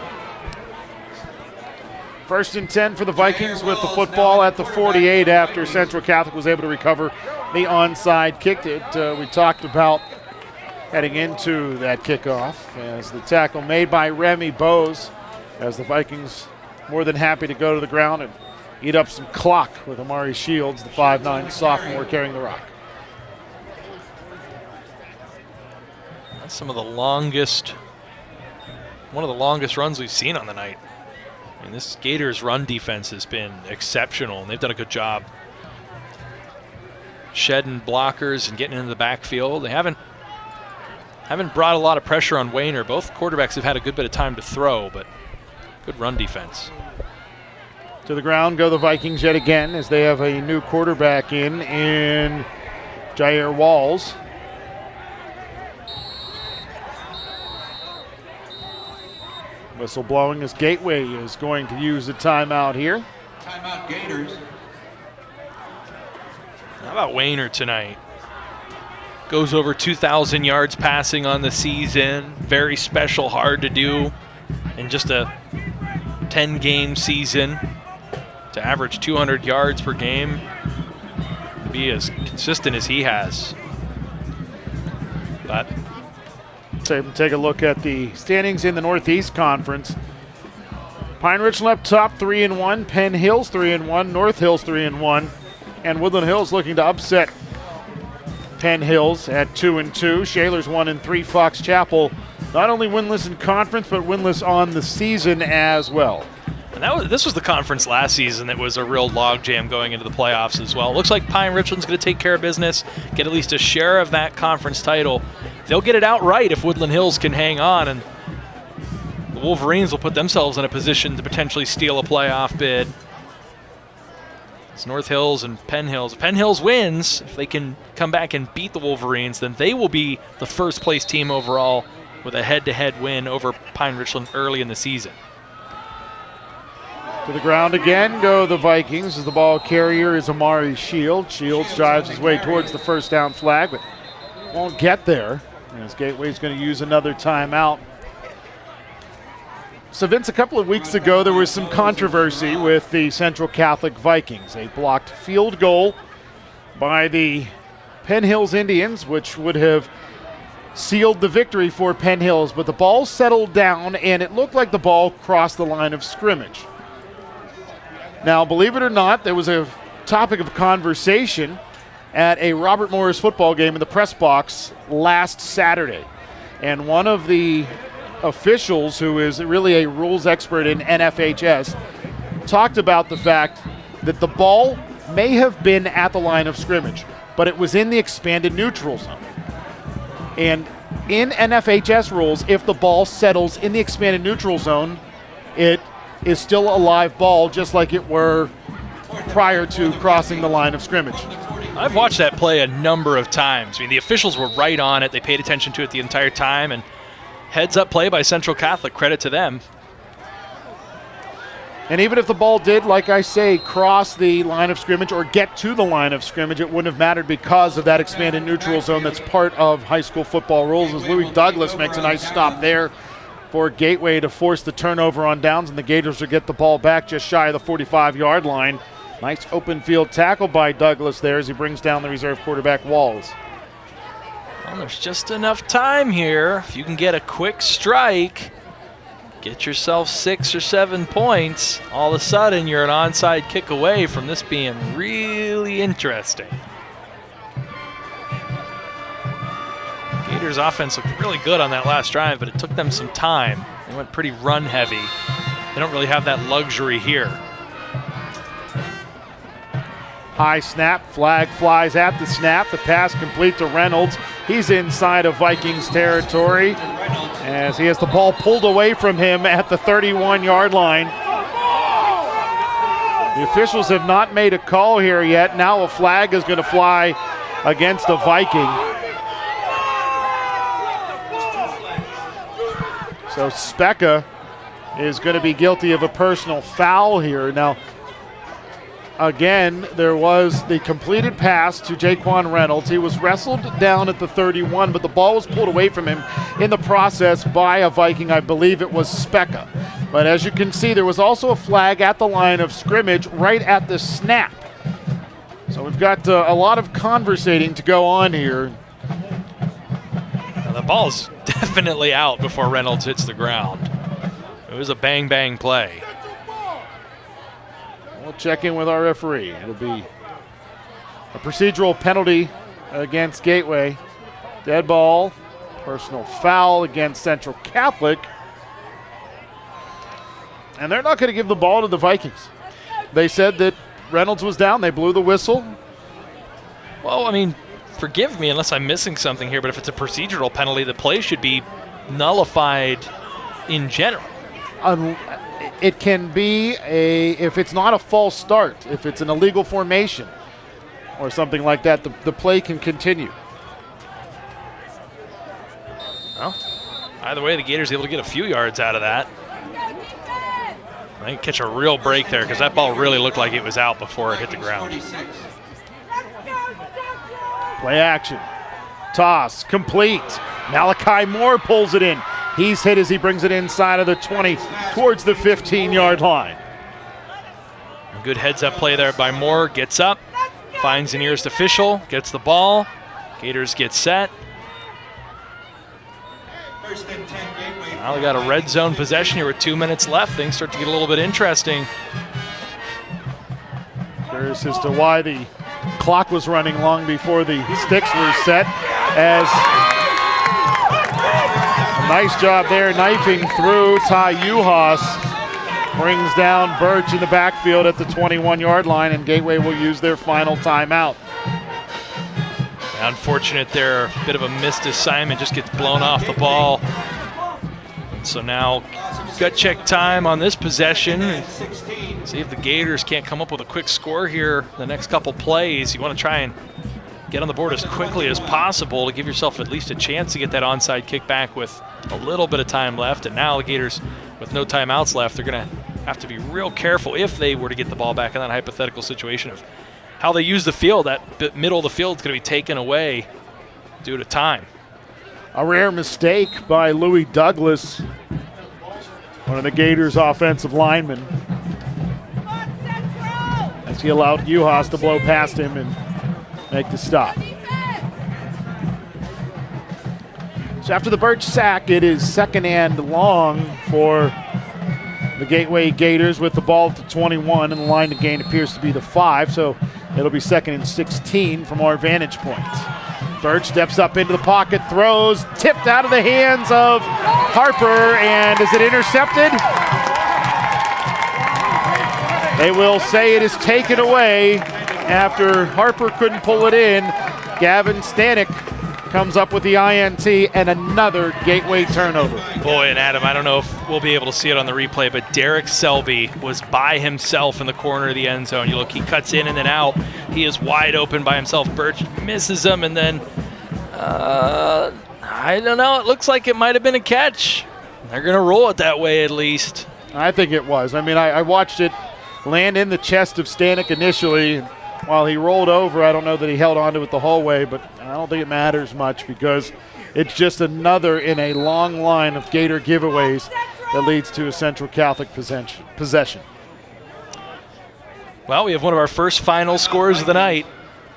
1st and 10 for the Vikings with the football at the 48 after Central Catholic was able to recover the onside kick that we talked about heading into that kickoff, as the tackle made by Remy Bose, as the Vikings more than happy to go to the ground and eat up some clock with Amari Shields, the 5'9" sophomore, carrying the rock. That's one of the longest runs we've seen on the night. I mean, this Gators run defense has been exceptional, and they've done a good job shedding blockers and getting into the backfield. They haven't brought a lot of pressure on Wayner. Both quarterbacks have had a good bit of time to throw, but good run defense. To the ground go the Vikings yet again, as they have a new quarterback in Jair Walls. Whistle blowing as Gateway is going to use the timeout here. Timeout Gators. How about Wayner tonight? Goes over 2,000 yards passing on the season. Very special, hard to do in just a 10-game season. To average 200 yards per game, to be as consistent as he has. But take a look at the standings in the Northeast Conference. Pine Ridge up top 3-1, Penn Hills 3-1, North Hills 3-1, and Woodland Hills looking to upset Penn Hills at 2-2. Shaler's 1-3. Fox Chapel not only winless in conference but winless on the season as well. And this was the conference last season that was a real logjam going into the playoffs as well. Looks like Pine Richland's going to take care of business, get at least a share of that conference title. They'll get it outright if Woodland Hills can hang on, and the Wolverines will put themselves in a position to potentially steal a playoff bid. It's North Hills and Penn Hills. If Penn Hills wins, if they can come back and beat the Wolverines, then they will be the first place team overall with a head-to-head win over Pine Richland early in the season. To the ground again go the Vikings, as the ball carrier is Amari Shields. Shields drives his way towards the first down flag, but won't get there, as Gateway's going to use another timeout. So Vince, a couple of weeks ago there was some controversy with the Central Catholic Vikings. A blocked field goal by the Penn Hills Indians, which would have sealed the victory for Penn Hills, but the ball settled down and it looked like the ball crossed the line of scrimmage. Now, believe it or not, there was a topic of conversation at a Robert Morris football game in the press box last Saturday. And one of the officials, who is really a rules expert in NFHS, talked about the fact that the ball may have been at the line of scrimmage, but it was in the expanded neutral zone. And in NFHS rules, if the ball settles in the expanded neutral zone, it is still a live ball, just like it were prior to crossing the line of scrimmage. I've watched that play a number of times. I mean, the officials were right on it. They paid attention to it the entire time, and heads-up play by Central Catholic. Credit to them. And even if the ball did, like I say, cross the line of scrimmage or get to the line of scrimmage, it wouldn't have mattered because of that expanded neutral zone that's part of high school football rules, as Louis Douglas makes a nice stop there for Gateway to force the turnover on downs, and the Gators will get the ball back just shy of the 45-yard line. Nice open field tackle by Douglas there as he brings down the reserve quarterback Walls. Well, there's just enough time here. If you can get a quick strike, get yourself 6 or 7 points, all of a sudden you're an onside kick away from this being really interesting. Gators offense looked really good on that last drive, but it took them some time. They went pretty run heavy. they don't really have that luxury here. High snap, flag flies at the snap. The pass complete to Reynolds. He's inside of Vikings territory as he has the ball pulled away from him at the 31-yard line. The officials have not made a call here yet. Now a flag is going to fly against the Viking. So Specca is going to be guilty of a personal foul here. Now, again, there was the completed pass to Jaquan Reynolds. He was wrestled down at the 31, but the ball was pulled away from him in the process by a Viking. I believe it was Specca. But as you can see, there was also a flag at the line of scrimmage right at the snap. So we've got a lot of conversating to go on here. Now the ball's definitely out before Reynolds hits the ground. It was a bang-bang play. We'll check in with our referee. It'll be a procedural penalty against Gateway. Dead ball, personal foul against Central Catholic. And they're not going to give the ball to the Vikings. They said that Reynolds was down. They blew the whistle. Well, I mean, forgive me unless I'm missing something here, but if it's a procedural penalty, the play should be nullified in general. It can be if it's not a false start, if it's an illegal formation or something like that, the play can continue. Well, either way, the Gators able to get a few yards out of that. I think catch a real break there because that ball really looked like it was out before it hit the ground. Play action. Toss complete. Malachi Moore pulls it in. He's hit as he brings it inside of the 20 towards the 15-yard line. A good heads-up play there by Moore. Gets up, finds the nearest official, gets the ball. Gators get set. Now we got a red zone possession here with 2 minutes left. Things start to get a little bit interesting. Curious as to why the clock was running long before the sticks were set. As a nice job there, knifing through. Ty Uhas brings down Birch in the backfield at the 21-yard line, and Gateway will use their final timeout. Unfortunate there, a bit of a missed assignment, just gets blown off the ball. So now gut check time on this possession. See if the Gators can't come up with a quick score here the next couple plays. You want to try and get on the board as quickly as possible to give yourself at least a chance to get that onside kick back with a little bit of time left. And now the Gators, with no timeouts left, they're going to have to be real careful if they were to get the ball back in that hypothetical situation of how they use the field. That middle of the field is going to be taken away due to time. A rare mistake by Louis Douglas, one of the Gators' offensive linemen, as he allowed Uhas to blow past him and make the stop. So after the Birch sack, it is second and long for the Gateway Gators with the ball at the 21, and the line to gain appears to be the 5, so it'll be second and 16 from our vantage point. Birch steps up into the pocket, throws, tipped out of the hands of Harper, and is it intercepted? They will say it is taken away after Harper couldn't pull it in. Gavin Stanek comes up with the INT and another Gateway turnover. Boy, and Adam, I don't know if we'll be able to see it on the replay, but Derek Selby was by himself in the corner of the end zone. You look, he cuts in and then out. He is wide open by himself. Birch misses him, and then, I don't know, it looks like it might have been a catch. They're going to roll it that way at least. I think it was. I mean, I watched it land in the chest of Stanek initially. While he rolled over, I don't know that he held onto it the whole way, but I don't think it matters much because it's just another in a long line of Gator giveaways that leads to a Central Catholic possession. Well, we have one of our first final scores of the night.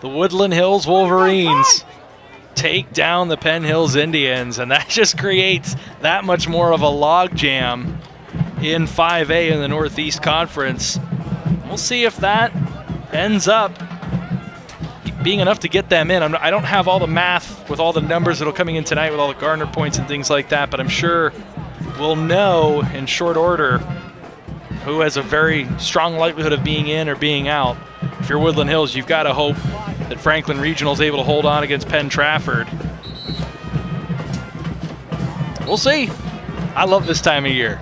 The Woodland Hills Wolverines take down the Penn Hills Indians, and that just creates that much more of a logjam in 5A in the Northeast Conference. We'll see if that ends up being enough to get them in. I don't have all the math with all the numbers that are coming in tonight with all the Gardner points and things like that, but I'm sure we'll know in short order who has a very strong likelihood of being in or being out. If you're Woodland Hills, you've got to hope that Franklin Regional is able to hold on against Penn Trafford. We'll see. I love this time of year.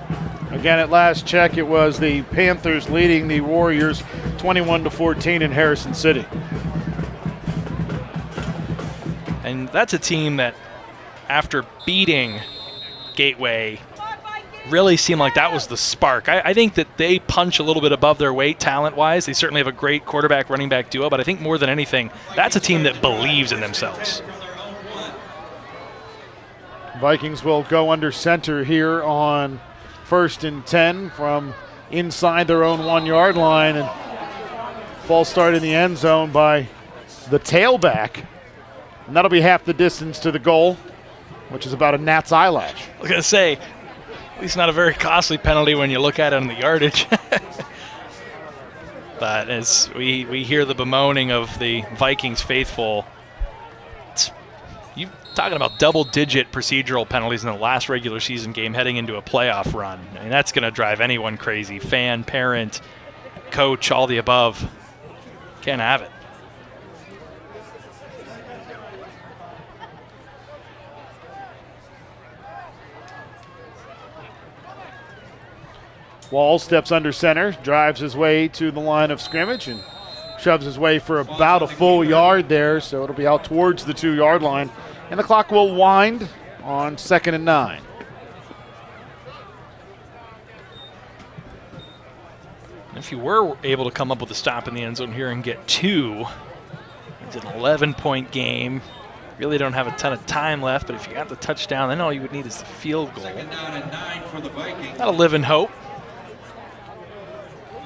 Again, at last check, it was the Panthers leading the Warriors 21-14 in Harrison City. And that's a team that, after beating Gateway, really seemed like that was the spark. I think that they punch a little bit above their weight talent-wise. They certainly have a great quarterback-running back duo, but I think more than anything, that's a team that believes in themselves. Vikings will go under center here on 1st and 10 from inside their own 1-yard line, and false start in the end zone by the tailback. And that'll be half the distance to the goal, which is about a gnat's eyelash. I was going to say, at least not a very costly penalty when you look at it on the yardage. But as we hear the bemoaning of the Vikings faithful, you talking about double-digit procedural penalties in the last regular season game heading into a playoff run. I mean, that's going to drive anyone crazy. Fan, parent, coach, all the above. Can't have it. Wall steps under center, drives his way to the line of scrimmage, and shoves his way for about a full yard there, so it'll be out towards the 2-yard line. And the clock will wind on 2nd and 9. If you were able to come up with a stop in the end zone here and get 2, it's an 11-point game. Really don't have a ton of time left, but if you got the touchdown, then all you would need is the field goal. 2nd down and 9 for the Vikings. That'll live in hope.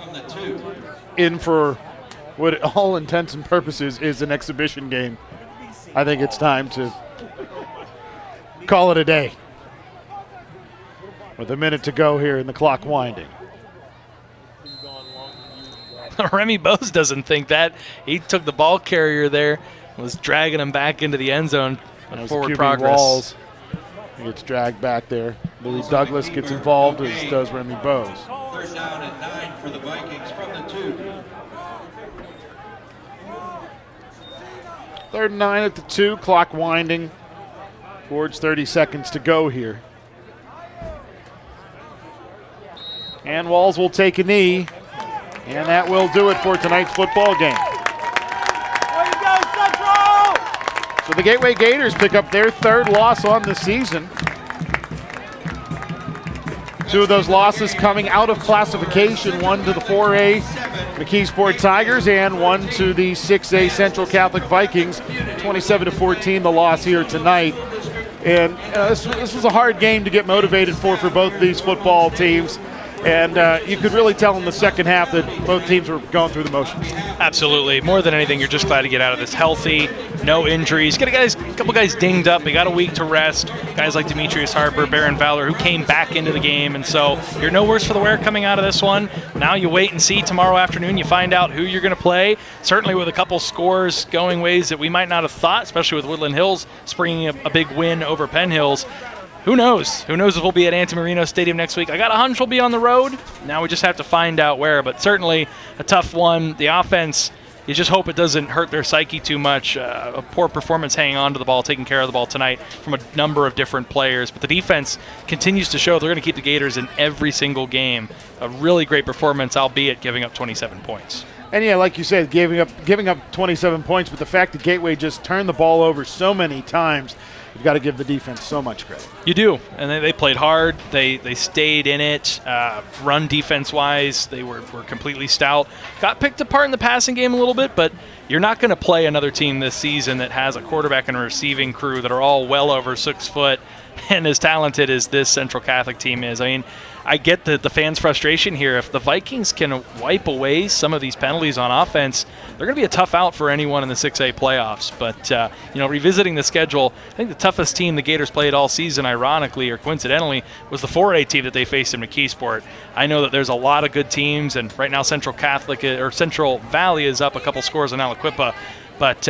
From the 2. In for what all intents and purposes is an exhibition game. I think it's time to call it a day. With a minute to go here and the clock winding. Remy Bose doesn't think that. He took the ball carrier there, was dragging him back into the end zone on forward QB progress. Walls. He gets dragged back there. Louis Douglas gets involved, as does Remy Bose. 3rd down and 9 for the Vikings from the 2. 3rd and 9 at the 2, clock winding towards 30 seconds to go here. And Walls will take a knee, and that will do it for tonight's football game. So the Gateway Gators pick up their 3rd loss on the season. 2 of those losses coming out of classification, 1 to the 4A McKeesport Tigers and 1 to the 6A Central Catholic Vikings. 27-14 the loss here tonight. And this was a hard game to get motivated for both these football teams. And you could really tell in the second half that both teams were going through the motions. Absolutely. More than anything, you're just glad to get out of this healthy, no injuries. Get a couple guys dinged up. They got a week to rest. Guys like Demetrius Harper, Baron Fowler, who came back into the game. And so you're no worse for the wear coming out of this one. Now you wait and see tomorrow afternoon. You find out who you're going to play. Certainly with a couple scores going ways that we might not have thought, especially with Woodland Hills springing a big win over Penn Hills. Who knows? Who knows if we'll be at Antimarino Stadium next week? I got a hunch we'll be on the road. Now we just have to find out where. But certainly a tough one. The offense, you just hope it doesn't hurt their psyche too much. A poor performance hanging on to the ball, taking care of the ball tonight from a number of different players. But the defense continues to show they're going to keep the Gators in every single game. A really great performance, albeit giving up 27 points. And yeah, like you said, giving up 27 points, but the fact that Gateway just turned the ball over so many times, you've got to give the defense so much credit. You do, and they played hard. They stayed in it. Run defense-wise, they were completely stout. Got picked apart in the passing game a little bit, but you're not going to play another team this season that has a quarterback and a receiving crew that are all well over 6 foot and as talented as this Central Catholic team is. I mean, I get the fans' frustration here. If the Vikings can wipe away some of these penalties on offense, they're going to be a tough out for anyone in the 6A playoffs. But, revisiting the schedule, I think the toughest team the Gators played all season, ironically or coincidentally, was the 4A team that they faced in McKeesport. I know that there's a lot of good teams, and right now Central Valley is up a couple scores on Aliquippa. But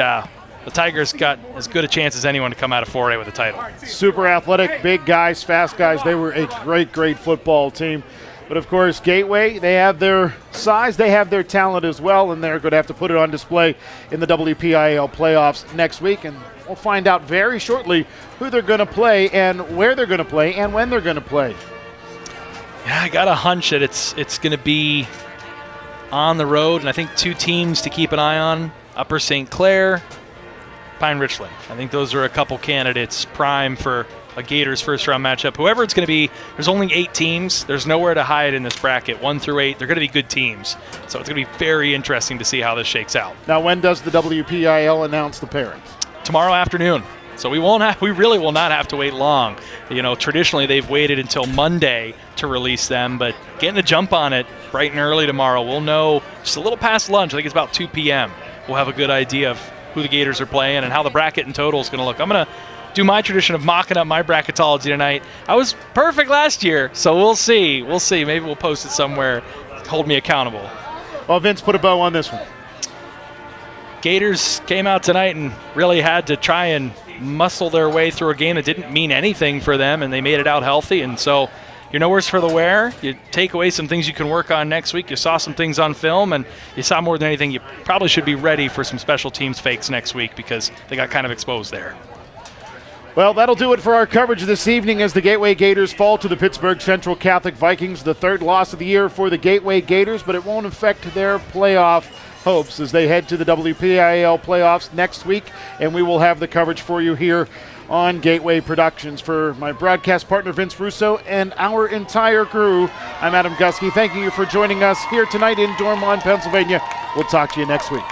the Tigers got as good a chance as anyone to come out of 4A with a title. Super athletic, big guys, fast guys. They were a great, great football team. But of course, Gateway, they have their size, they have their talent as well, and they're going to have to put it on display in the WPIAL playoffs next week. And we'll find out very shortly who they're going to play and where they're going to play and when they're going to play. Yeah, I got a hunch that it's going to be on the road, and I think two teams to keep an eye on: Upper St. Clair, Pine Richland. I think those are a couple candidates prime for a Gators first-round matchup. Whoever it's going to be, there's only 8 teams. There's nowhere to hide in this bracket. 1 through 8, they're going to be good teams. So it's going to be very interesting to see how this shakes out. Now, when does the WPIL announce the pairings? Tomorrow afternoon. So we really will not have to wait long. You know, traditionally they've waited until Monday to release them, but getting a jump on it bright and early tomorrow. We'll know just a little past lunch. I think it's about 2 p.m. We'll have a good idea of who the Gators are playing and how the bracket and total is going to look. I'm going to do my tradition of mocking up my bracketology tonight. I was perfect last year, so we'll see. We'll see. Maybe we'll post it somewhere. Hold me accountable. Well, Vince, put a bow on this one. Gators came out tonight and really had to try and muscle their way through a game that didn't mean anything for them, and they made it out healthy. And so you're no worse for the wear. You take away some things you can work on next week. You saw some things on film, and you saw more than anything, you probably should be ready for some special teams fakes next week because they got kind of exposed there. Well, that'll do it for our coverage this evening as the Gateway Gators fall to the Pittsburgh Central Catholic Vikings, the 3rd loss of the year for the Gateway Gators, but it won't affect their playoff hopes as they head to the WPIAL playoffs next week, and we will have the coverage for you here on Gateway Productions. For my broadcast partner Vince Russo and our entire crew, I'm Adam Gusky. Thanking you for joining us here tonight in Dormont, Pennsylvania. We'll talk to you next week.